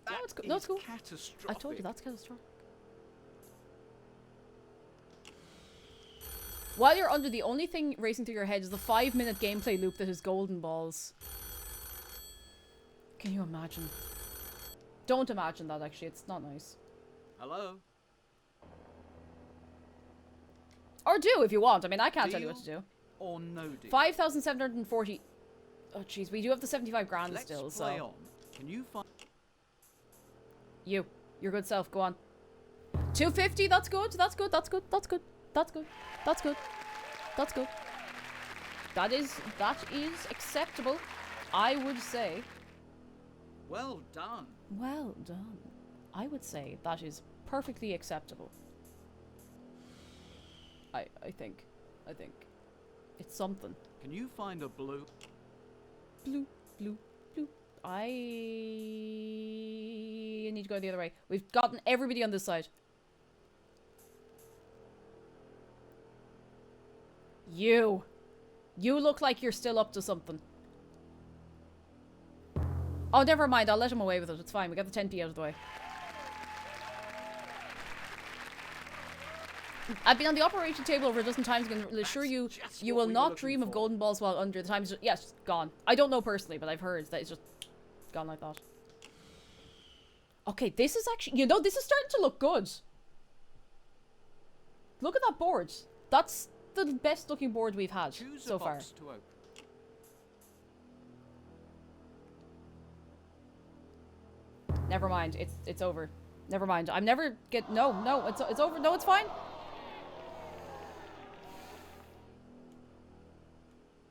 S2: No, it's cool. No, it's cool.
S5: Catastrophic.
S2: I told you, that's catastrophic. While you're under, the only thing racing through your head is the 5-minute gameplay loop that is golden balls. Can you imagine? Don't imagine that, actually. It's not nice.
S5: Hello?
S2: Or do, if you want. I mean, I can't tell you what to
S5: Deal
S2: do.
S5: or no deal?
S2: 5,740... Oh, jeez. We do have the 75 grand
S5: Let's
S2: still,
S5: play
S2: so...
S5: on. Can you find...
S2: You. Your good self. Go on. 250. That's good. That's good. That's good. That's good. That's good. That's good. That's good. That is acceptable, I would say.
S5: Well done.
S2: Well done. I would say that is perfectly acceptable. I think. It's something.
S5: Can you find a blue?
S2: Blue, blue, blue. I need to go the other way. We've gotten everybody on this side. You look like you're still up to something. Oh, never mind. I'll let him away with it. It's fine. We got the 10p out of the way. I've been on the operation table over a dozen times and can assure you, you will not dream of golden balls while under. The time is just, yes, gone. I don't know personally, but I've heard that it's just gone like that. Okay, this is actually, you know, this is starting to look good. Look at that board. That's the best looking board we've had so far.
S5: To open.
S2: Never mind. It's over. Never mind. I'm never get no. It's over. No, it's fine.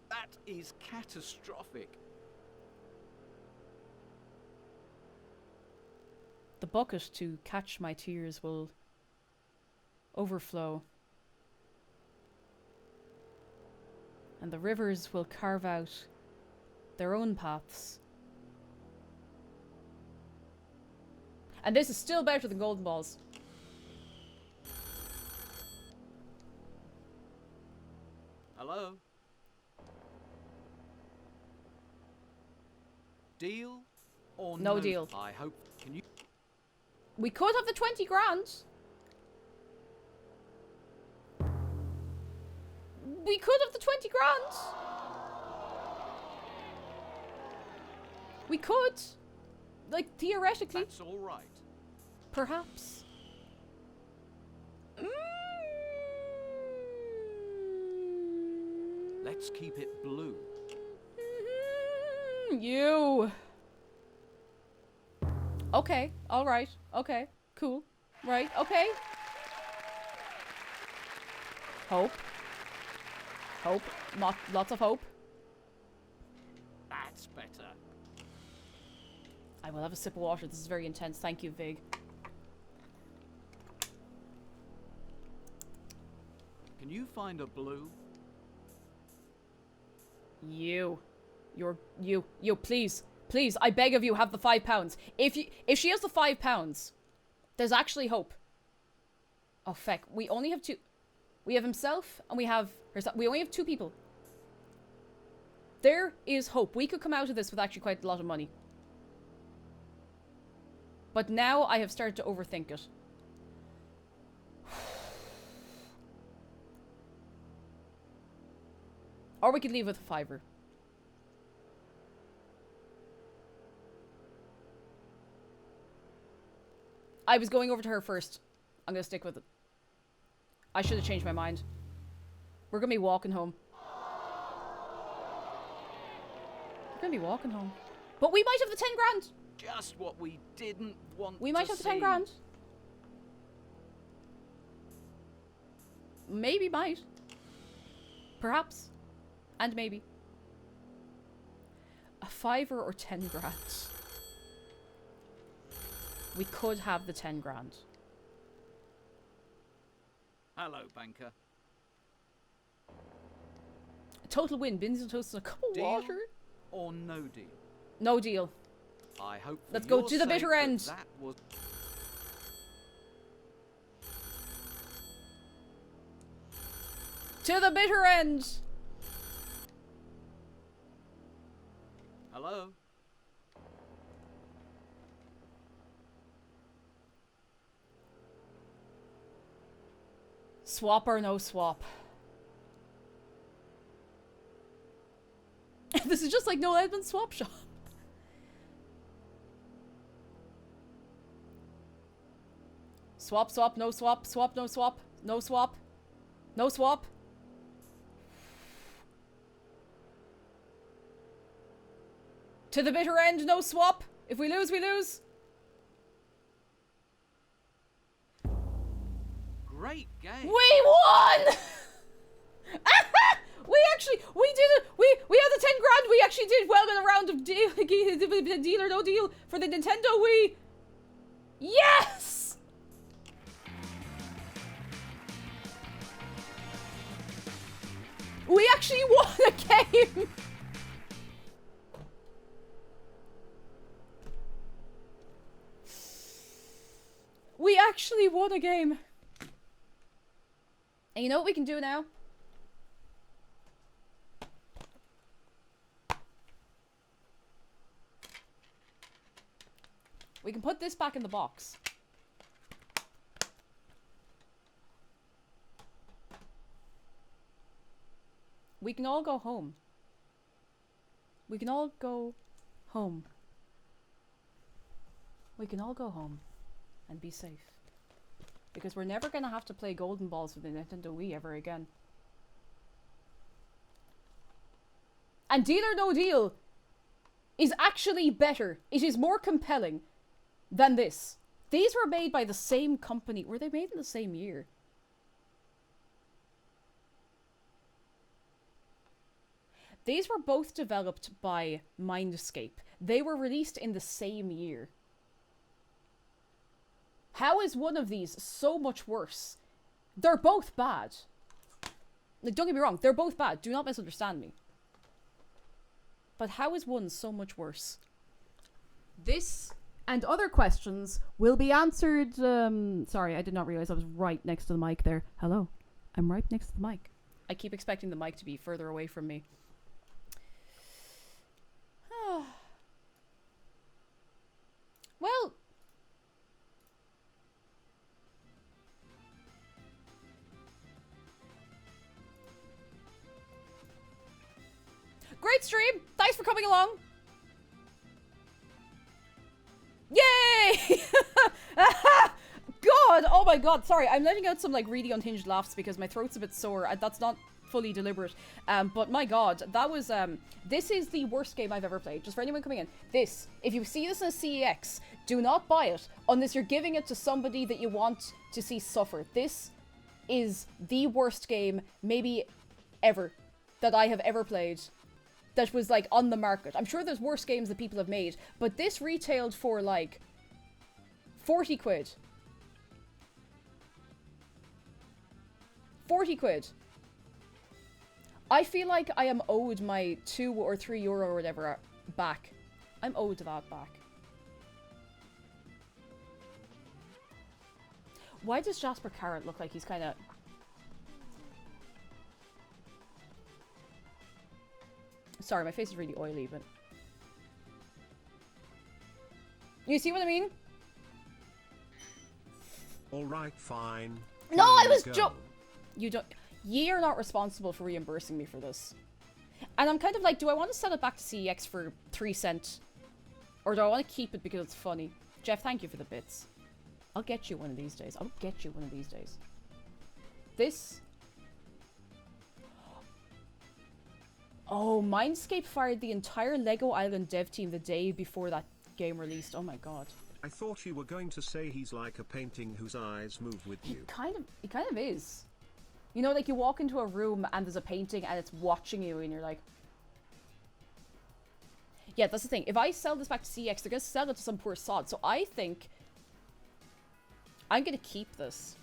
S5: That is catastrophic.
S2: The bucket to catch my tears will overflow. And the rivers will carve out their own paths. And this is still better than golden balls.
S5: Hello? Deal or
S2: No deal.
S5: I hope. Can you?
S2: We could have the 20 grand. We could have the 20 grand. We could. Like, theoretically.
S5: That's all right.
S2: Perhaps.
S5: Let's keep it blue.
S2: You. Okay. All right. Okay. Cool. Right. Okay. Hope. Hope. Lots of hope.
S5: That's better.
S2: I will have a sip of water. This is very intense. Thank you, Vig.
S5: Can you find a blue?
S2: You, please, I beg of you, have the £5. If she has the £5, there's actually hope. Oh, feck. We only have two. We have himself and we have herself. We only have two people. There is hope. We could come out of this with actually quite a lot of money. But now I have started to overthink it. Or we could leave with a £5. I was going over to her first. I'm gonna stick with it. I should have changed my mind. We're gonna be walking home. We're gonna be walking home. But we might have the 10 grand!
S5: Just what we didn't want
S2: We might
S5: to
S2: have the 10
S5: see.
S2: grand. Maybe might. Perhaps. And maybe. A £5 or 10 grand. We could have the 10 grand.
S5: Hello, banker.
S2: A total win. Beans and toast and a cup of
S5: Deal
S2: water.
S5: or no deal?
S2: No deal.
S5: I hope. For
S2: Let's go
S5: your
S2: to the
S5: sake
S2: bitter
S5: that
S2: end.
S5: That was.
S2: To the bitter end.
S5: Hello.
S2: Swap or no swap. just like no Edmund swap shop. Swap, swap, no swap, swap, no swap, no swap, no swap. To the bitter end, no swap. If we lose, we lose.
S5: Great game.
S2: We won! We did it! We had the 10 grand! We actually did well in a round of deal or no deal for the Nintendo Wii! Yes! We actually won a game! We actually won a game. And you know what we can do now? We can put this back in the box. We can all go home. We can all go home. We can all go home and be safe. Because we're never going to have to play Golden Balls with the Nintendo Wii ever again. And Deal or No Deal is actually better. It is more compelling than this. These were made by the same company. Were they made in the same year? These were both developed by Mindscape. They were released in the same year. How is one of these so much worse? They're both bad. Like, don't get me wrong, they're both bad. Do not misunderstand me. But how is one so much worse? This and other questions will be answered... sorry, I did not realize I was right next to the mic there. Hello. I'm right next to the mic. I keep expecting the mic to be further away from me. Well... Great stream! Thanks for coming along! Yay! God! Oh my god, sorry, I'm letting out some like really unhinged laughs because my throat's a bit sore. That's not fully deliberate. But my god, that was, this is the worst game I've ever played. Just for anyone coming in. This, if you see this in a CEX, do not buy it unless you're giving it to somebody that you want to see suffer. This is the worst game, maybe ever, that I have ever played. That was like on the market. I'm sure there's worse games that people have made, but this retailed for like 40 quid. 40 quid. I feel like I am owed my €2 or €3 or whatever back. I'm owed that back. Why does Jasper Carrot look like he's kind of... Sorry, my face is really oily, but... You see what I mean?
S3: Alright, fine.
S2: No, I was You don't... Ye are not responsible for reimbursing me for this. And I'm kind of like, do I want to sell it back to CEX for 3 cents? Or do I want to keep it because it's funny? Jeff, thank you for the bits. I'll get you one of these days. I'll get you one of these days. This... Oh, Mindscape fired the entire Lego Island dev team the day before that game released. Oh my god.
S3: I thought you were going to say he's like a painting whose eyes move with you.
S2: He kind of is. You know, like you walk into a room and there's a painting and it's watching you and you're like... Yeah, that's the thing. If I sell this back to CX, they're going to sell it to some poor sod. So I think... I'm going to keep this.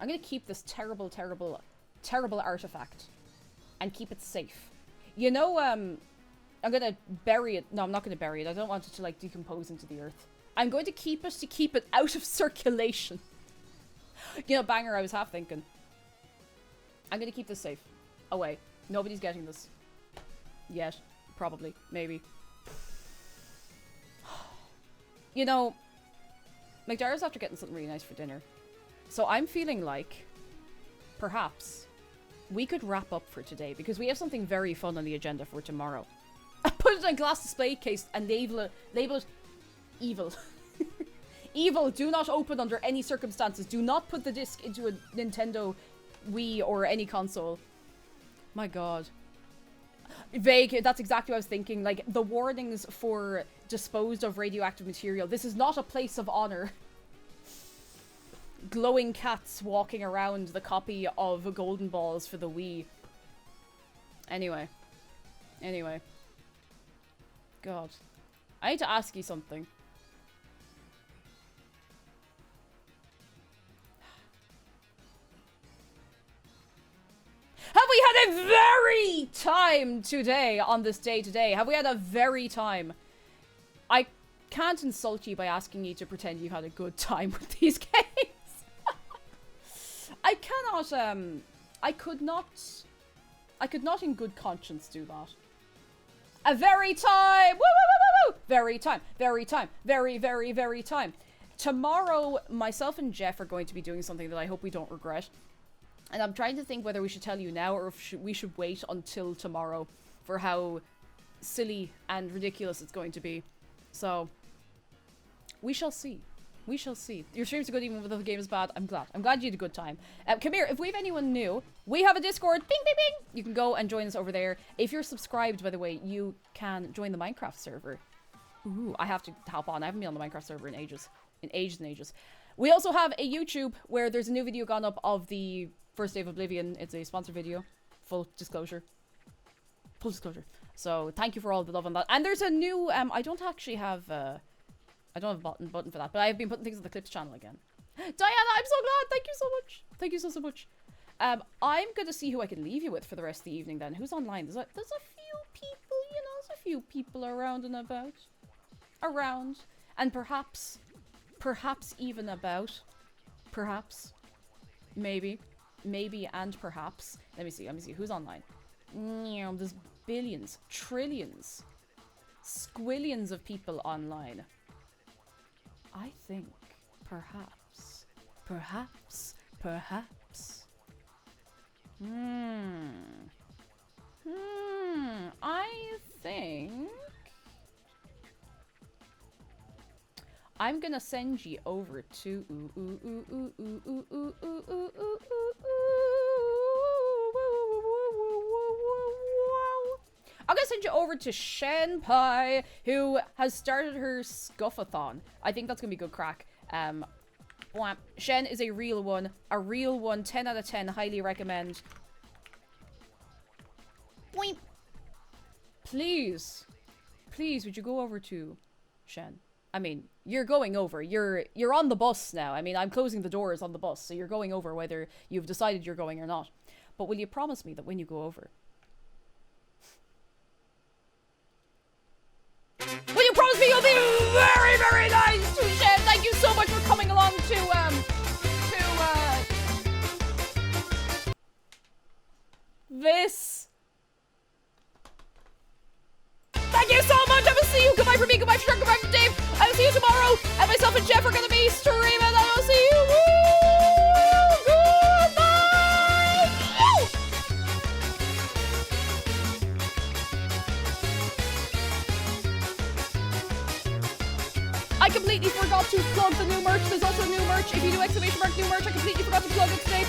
S2: I'm going to keep this terrible, terrible, terrible artifact. And keep it safe. You know, I'm gonna bury it. No, I'm not gonna bury it. I don't want it to, like, decompose into the earth. I'm going to keep it out of circulation. You know, banger, I was half thinking. I'm gonna keep this safe. Away. Nobody's getting this. Yet. Probably. Maybe. You know, McDara's after getting something really nice for dinner. So I'm feeling like, perhaps... we could wrap up for today because we have something very fun on the agenda for tomorrow. Put it in a glass display case and label it evil. Evil, do not open under any circumstances. Do not put the disc into a Nintendo Wii or any console. My god. Vague, that's exactly what I was thinking. Like, the warnings for disposed of radioactive material. This is not a place of honor. Glowing cats walking around the copy of Golden Balls for the Wii. Anyway. God. I need to ask you something. Have we had a very time today on this day today? Have we had a very time? I can't insult you by asking you to pretend you had a good time with these games. I cannot, I could not in good conscience do that. A very time! Woo, woo, woo, woo, woo! Very time. Very time. Tomorrow, myself and Jeff are going to be doing something that I hope we don't regret. And I'm trying to think whether we should tell you now or if we should wait until tomorrow for how silly and ridiculous it's going to be. So, we shall see. We shall see. Your streams are good even if the game is bad. I'm glad. I'm glad you had a good time. Come here. If we have anyone new, we have a Discord. Bing, bing, bing. You can go and join us over there. If you're subscribed, by the way, you can join the Minecraft server. Ooh, I have to hop on. I haven't been on the Minecraft server in ages. In ages. We also have a YouTube where there's a new video gone up of the first day of Oblivion. It's a sponsored video. Full disclosure. So thank you for all the love on that. And there's a new, I don't actually have, I don't have a button for that, but I have been putting things on the Clips channel again. Diana, I'm so glad. Thank you so much. Thank you so much. I'm going to see who I can leave you with for the rest of the evening then. Who's online? There's a few people, you know, there's a few people around and about. And perhaps even about. Perhaps. Maybe and perhaps. Let me see who's online. There's billions, trillions, squillions of people online. I think perhaps. I think I'm gonna send you over to I'm gonna send you over to Shenpai, who has started her Scuffathon. I think that's gonna be good crack. Shen is a real one. 10 out of 10, highly recommend. Boing. Please, would you go over to Shen? I mean, you're going over. You're on the bus now. I mean, I'm closing the doors on the bus, so you're going over whether you've decided you're going or not. But will you promise me that when you go over, will you promise me you'll be very, very nice to Shen? Thank you so much for coming along to this. Thank you so much. I will see you. Goodbye for me. Goodbye for Shark. Goodbye for Dave. I will see you tomorrow. And myself and Jeff are going to be streaming. I will see you. Goodbye. I completely forgot to plug the new merch. There's also new merch. If you do ! New merch, I completely forgot to plug it today.